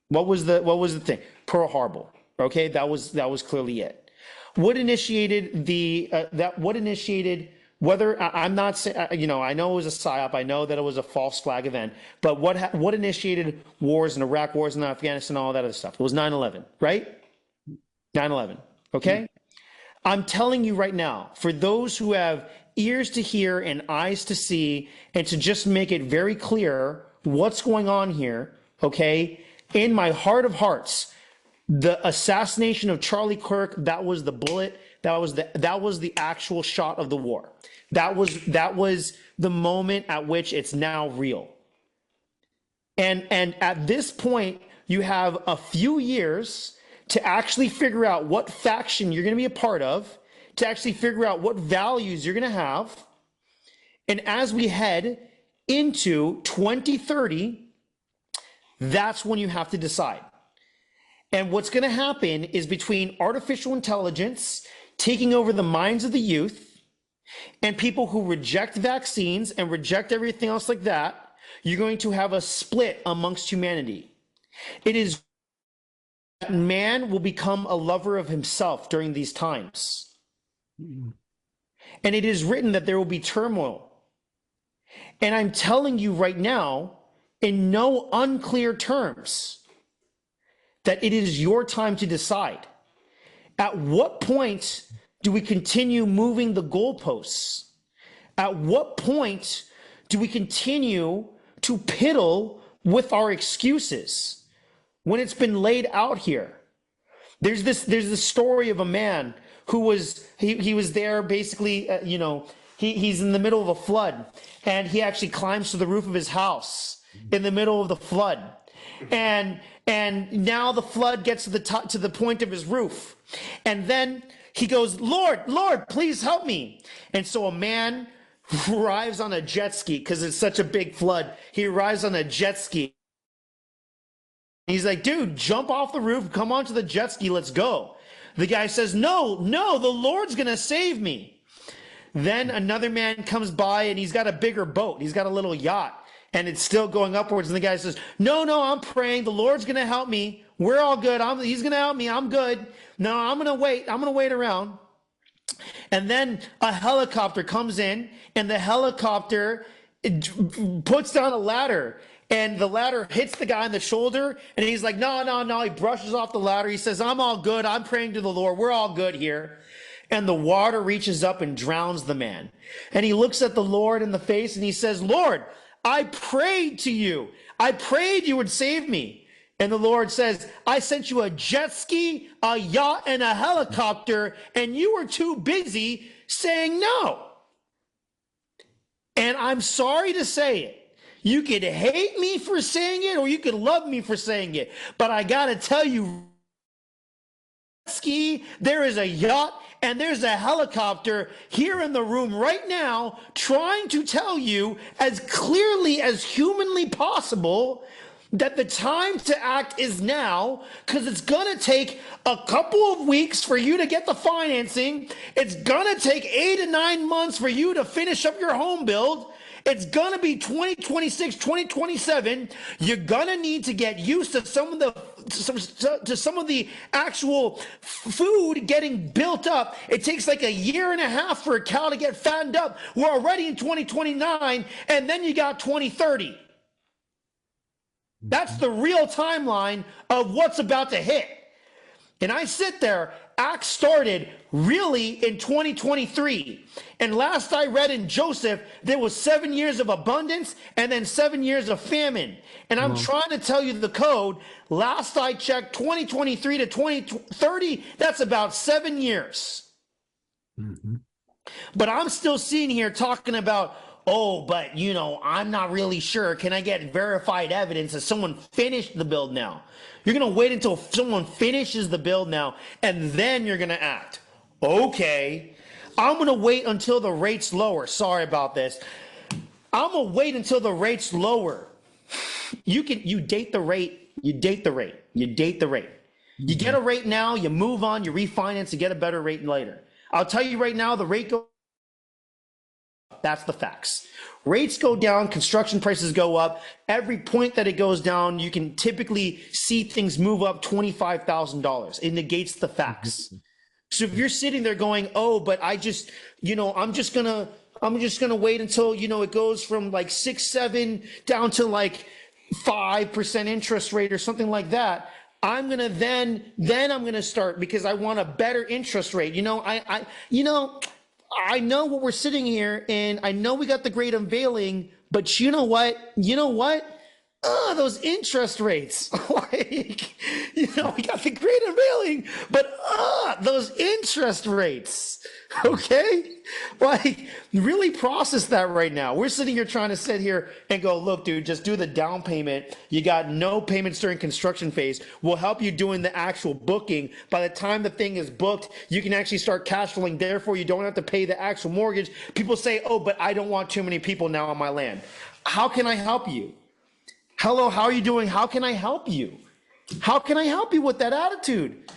What was the thing? Pearl Harbor. Okay, that was clearly it. What initiated whether I'm not saying, I know it was a psyop, I know that it was a false flag event, but what initiated wars in Iraq, wars in Afghanistan, all that other stuff? It was 9/11, right? 9/11, okay? I'm telling you right now, for those who have ears to hear and eyes to see, and to just make it very clear what's going on here, okay? In my heart of hearts, the assassination of Charlie Kirk, that was the bullet, that was the actual shot of the war. That was the moment at which it's now real. And at this point, you have a few years to actually figure out what faction you're going to be a part of, to actually figure out what values you're going to have. And as we head into 2030, that's when you have to decide. And what's going to happen is, between artificial intelligence taking over the minds of the youth and people who reject vaccines and reject everything else like that, you're going to have a split amongst humanity. It is that man will become a lover of himself during these times. And it is written that there will be turmoil. And I'm telling you right now, in no unclear terms, that it is your time to decide. At what point do we continue moving the goalposts? At what point do we continue to piddle with our excuses when it's been laid out here? There's this story of a man who was there basically, he's in the middle of a flood, and he actually climbs to the roof of his house, in the middle of the flood. And now the flood gets to the top, to the point of his roof. And then he goes, Lord, Lord, please help me. And so a man arrives on a jet ski because it's such a big flood. He arrives on a jet ski. He's like, dude, jump off the roof, come onto the jet ski, let's go. The guy says, no, the Lord's going to save me. Then another man comes by and he's got a bigger boat. He's got a little yacht and it's still going upwards. And the guy says, no, I'm praying. The Lord's going to help me. We're all good. He's going to help me. I'm good. No, I'm going to wait. I'm going to wait around. And then a helicopter comes in and the helicopter puts down a ladder. And the ladder hits the guy on the shoulder, and he's like, no. He brushes off the ladder. He says, I'm all good. I'm praying to the Lord. We're all good here. And the water reaches up and drowns the man. And he looks at the Lord in the face, and he says, Lord, I prayed to you. I prayed you would save me. And the Lord says, I sent you a jet ski, a yacht, and a helicopter, and you were too busy saying no. And I'm sorry to say it. You could hate me for saying it or you could love me for saying it. But I got to tell you, ski, there is a yacht and there's a helicopter here in the room right now trying to tell you as clearly as humanly possible that the time to act is now, because it's going to take a couple of weeks for you to get the financing. It's going to take 8 to 9 months for you to finish up your home build. It's going to be 2026, 2027. You're going to need to get used to some of the actual food getting built up. It takes like a year and a half for a cow to get fattened up. We're already in 2029, and then you got 2030. That's the real timeline of what's about to hit. And I sit there, Acts started really in 2023. And last I read in Joseph, there was 7 years of abundance and then 7 years of famine. And I'm trying to tell you the code. Last I checked, 2023 to 2030, that's about 7 years. Mm-hmm. But I'm still sitting here talking about, oh, but I'm not really sure. Can I get verified evidence that someone finished the build now? You're going to wait until someone finishes the build now, and then you're going to act. Okay, I'm going to wait until the rate's lower. Sorry about this. I'm going to wait until the rate's lower. You date the rate. You date the rate. You date the rate. You get a rate now, you move on, you refinance, you get a better rate later. I'll tell you right now, the rate goes. That's the facts. Rates go down, construction prices go up. Every point that it goes down, you can typically see things move up $25,000. It negates the facts. So if you're sitting there going, oh, but I'm just gonna wait until, it goes from like 6, 7 down to like 5% interest rate or something like that. I'm gonna then I'm gonna start because I want a better interest rate. I know what we're sitting here, and I know we got the great unveiling, but you know what? Those interest rates, we got the great unveiling, but those interest rates, okay? Really process that right now. We're sitting here trying to sit here and go, look, dude, just do the down payment. You got no payments during construction phase. We'll help you doing the actual booking. By the time the thing is booked, you can actually start cash flowing. Therefore, you don't have to pay the actual mortgage. People say, oh, but I don't want too many people now on my land. How can I help you? Hello, how are you doing? How can I help you? How can I help you with that attitude?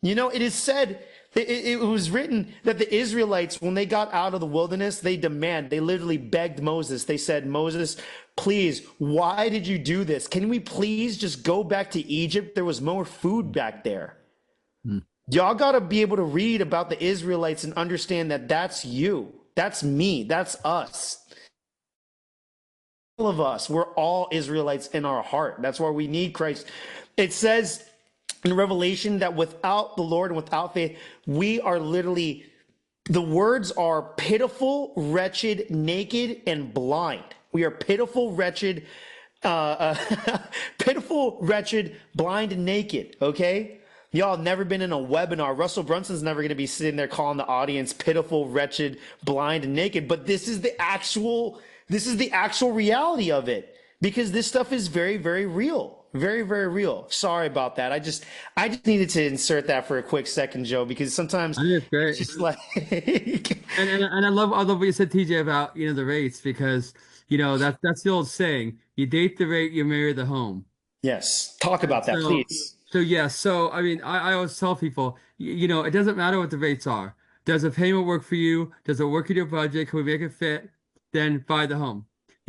It is said, it was written that the Israelites, when they got out of the wilderness, they literally begged Moses. They said, Moses, please, why did you do this? Can we please just go back to Egypt? There was more food back there. Y'all got to be able to read about the Israelites and understand that that's you. That's me. That's us. All of us, we're all Israelites in our heart. That's why we need Christ. It says in Revelation that without the Lord and without faith, we are literally, the words are pitiful, wretched, naked, and blind. We are pitiful, wretched, pitiful, wretched, blind, and naked, okay? Y'all have never been in a webinar. Russell Brunson's never going to be sitting there calling the audience pitiful, wretched, blind, and naked, but this is the actual reality of it. because this stuff is very, very real. Very, very real. Sorry about that. I just needed to insert that for a quick second, Joe, because sometimes I think it's it's great. just like, And I love what you said, TJ, about the rates, because that's the old saying: you date the rate, you marry the home. yes, talk And about that, so please. so yeah, so I mean, I always tell people, it doesn't matter what the rates are. Does a payment work for you? Does it work in your budget? Can we make it fit? Then buy the home.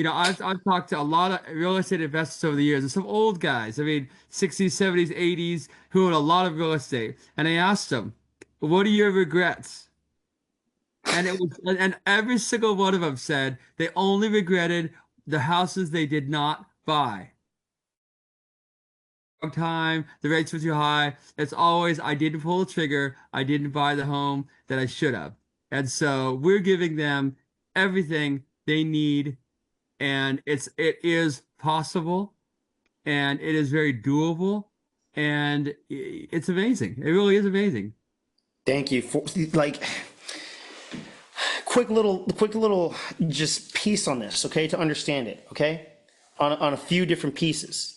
I've talked to a lot of real estate investors over the years, and some old guys, I mean, 60s, 70s, 80s, who own a lot of real estate. And I asked them, what are your regrets? And every single one of them said they only regretted the houses they did not buy. Time, the rates were too high. It's always, I didn't pull the trigger, I didn't buy the home that I should have. And so we're giving them everything they need, and it is possible, and it is very doable, and it's amazing. It really is amazing. Thank you for like quick little just piece on this, okay, to understand it, okay, on a few different pieces.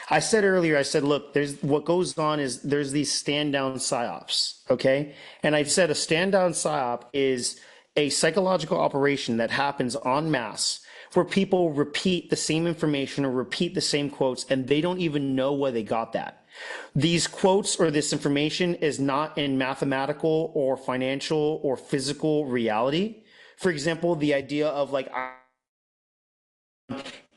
I said earlier, I said, look, there's what goes on is there's these stand down psyops, okay, and I said a stand down psyop is a psychological operation that happens en masse where people repeat the same information or repeat the same quotes and they don't even know where they got that. These quotes or this information is not in mathematical or financial or physical reality. For example, the idea of like,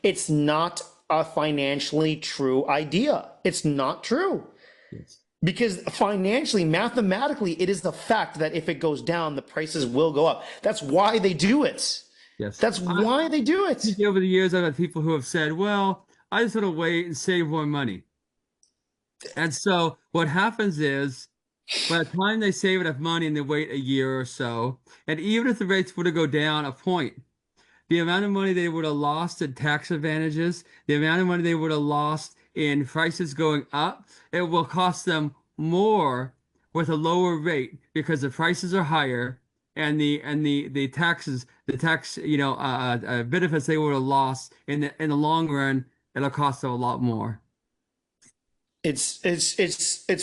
it's not a financially true idea. It's not true. Yes. Because financially, mathematically, it is the fact that if it goes down, the prices will go up. That's why they do it. Yes. That's why they do it. Over the years, I've had people who have said, well, I just want to wait and save more money. And so what happens is, by the time they save enough money and they wait a year or so, and even if the rates were to go down a point, the amount of money they would have lost in tax advantages, the amount of money they would have lost in prices going up, it will cost them more with a lower rate because the prices are higher, and the taxes, the tax, benefits they would have lost in the long run, it'll cost them a lot more. It's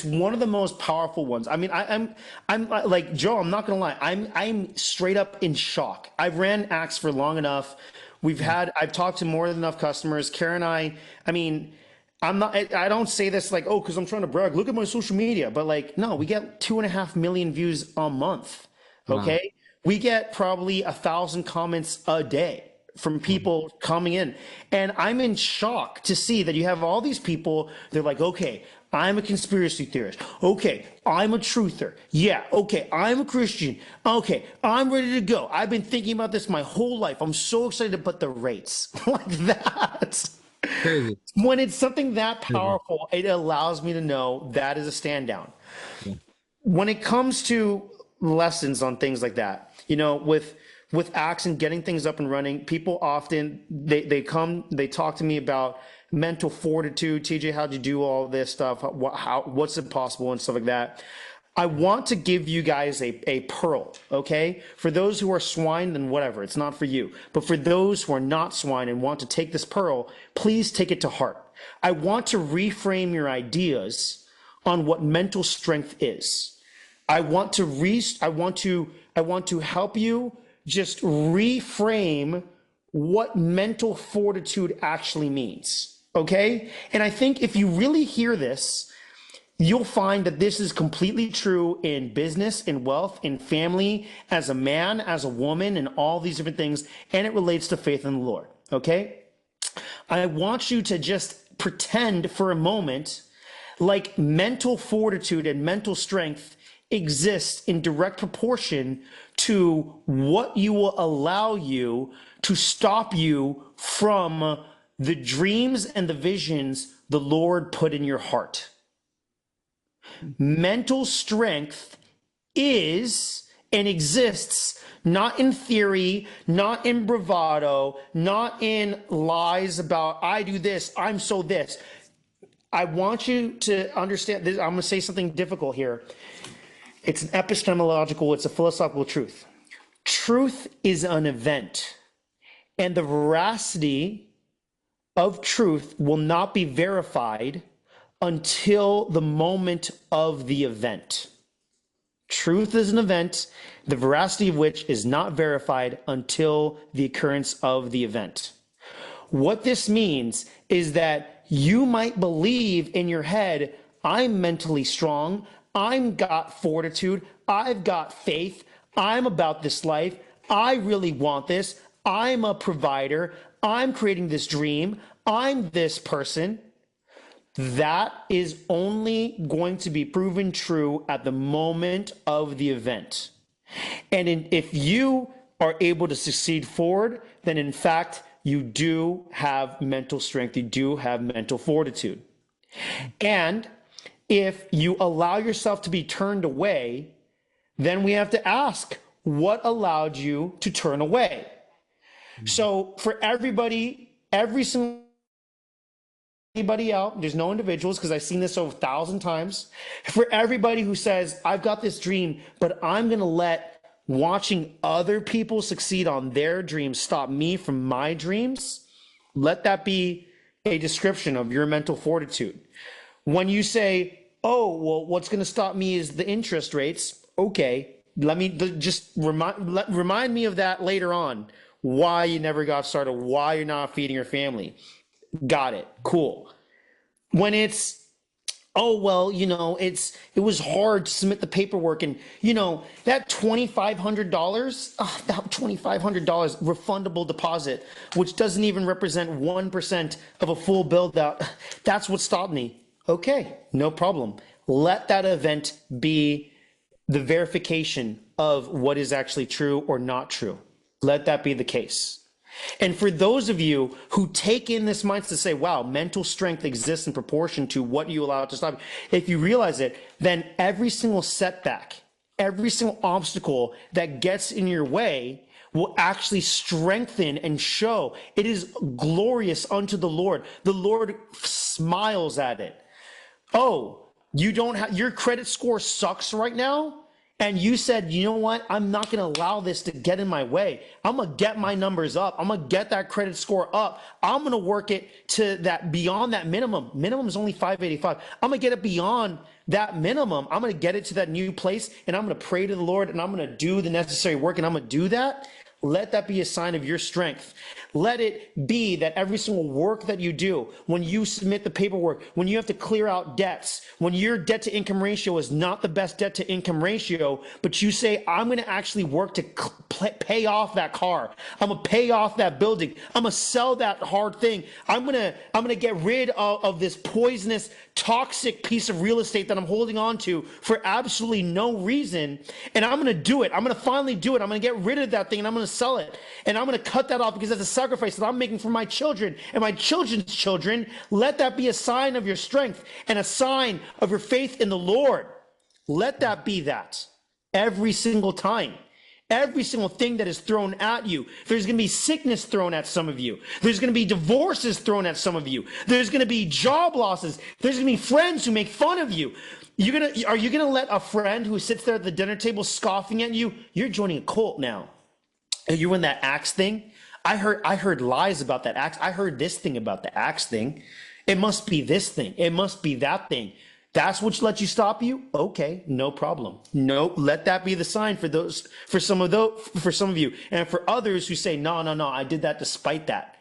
one of the most powerful ones. I mean, I'm like Joe. I'm not gonna lie. I'm straight up in shock. I've ran Axe for long enough. I've talked to more than enough customers. Karen and I mean, I'm not. I don't say this like, oh, because I'm trying to brag. Look at my social media. But like, no, we get 2.5 million views a month. Wow. Okay, we get probably 1,000 comments a day from people coming in. And I'm in shock to see that you have all these people. They're like, okay, I'm a conspiracy theorist. Okay, I'm a truther. Yeah, okay, I'm a Christian. Okay, I'm ready to go. I've been thinking about this my whole life. I'm so excited to put the rates like that. Crazy. When it's something that Crazy. powerful, it allows me to know that is a stand down. Yeah. When it comes to lessons on things like that, with Axe and getting things up and running, people often they talk to me about mental fortitude. TJ, how'd you do all this stuff? What's it possible and stuff like that. I want to give you guys a pearl, okay? For those who are swine, then whatever, it's not for you. But for those who are not swine and want to take this pearl, please take it to heart. I want to reframe your ideas on what mental strength is. I want to help you just reframe what mental fortitude actually means. Okay? And I think if you really hear this, you'll find that this is completely true in business, in wealth, in family, as a man, as a woman, and all these different things. And it relates to faith in the Lord. Okay? I want you to just pretend for a moment like mental fortitude and mental strength exists in direct proportion to what you will allow you to stop you from the dreams and the visions the Lord put in your heart. Mental strength is and exists not in theory, not in bravado, not in lies about I do this, I'm so this. I want you to understand this. I'm going to say something difficult here. It's an epistemological, it's a philosophical truth. Truth is an event, and the veracity of truth will not be verified until the moment of the event. Truth is an event, the veracity of which is not verified until the occurrence of the event. What this means is that you might believe in your head, I'm mentally strong, I've got fortitude, I've got faith, I'm about this life, I really want this, I'm a provider, I'm creating this dream, I'm this person. That is only going to be proven true at the moment of the event. And if you are able to succeed forward, then in fact, you do have mental strength, you do have mental fortitude. And if you allow yourself to be turned away, then we have to ask, what allowed you to turn away? So for everybody, every single anybody out, there's no individuals, because I've seen this over 1,000 times. For everybody who says, I've got this dream, but I'm going to let watching other people succeed on their dreams stop me from my dreams, let that be a description of your mental fortitude. When you say, oh, well, what's going to stop me is the interest rates. Okay, let me just remind me of that later on. Why you never got started, why you're not feeding your family. Got it. Cool. When it's, oh, well, it was hard to submit the paperwork, and that $2,500, that $2,500 refundable deposit, which doesn't even represent 1% of a full build out. That's what stopped me. Okay, no problem. Let that event be the verification of what is actually true or not true. Let that be the case. And for those of you who take in this mindset to say, wow, mental strength exists in proportion to what you allow it to stop you, if you realize it, then every single setback, every single obstacle that gets in your way will actually strengthen and show it is glorious unto the Lord. The Lord smiles at it. Oh, you don't have, your credit score sucks right now? And you said, you know what? I'm not going to allow this to get in my way. I'm going to get my numbers up. I'm going to get that credit score up. I'm going to work it to that beyond that minimum. Minimum is only 585. I'm going to get it beyond that minimum. I'm going to get it to that new place, and I'm going to pray to the Lord, and I'm going to do the necessary work, and I'm going to do that. Let that be a sign of your strength. Let it be that every single work that you do, when you submit the paperwork, when you have to clear out debts, when your debt to income ratio is not the best debt to income ratio, but you say, I'm going to actually work to pay off that car. I'm going to pay off that building. I'm going to sell that hard thing. I'm going to get rid of this poisonous, toxic piece of real estate that I'm holding on to for absolutely no reason. And I'm going to do it. I'm going to finally do it. I'm going to get rid of that thing, and I'm going to sell it. And I'm going to cut that off because that's a sacrifice that I'm making for my children and my children's children. Let that be a sign of your strength and a sign of your faith in the Lord. Let that be that every single time. Every single thing that is thrown at you. There's going to be sickness thrown at some of you. There's going to be divorces thrown at some of you. There's going to be job losses. There's going to be friends who make fun of you. Are you going to let a friend who sits there at the dinner table scoffing at you? You're joining a cult now. You in that Acts thing? I heard lies about that Acts. I heard this thing about the Acts thing. It must be this thing. It must be that thing. That's what let you stop you? Okay, no problem. No, let that be the sign for some of you, and for others who say, no, I did that despite that.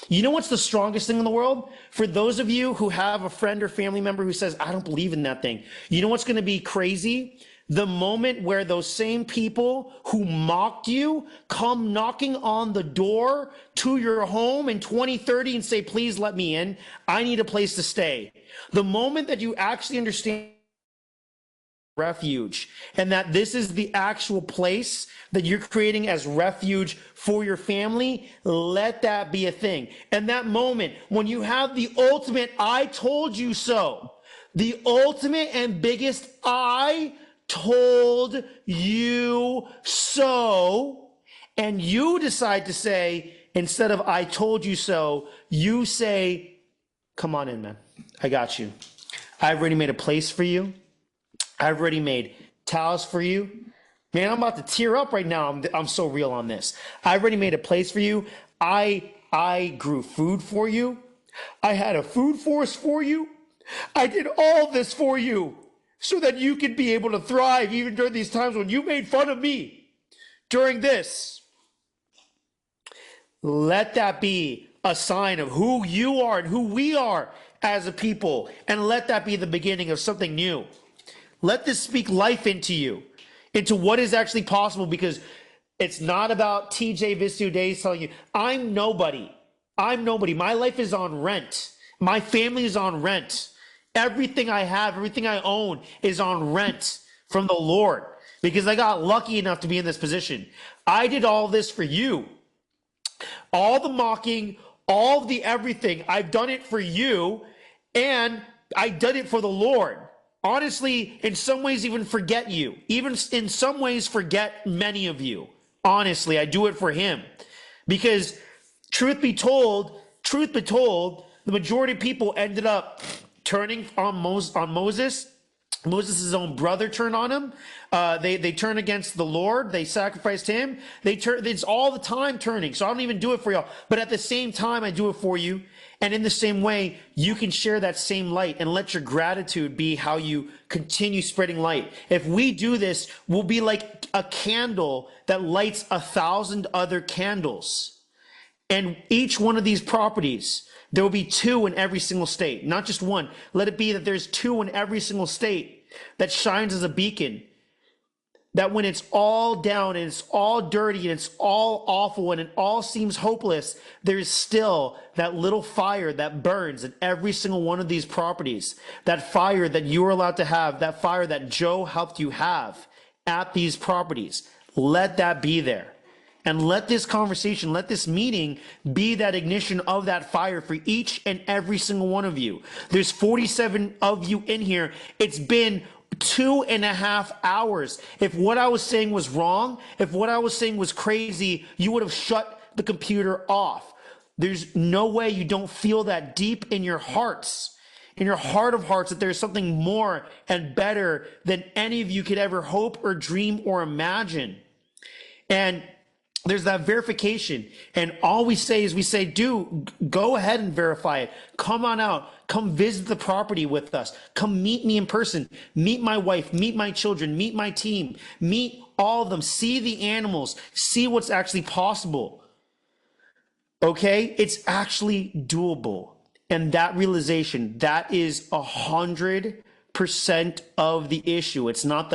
You know what's the strongest thing in the world? For those of you who have a friend or family member who says, I don't believe in that thing. You know what's going to be crazy? The moment where those same people who mocked you come knocking on the door to your home in 2030 and say, please let me in. I need a place to stay. The moment that you actually understand refuge and that this is the actual place that you're creating as refuge for your family, let that be a thing. And that moment when you have the ultimate, I told you so, the ultimate and biggest I told you so, and you decide to say, instead of I told you so, you say, come on in, man. I got you. I've already made a place for you. I've already made towels for you. Man, I'm about to tear up right now. I'm so real on this. I've already made a place for you. I grew food for you. I had a food force for you. I did all this for you so that you could be able to thrive even during these times when you made fun of me during this. Let that be a sign of who you are and who we are as a people. And let that be the beginning of something new. Let this speak life into you, into what is actually possible, because it's not about TJ Vistu Days telling you, I'm nobody. I'm nobody. My life is on rent. My family is on rent. Everything I have, everything I own is on rent from the Lord because I got lucky enough to be in this position. I did all this for you. All the mocking, all the everything, I've done it for you, and I did it for the Lord. Honestly, in some ways, even forget you. Even in some ways, forget many of you. Honestly, I do it for him. Because truth be told, the majority of people ended up turning on Moses. Moses' own brother turned on him. They turn against the Lord. They sacrificed him. It's all the time turning. So I don't even do it for y'all. But at the same time, I do it for you. And in the same way, you can share that same light and let your gratitude be how you continue spreading light. If we do this, we'll be like a candle that lights 1,000 other candles. And each one of these properties, there will be 2 in every single state, not just 1. Let it be that there's 2 in every single state that shines as a beacon. That when it's all down and it's all dirty and it's all awful and it all seems hopeless, there's still that little fire that burns in every single one of these properties. That fire that you are allowed to have, that fire that Joe helped you have at these properties. Let that be there. And let this conversation, let this meeting be that ignition of that fire for each and every single one of you. There's 47 of you in here. It's been 2.5 hours. If what I was saying was wrong, if what I was saying was crazy, you would have shut the computer off. There's no way you don't feel that deep in your hearts, in your heart of hearts, that there's something more and better than any of you could ever hope or dream or imagine. And there's that verification. And all we say is go ahead and verify it. Come on out. Come visit the property with us. Come meet me in person. Meet my wife. Meet my children. Meet my team. Meet all of them. See the animals. See what's actually possible. Okay? It's actually doable. And that realization, that is 100% of the issue. It's not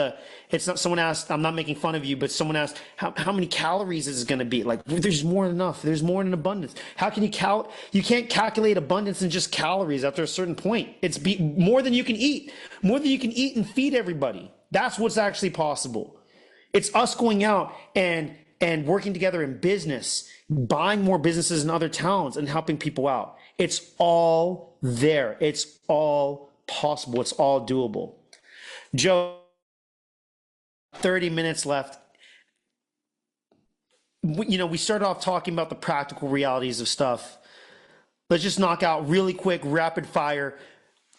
someone asked, I'm not making fun of you, but someone asked, how many calories is it going to be? Like, there's more than enough. There's more than abundance. How can you can't calculate abundance in just calories after a certain point. It's more than you can eat, and feed everybody. That's what's actually possible. It's us going out and working together in business, buying more businesses in other towns and helping people out. It's all there. It's all possible. It's all doable. Joe, 30 minutes left. We started off talking about the practical realities of stuff. Let's just knock out really quick, rapid fire,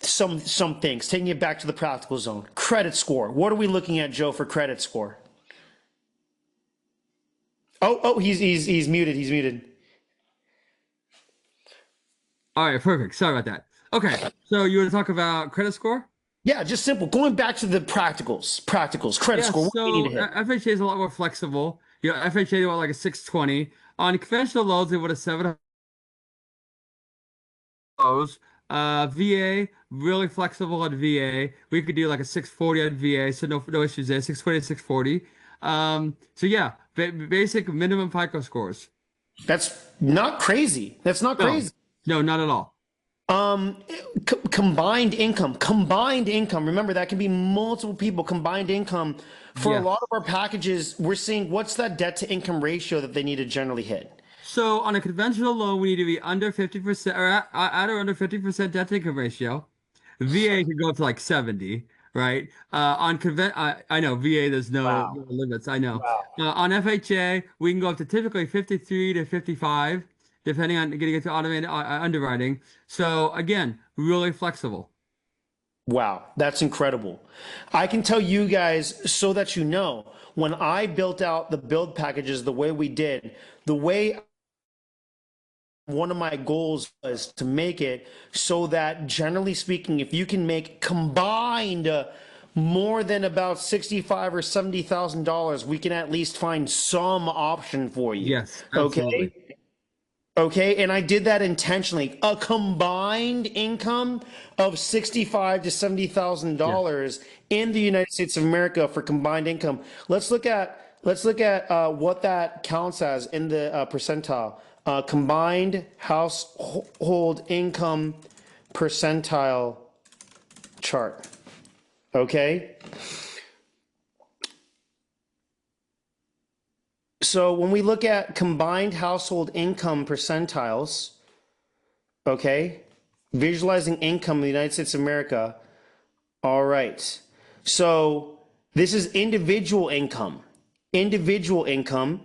some things, taking it back to the practical zone. Credit score. What are we looking at, Joe, for credit score? Oh, he's muted. He's muted. All right, perfect. Sorry about that. Okay, so you want to talk about credit score? Yeah, just simple. Going back to the practicals, credit score. What do we need to hit? FHA is a lot more flexible. FHA want like a 620. On conventional loans, they want a 700. VA, really flexible on VA. We could do like a 640 on VA, so no issues there. 620 to 640. So yeah, basic minimum FICO scores. That's not crazy. That's not crazy. No, not at all. Combined income. Remember, that can be multiple people. Combined income. For a lot of our packages, we're seeing what's that debt to income ratio that they need to generally hit. So on a conventional loan, we need to be under 50% or at or under 50% debt to income ratio. VA can go up to like 70, right? I know VA, there's no limits. I know. On FHA, we can go up to typically 53 to 55. Depending on getting into automated underwriting. So again, really flexible. Wow, that's incredible. I can tell you guys, so that you know, when I built out the build packages the way we did, the way one of my goals was to make it so that, generally speaking, if you can make combined more than about 65 or $70,000, we can at least find some option for you. Yes, Okay. absolutely. Okay, and I did that intentionally. A combined income of 65 to Yes. $70,000 in the United States of America for combined income. Let's look at what that counts as in the percentile. Combined household income percentile chart. Okay. So when we look at combined household income percentiles, okay, visualizing income in the United States of America. All right. So this is individual income. Individual income.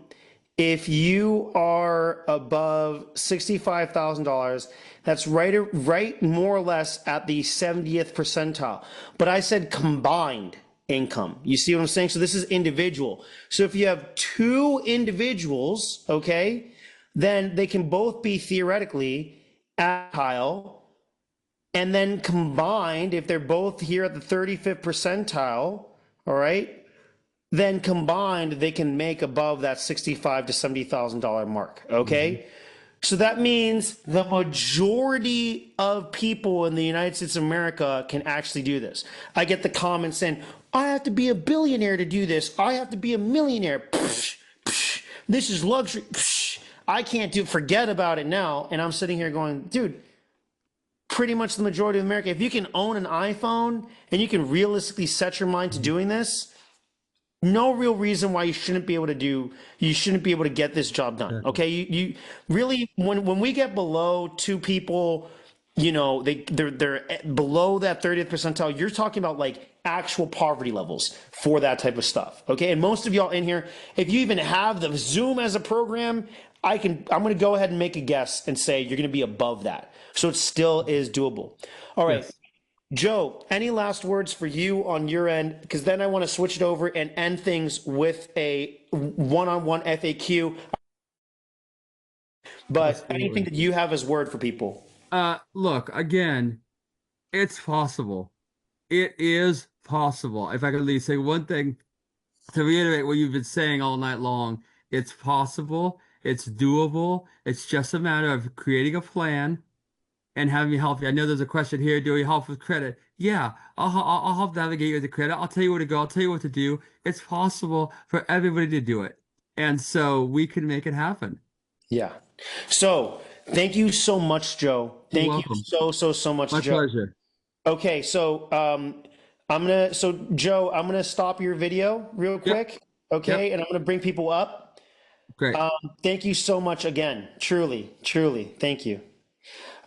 If you are above $65,000, that's right more or less at the 70th percentile. But I said combined income. You see what I'm saying? So this is individual. So if you have two individuals, okay, then they can both be theoretically at tile, and then combined, if they're both here at the 35th percentile, all right, then combined they can make above that 65 to $70,000 mark. Okay. So that means the majority of people in the United States of America can actually do this. I get the comments saying, I have to be a billionaire to do this. I have to be a millionaire. Psh, psh, this is luxury. Psh, I can't do, forget about it now. And I'm sitting here going, dude, pretty much the majority of America, if you can own an iPhone and you can realistically set your mind to doing this, no real reason why you shouldn't be able to get this job done. Exactly. Okay. You really, when we get below two people, they're below that 30th percentile, you're talking about like actual poverty levels for that type of stuff. Okay. And most of y'all in here, if you even have the Zoom as a program, I'm going to go ahead and make a guess and say you're going to be above that. So it still is doable. All right. Yes. Joe, any last words for you on your end? Because then I want to switch it over and end things with a one-on-one FAQ. But anything Absolutely. that you have as word for people? Look, again, it's possible. It is possible. If I could at least say one thing to reiterate what you've been saying all night long, it's possible, it's doable. It's just a matter of creating a plan and having me help you. I know there's a question here. Do we help with credit? Yeah, I'll help navigate you with the credit. I'll tell you where to go. I'll tell you what to do. It's possible for everybody to do it. And so we can make it happen. Yeah. So thank you so much, Joe. You're Thank you welcome. so much, My Joe. pleasure. Okay, so Joe, I'm gonna stop your video real Yep. quick. Okay, Yep. and I'm gonna bring people up. Great. Thank you so much again. Truly, truly, thank you.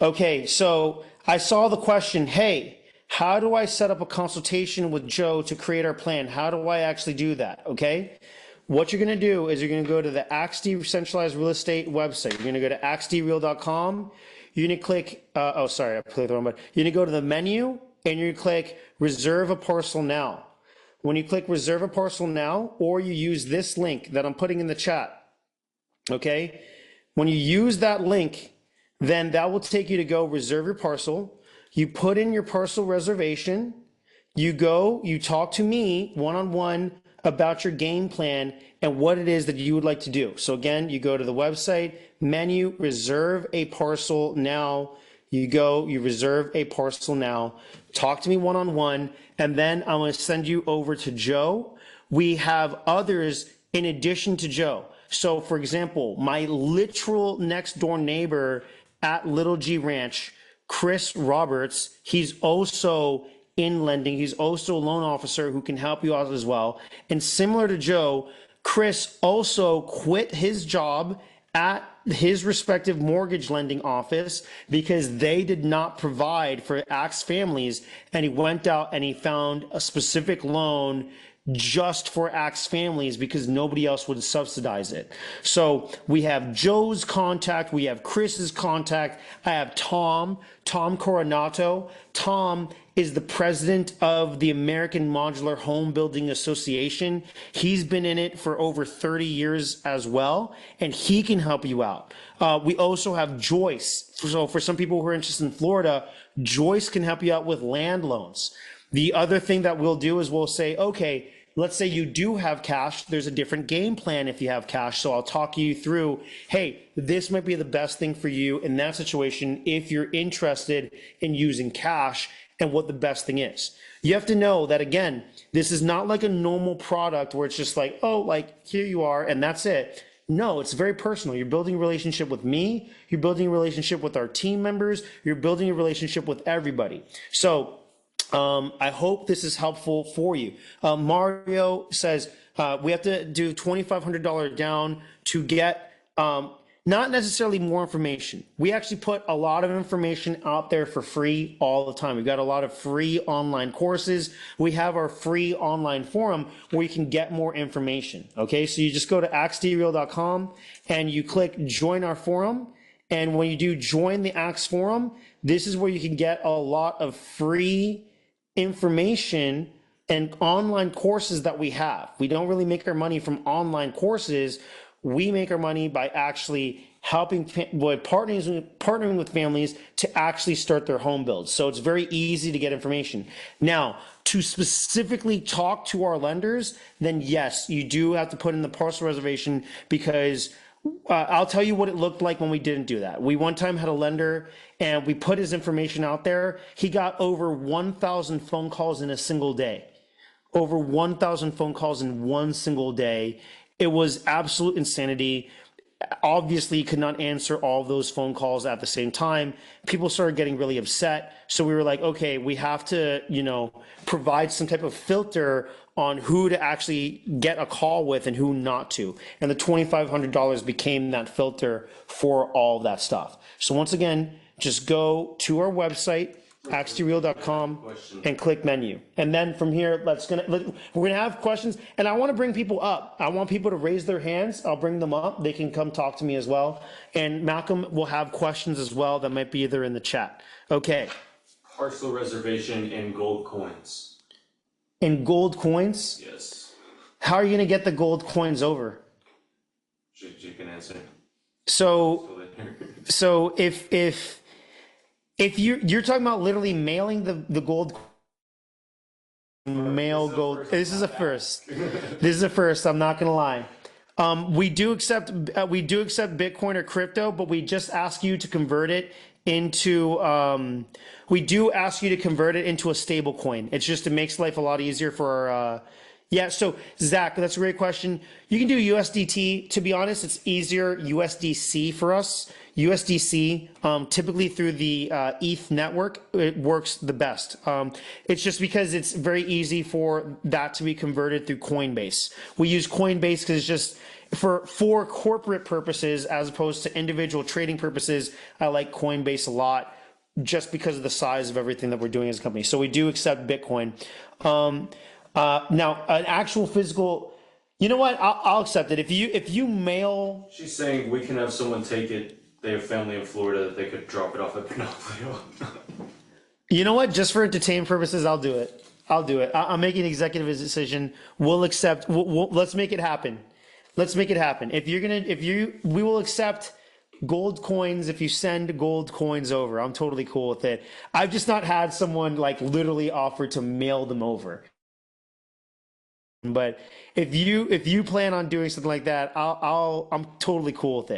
Okay, so I saw the question, hey, how do I set up a consultation with Joe to create our plan? How do I actually do that? Okay. What you're going to do is you're going to go to the AXD Centralized Real Estate website. You're going to go to axdreal.com. You're going to click, oh, sorry, I played the wrong button. You're going to go to the menu and you're going to click Reserve a Parcel Now. When you click Reserve a Parcel Now, or you use this link that I'm putting in the chat, okay? When you use that link, then that will take you to go reserve your parcel. You put in your parcel reservation. You go, you talk to me one-on-one about your game plan and what it is that you would like to do. So again, you go to the website, menu, reserve a parcel now. You go, you reserve a parcel now. Talk to me one-on-one, and then I'm going to send you over to Joe. We have others in addition to Joe. So for example, my literal next door neighbor at Little G Ranch, Chris Roberts, he's also in lending. He's also a loan officer who can help you out as well. And similar to Joe, Chris also quit his job at his respective mortgage lending office because they did not provide for Axe families. And he went out and he found a specific loan just for Axe families because nobody else would subsidize it. So we have Joe's contact, we have Chris's contact, I have Tom Coronato. Tom is the president of the American Modular Home Building Association. He's been in it for over 30 years as well, and he can help you out. We also have Joyce. So for some people who are interested in Florida, Joyce can help you out with land loans. The other thing that we'll do is we'll say, okay, let's say you do have cash. There's a different game plan if you have cash. So I'll talk you through, hey, this might be the best thing for you in that situation if you're interested in using cash and what the best thing is. You have to know that, again, this is not like a normal product where it's just like, oh, like here you are and that's it. No, it's very personal. You're building a relationship with me. You're building a relationship with our team members. You're building a relationship with everybody. So I hope this is helpful for you. Mario says we have to do $2,500 down to get not necessarily more information. We actually put a lot of information out there for free all the time. We've got a lot of free online courses. We have our free online forum where you can get more information. Okay, so you just go to axedreal.com and you click join our forum. And when you do join the Axe forum, this is where you can get a lot of free information and online courses that we have. We don't really make our money from online courses. We make our money by actually helping, partnering with families to actually start their home builds. So it's very easy to get information. Now, to specifically talk to our lenders, then yes, you do have to put in the parcel reservation because I'll tell you what it looked like when we didn't do that. We one time had a lender and we put his information out there. He got over 1,000 phone calls in a single day. Over 1,000 phone calls in one single day. It was absolute insanity. Obviously, he could not answer all of those phone calls at the same time. People started getting really upset. So we were like, okay, we have to, provide some type of filter on who to actually get a call with and who not to. And the $2,500 became that filter for all of that stuff. So once again, just go to our website, axedreal.com, and click menu. And then from here, we're gonna have questions, and I want to bring people up. I want people to raise their hands. I'll bring them up. They can come talk to me as well. And Malcolm will have questions as well that might be either in the chat. Okay. Parcel reservation in gold coins. In gold coins? Yes. How are you gonna get the gold coins over? You can answer. So if you're talking about literally mailing the gold, this is a first. This is a first. I'm not gonna lie. We do accept Bitcoin or crypto, but we just ask you to convert it into we do ask you to convert it into a stable coin. It makes life a lot easier for our yeah. So Zach, that's a great question. You can do USDT. To be honest, it's easier USDC for us. USDC, typically through the ETH network, it works the best. It's just because it's very easy for that to be converted through Coinbase. We use Coinbase because it's just for corporate purposes as opposed to individual trading purposes. I like Coinbase a lot just because of the size of everything that we're doing as a company. So we do accept Bitcoin. Now, an actual physical, you know what? I'll accept it. If you mail. She's saying we can have someone take it. They have family in Florida that they could drop it off at Panoply. You know what? Just for entertainment purposes, I'll do it. I'm making an executive decision. We'll accept. Let's make it happen. Let's make it happen. We will accept gold coins if you send gold coins over. I'm totally cool with it. I've just not had someone like literally offer to mail them over. But if you plan on doing something like that, I'm totally cool with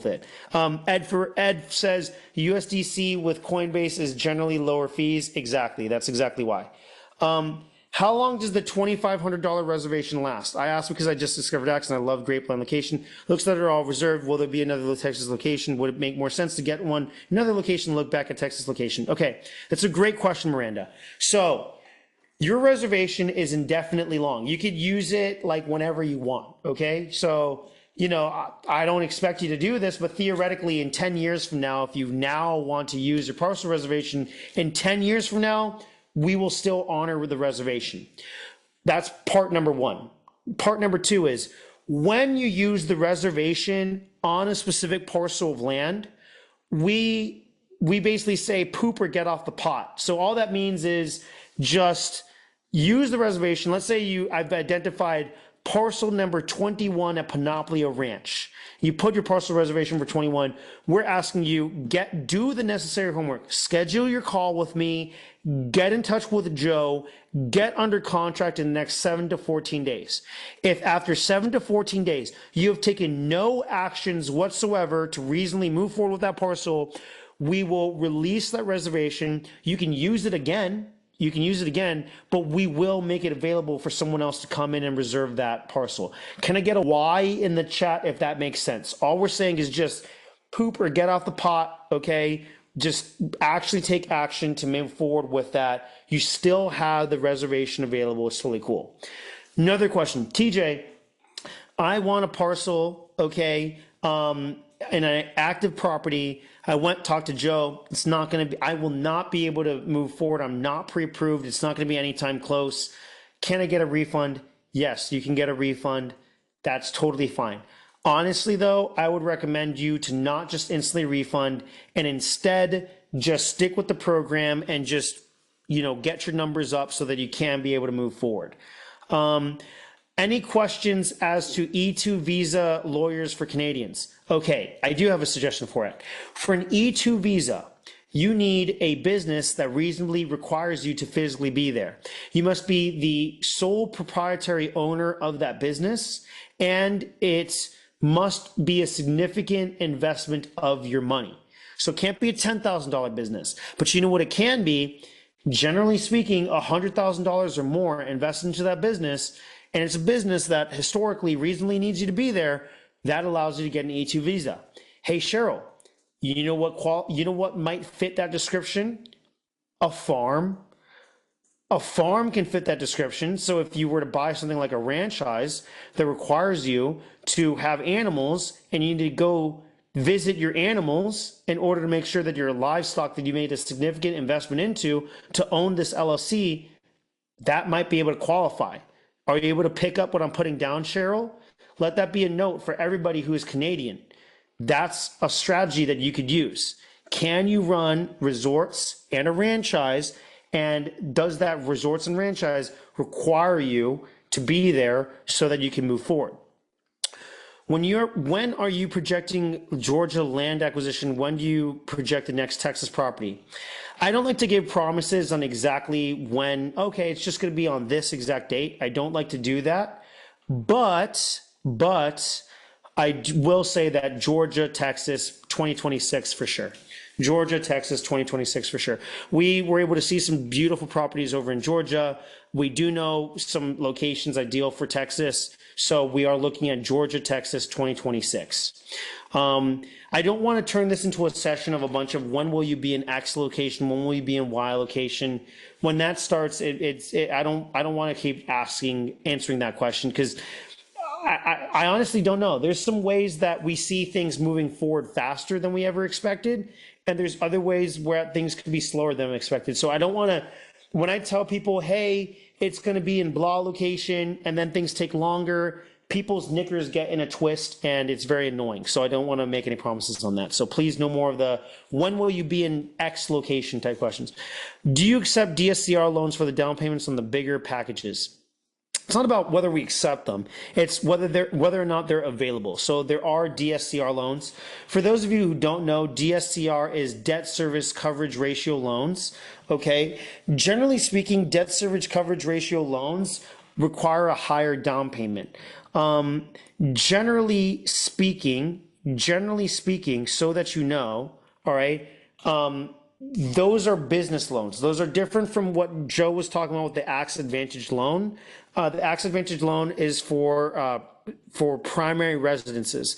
it. Ed says USDC with Coinbase is generally lower fees. Exactly. That's exactly why. How long does the $2,500 reservation last? I asked because I just discovered Axe and I love Great Plain location. Looks like they're all reserved. Will there be another Texas location? Would it make more sense to get another location, look back at Texas location? Okay, that's a great question, Miranda. So your reservation is indefinitely long. You could use it like whenever you want, okay? So, I don't expect you to do this, but theoretically in 10 years from now, if you now want to use your parcel reservation, in 10 years from now, we will still honor the reservation. That's part number one. Part number two is when you use the reservation on a specific parcel of land, we basically say poop or get off the pot. So all that means is just use the reservation. Let's say I've identified parcel number 21 at Panoplia Ranch. You put your parcel reservation for 21. We're asking you do the necessary homework. Schedule your call with me. Get in touch with Joe. Get under contract in the next 7 to 14 days. If after 7 to 14 days you have taken no actions whatsoever to reasonably move forward with that parcel, we will release that reservation. You can use it again. But we will make it available for someone else to come in and reserve that parcel. Can I get a Y in the chat if that makes sense? All we're saying is just poop or get off the pot, okay? Just actually take action to move forward with that. You still have the reservation available. It's totally cool. Another question, TJ, I want a parcel, okay, in an active property. I talked to Joe. It's not going to be, I will not be able to move forward. I'm not pre-approved. It's not going to be anytime close. Can I get a refund? Yes, you can get a refund. That's totally fine. Honestly, though, I would recommend you to not just instantly refund and instead just stick with the program and just, get your numbers up so that you can be able to move forward. Any questions as to E2 visa lawyers for Canadians? Okay, I do have a suggestion for it. For an E2 visa, you need a business that reasonably requires you to physically be there. You must be the sole proprietary owner of that business, and it must be a significant investment of your money. So it can't be a $10,000 business, but you know what it can be? Generally speaking, $100,000 or more invested into that business, and it's a business that historically reasonably needs you to be there. That allows you to get an E2 visa. Hey, Cheryl, you know what might fit that description? A farm. A farm can fit that description. So if you were to buy something like a franchise that requires you to have animals and you need to go visit your animals in order to make sure that your livestock that you made a significant investment into to own this LLC, that might be able to qualify. Are you able to pick up what I'm putting down, Cheryl? Let that be a note for everybody who is Canadian. That's a strategy that you could use. Can you run resorts and a franchise? And does that resorts and franchise require you to be there so that you can move forward? When are you projecting Georgia land acquisition? When do you project the next Texas property? I don't like to give promises on exactly when, okay, it's just going to be on this exact date. I don't like to do that. But I will say that Georgia, Texas, 2026 for sure. Georgia, Texas, 2026 for sure. We were able to see some beautiful properties over in Georgia. We do know some locations ideal for Texas. So we are looking at Georgia, Texas, 2026. I don't want to turn this into a session of a bunch of when will you be in X location, when will you be in Y location. When that starts, I don't want to keep answering that question because I honestly don't know. There's some ways that we see things moving forward faster than we ever expected, and there's other ways where things could be slower than expected. So I don't want to, when I tell people, hey, it's going to be in blah location, and then things take longer, people's knickers get in a twist, and it's very annoying. So I don't want to make any promises on that. So please no more of the when will you be in X location type questions. Do you accept DSCR loans for the down payments on the bigger packages? It's not about whether we accept them. It's whether or not they're available. So there are DSCR loans. For those of you who don't know, DSCR is debt service coverage ratio loans. Okay. Generally speaking, debt service coverage ratio loans require a higher down payment. Generally speaking, so that you know, all right, those are business loans. Those are different from what Joe was talking about with the Axe Advantage loan. The Axe Advantage loan is for primary residences.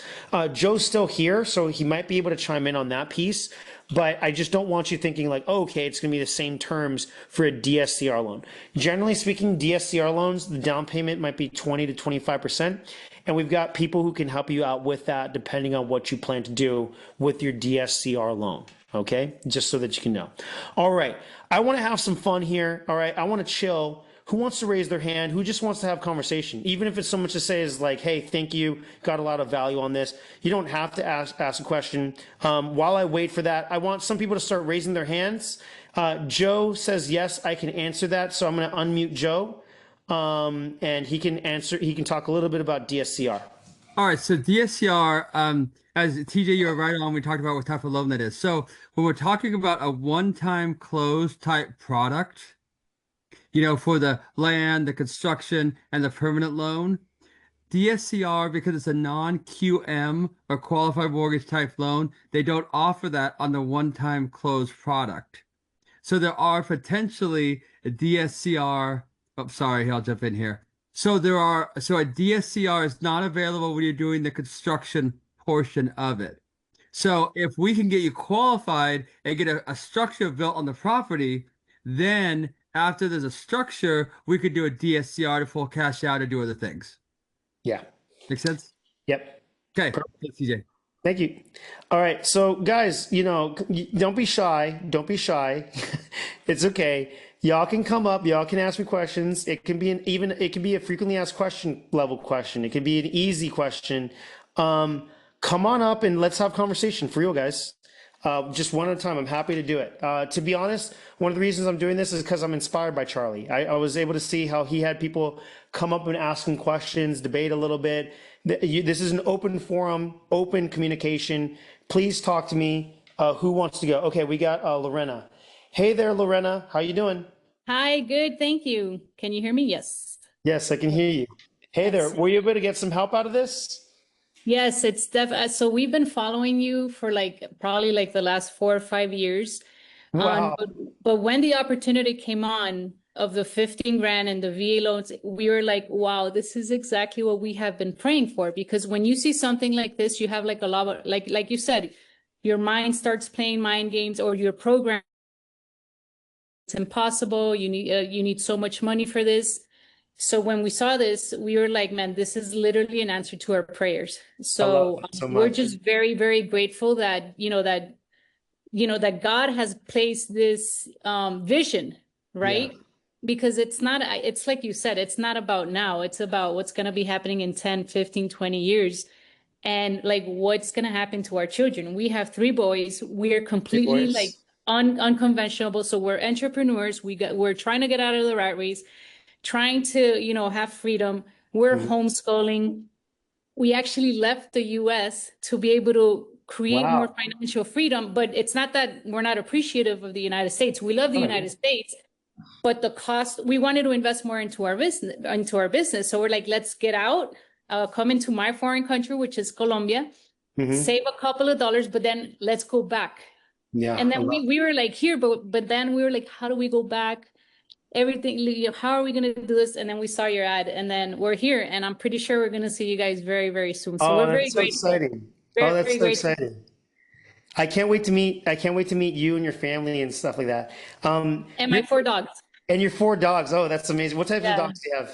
Joe's still here, so he might be able to chime in on that piece. But I just don't want you thinking like, oh, okay, it's going to be the same terms for a DSCR loan. Generally speaking, DSCR loans, the down payment might be 20 to 25%. And we've got people who can help you out with that depending on what you plan to do with your DSCR loan. Okay, just so that you can know. All right, I want to have some fun here. All right, I want to chill. who wants to raise their hand, who just wants to have conversation, even if it's so much to say is like, hey, thank you, got a lot of value on this. You don't have to ask a question. While I wait for that, I want some people to start raising their hands. Joe says, yes, I can answer that. So I'm going to unmute Joe, and he can talk a little bit about DSCR. All right, so DSCR, as TJ, you're right on, we talked about what type of loan that is. So when we're talking about a one-time close type product, for the land, the construction, and the permanent loan, DSCR, because it's a non-QM or qualified mortgage type loan, they don't offer that on the one-time close product. So there are potentially a DSCR. Oh, sorry, I'll jump in here. So a DSCR is not available when you're doing the construction portion of it. So if we can get you qualified and get a structure built on the property, then after there's a structure, we could do a DSCR to full cash out or do other things. Yeah. Make sense? Yep. Okay. Thanks, TJ. Thank you. All right. So guys, don't be shy. Don't be shy. It's okay. Y'all can come up. Y'all can ask me questions. It can be it can be a frequently asked question level question. It can be an easy question. Come on up and let's have conversation for real, guys. Just one at a time. I'm happy to do it. To be honest, one of the reasons I'm doing this is because I'm inspired by Charlie. I was able to see how he had people come up and ask him questions, debate a little bit. This is an open forum, open communication. Please talk to me. Who wants to go? Okay, we got Lorena. Hey there, Lorena. How you doing? Hi, good. Thank you. Can you hear me? Yes. Yes, I can hear you. Hey there. Were you able to get some help out of this? Yes, it's so we've been following you for probably the last 4 or 5 years. Wow. But when the opportunity came on of the 15 grand and the VA loans, we were like, wow, this is exactly what we have been praying for. Because when you see something like this, you have a lot of, like you said, your mind starts playing mind games, or your program, it's impossible. You need so much money for this. So when we saw this, we were like, man, this is literally an answer to our prayers. So, we're just very, very grateful that, that God has placed this vision, right? Yeah. Because it's like you said, it's not about now. It's about what's going to be happening in 10, 15, 20 years. And what's going to happen to our children. We have 3 boys. We're completely unconventional. So we're entrepreneurs. We're trying to get out of the rat race, trying to, have freedom. We're homeschooling. We actually left the US to be able to create more financial freedom, but it's not that we're not appreciative of the United States. We love the United States, but the cost, we wanted to invest more into our business. So we're like, let's get out, come into my foreign country, which is Colombia, save a couple of dollars, but then let's go back. Yeah. And then we were like here, but then we were like, how do we go back? Everything, how are we going to do this? And then we saw your ad, and then we're here, and I'm pretty sure we're going to see you guys very, very soon. So we're very grateful. Exciting. That's so exciting. I can't wait to meet you and your family and stuff like that. And my 4 dogs. And your 4 dogs. Oh, that's amazing. What type of dogs do you have?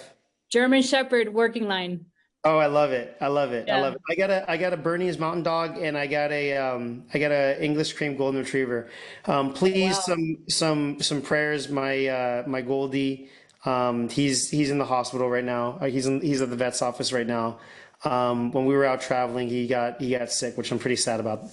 German Shepherd, working line. Oh, I love it. I love it. Yeah. I love it. I got a Bernese Mountain Dog, and I got a English Cream Golden Retriever. Please, some prayers. My Goldie, he's in the hospital right now. He's at the vet's office right now. When we were out traveling, he got sick, which I'm pretty sad about.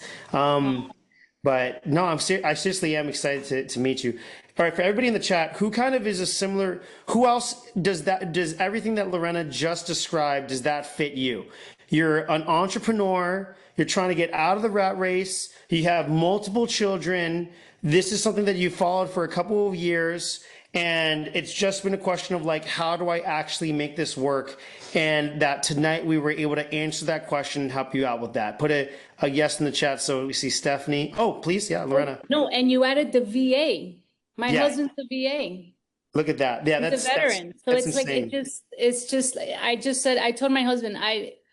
But no, I seriously am excited to meet you. All right, for everybody in the chat, who kind of is a similar, who else does everything that Lorena just described, does that fit you? You're an entrepreneur, you're trying to get out of the rat race, you have multiple children, this is something that you followed for a couple of years, and it's just been a question of how do I actually make this work? And that tonight we were able to answer that question and help you out with that. Put a yes in the chat so we see Stephanie. Oh, please, yeah, Lorena. No, and you added the VA. My husband's the VA. Look at that. Yeah, he's a veteran. So it's insane. I told my husband,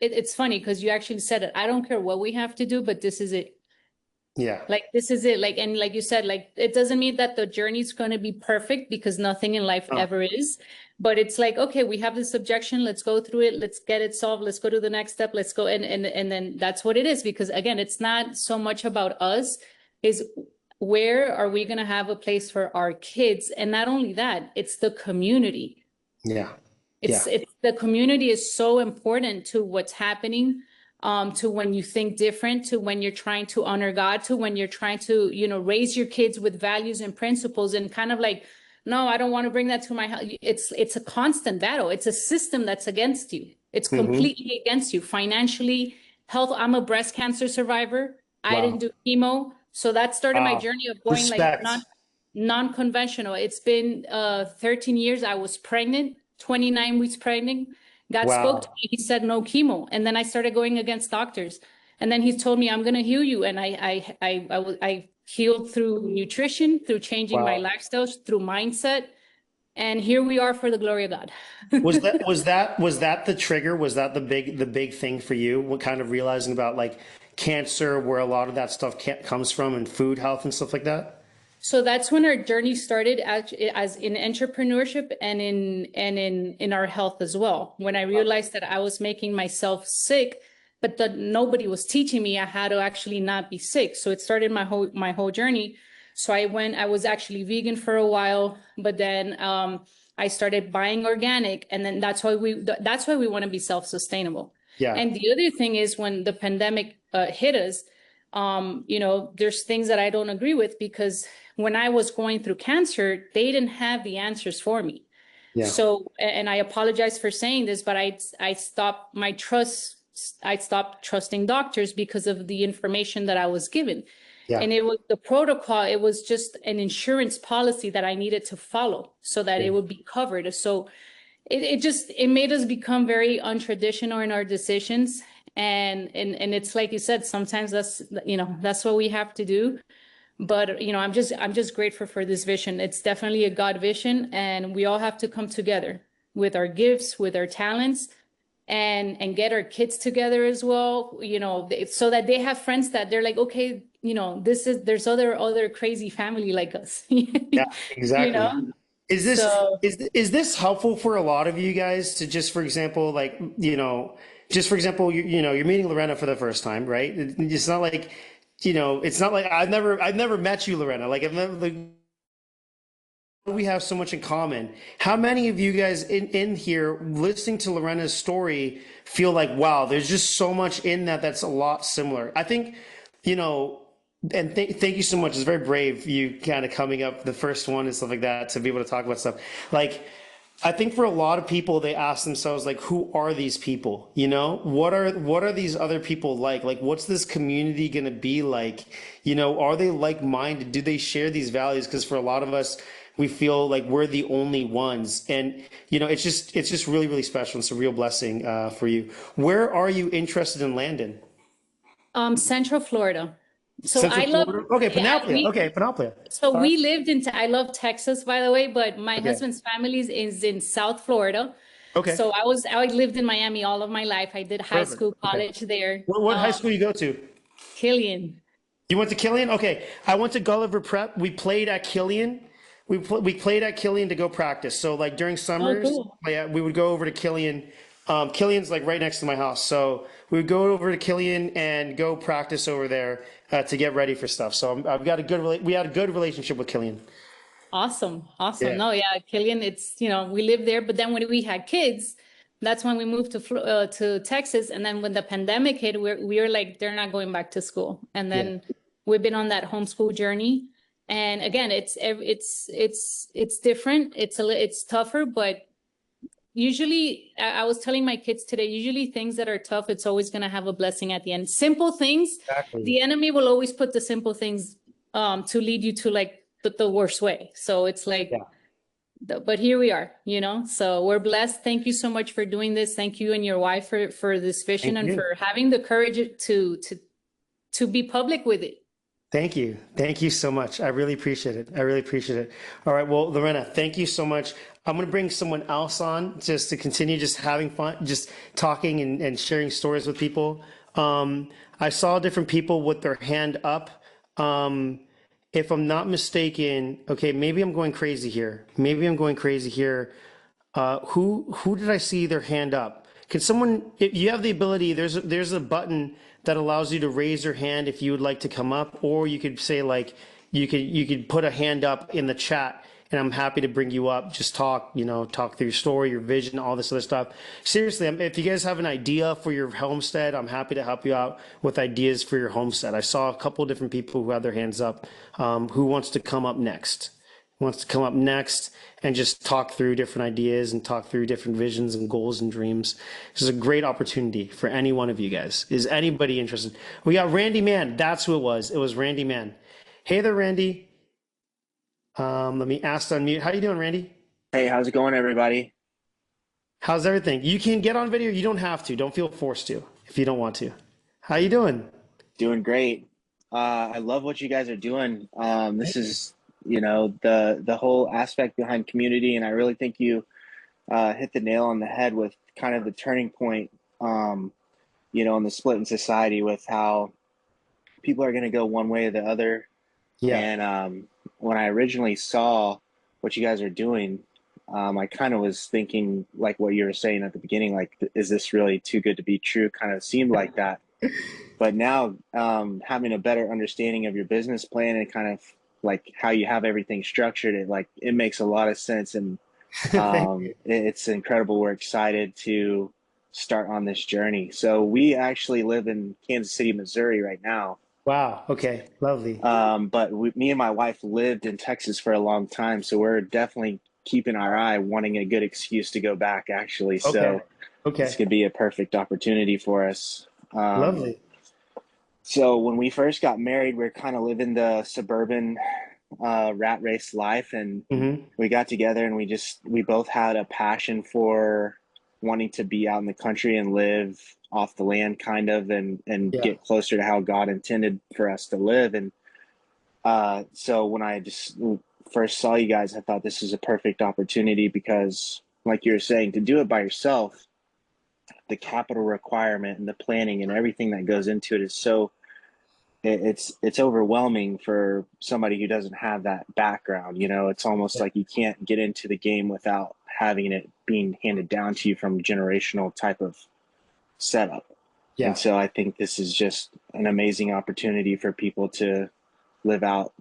it's funny because you actually said it. I don't care what we have to do, but this is it. Yeah. This is it. And like you said, it doesn't mean that the journey is going to be perfect, because nothing in life ever is. But it's okay, we have this objection. Let's go through it. Let's get it solved. Let's go to the next step. Let's go. And then that's what it is. Because again, it's not so much about us, is where are we going to have a place for our kids? And not only that, it's the community. Yeah. Yeah. It's the community is so important to what's happening, to when you think different, to when you're trying to honor God, to when you're trying to, raise your kids with values and principles, and kind of like, no, I don't want to bring that to my house. It's a constant battle. It's a system that's against you. It's Hmm. completely against you financially, health. I'm a breast cancer survivor. I didn't Wow. do chemo. So that started my Wow. journey of going like Respect. non-conventional. It's been 13 years. I was pregnant, 29 weeks pregnant. God spoke to Wow. me. He said no chemo. And then I started going against doctors. And then he told me, I'm gonna heal you. And I healed through nutrition, through changing my Wow. lifestyle, through mindset. And here we are for the glory of God. Was that the trigger? Was that the big thing for you? What kind of realizing about like cancer, where a lot of that stuff comes from, and food health and stuff like that? So that's when our journey started as in entrepreneurship and in our health as well. When I realized that I was making myself sick, but that nobody was teaching me how to actually not be sick. So it started my whole journey. So I was actually vegan for a while, but then I started buying organic, and then that's why we want to be self-sustainable. Yeah. And the other thing is when the pandemic hit us, there's things that I don't agree with, because when I was going through cancer, they didn't have the answers for me. Yeah. So, and I apologize for saying this, but I stopped my trust. I stopped trusting doctors because of the information that I was given. Yeah. And it was the protocol, it was just an insurance policy that I needed to follow so that it would be covered. So it made us become very untraditional in our decisions. And it's like you said, sometimes that's what we have to do. But I'm just grateful for this vision. It's definitely a God vision, and we all have to come together with our gifts, with our talents, and get our kids together as well, so that they have friends that they're like, okay, there's other crazy family like us. Yeah. you Exactly. know Is this so is this helpful for a lot of you guys to just, for example, like, just for example, you're meeting Lorena for the first time, right? It's not like, it's not like I've never met you, Lorena. Like, like, we have so much in common. How many of you guys in here listening to Lorena's story feel like, wow, there's just so much in that's a lot similar? I think, you know, and thank you so much. It's very brave, you kind of coming up the first one and stuff like that, to be able to talk about stuff. Like, I think for a lot of people, they ask themselves, like, who are these people? What are these other people like? Like, what's this community going to be like? Are they like-minded? Do they share these values? Because for a lot of us, we feel like we're the only ones. And, it's just really, really special. It's a real blessing for you. Where are you interested in landing? Central Florida. So Central I love, Florida? Okay, yeah, Panoplia. Okay, Panoplia. so All right. we lived I love Texas, by the way, but my Okay. husband's family is in South Florida. Okay. So I lived in Miami all of my life. I did high Perfect. school, Okay. college there. What high school you go to? Killian. You went to Killian? Okay. I went to Gulliver Prep. We played at Killian. We played at Killian to go practice. So like during Oh, summers, cool. yeah, we would go over to Killian. Killian's like right next to my house. So we would go over to Killian and go practice over there to get ready for stuff. So I've got we had a good relationship with Killian. Awesome. Awesome. Yeah. No, yeah, Killian, we lived there, but then when we had kids, that's when we moved to Texas. And then when the pandemic hit, we were like, they're not going back to school. And Yeah. then we've been on that homeschool journey. And again, it's different. It's tougher, but usually I was telling my kids today, usually things that are tough, it's always going to have a blessing at the end. Simple things, Exactly. the enemy will always put the simple things to lead you to like the worst way. So it's like, Yeah. but here we are, so we're blessed. Thank you so much for doing this. Thank you and your wife for this vision Thank and you. for having the courage to be public with it. Thank you. Thank you so much. I really appreciate it. I really appreciate it. All right. Well, Lorena, thank you so much. I'm going to bring someone else on just to continue just having fun, just talking and sharing stories with people. I saw different people with their hand up. If I'm not mistaken, okay, maybe I'm going crazy here. Maybe I'm going crazy here. Who did I see their hand up? Can someone, if you have the ability, there's a button that allows you to raise your hand if you would like to come up, or you could say like you could put a hand up in the chat and I'm happy to bring you up, just talk, talk through your story, your vision, all this other stuff. Seriously, if you guys have an idea for your homestead, I'm happy to help you out with ideas for your homestead. I saw a couple of different people who had their hands up. Who wants to come up next? Wants to come up next and just talk through different ideas and talk through different visions and goals and dreams. This is a great opportunity for any one of you guys. Is anybody interested? We got Randy Mann. That's who it was. It was Randy Mann. Hey there, Randy. Let me ask to unmute. How you doing, Randy? Hey, how's it going, everybody? How's everything? You can get on video. You don't have to. Don't feel forced to if you don't want to. How you doing? Doing great. I love what you guys are doing. This is, the whole aspect behind community, and I really think you hit the nail on the head with kind of the turning point, in the split in society with how people are going to go one way or the other. Yeah. And when I originally saw what you guys are doing, I kind of was thinking like what you were saying at the beginning, like, is this really too good to be true? Kind of seemed like that. But now having a better understanding of your business plan and kind of like how you have everything structured, it makes a lot of sense. And it's incredible. We're excited to start on this journey. So we actually live in Kansas City, Missouri right now. Wow. Okay. Lovely. But me and my wife lived in Texas for a long time. So we're definitely keeping our eye, wanting a good excuse to go back, actually. So this could be a perfect opportunity for us. Lovely. So when we first got married, we are kind of living the suburban rat race life. And we got together and we both had a passion for wanting to be out in the country and live off the land kind of, and get closer to how God intended for us to live. And so when I just first saw you guys, I thought this is a perfect opportunity because, like you were saying, to do it by yourself, the capital requirement and the planning and everything that goes into it is so it's overwhelming for somebody who doesn't have that background. It's almost like you can't get into the game without having it being handed down to you from generational type of setup. Yeah. And so I think this is just an amazing opportunity for people to live out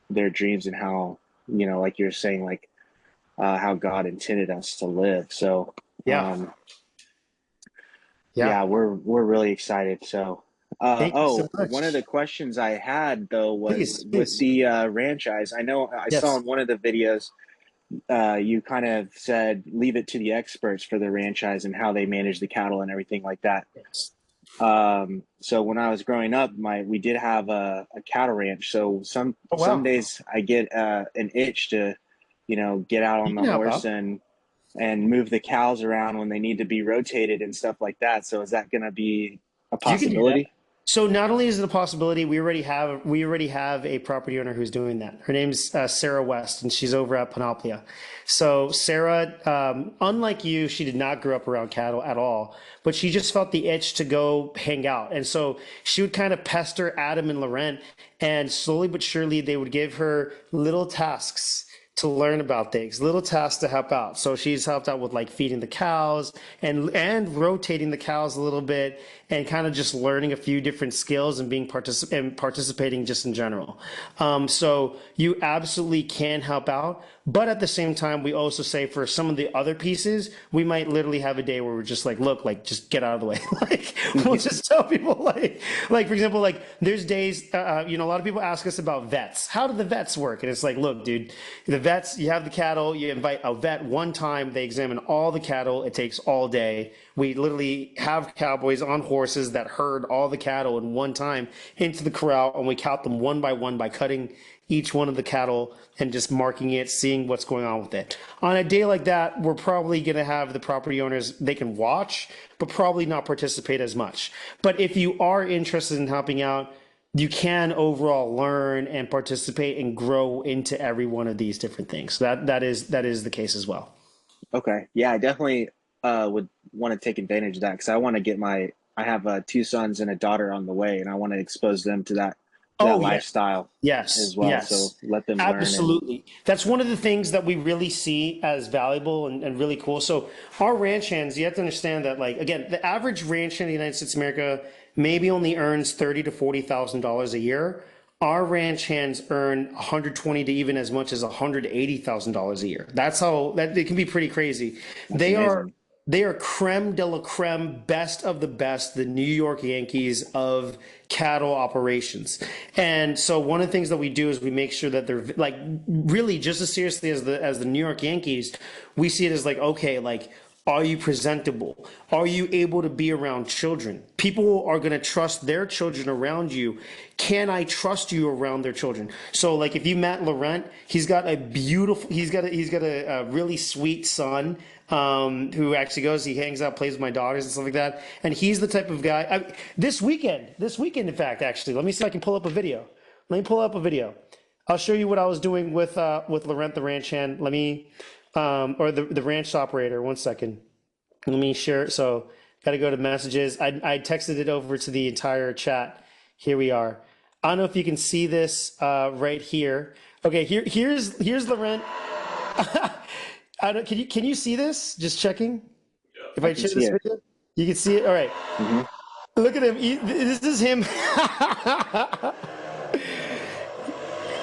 their dreams and how, like you're saying, like how God intended us to live. So we're really excited. So one of the questions I had though was with the ranchise. I know I saw in one of the videos you kind of said leave it to the experts for the ranchise and how they manage the cattle and everything like that. Yes. So when I was growing up, we did have a cattle ranch. So some days I get an itch to, get out on the horse and move the cows around when they need to be rotated and stuff like that. So is that going to be a possibility? So not only is it a possibility, we already have a property owner who's doing that. Her name's Sarah West, and she's over at Panoplia. So Sarah, unlike you, she did not grow up around cattle at all, but she just felt the itch to go hang out. And so she would kind of pester Adam and Laurent, and slowly but surely they would give her little tasks to learn about things, little tasks to help out. So she's helped out with like feeding the cows and rotating the cows a little bit and kind of just learning a few different skills and being participating just in general. So you absolutely can help out. But at the same time, we also say for some of the other pieces, we might literally have a day where we're just like, look, like just get out of the way. Like we'll just tell people like for example, like there's days, a lot of people ask us about vets. How do the vets work? And it's like, look, dude, the vets, you have the cattle, you invite a vet one time, they examine all the cattle. It takes all day. We literally have cowboys on horses that herd all the cattle in one time into the corral, and we count them one by cutting each one of the cattle and just marking it, seeing what's going on with it. On a day like that, we're probably going to have the property owners, they can watch, but probably not participate as much. But if you are interested in helping out, you can overall learn and participate and grow into every one of these different things. So that is the case as well. Okay. Yeah, I definitely would want to take advantage of that because I want to get I have 2 sons and a daughter on the way, and I want to expose them to that lifestyle as well. Yes. So let them learn. Absolutely. That's one of the things that we really see as valuable and really cool. So our ranch hands, you have to understand that, like, again, the average ranch in the United States of America maybe only earns $30,000 to $40,000 a year. Our ranch hands earn 120 to even as much as $180,000 a year. That's how that it can be pretty crazy. That's They are amazing. they are creme de la creme, best of the best, the New York Yankees of cattle operations. And so one of the things that we do is we make sure that they're like really just as seriously as the New York Yankees, we see it as like, okay, like are you presentable? Are you able to be around children? People are going to trust their children around you. Can I trust you around their children? So like if you met Laurent, he's got a really sweet son who actually he hangs out, plays with my daughters and stuff like that. And he's the type of guy, this weekend, in fact, actually, let me see if I can pull up a video. Let me pull up a video. I'll show you what I was doing with Laurent the ranch hand. Let me, or the ranch operator. One second. Let me share. So got to go to messages. I texted it over to the entire chat. Here we are. I don't know if you can see this right here. Okay, here's Laurent. I don't. Can you see this? Just checking. If I share this video, you can see it. All right. Look at him. This is him.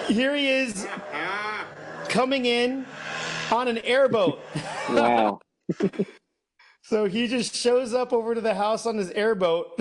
Here he is coming in on an airboat. Wow. So he just shows up over to the house on his airboat.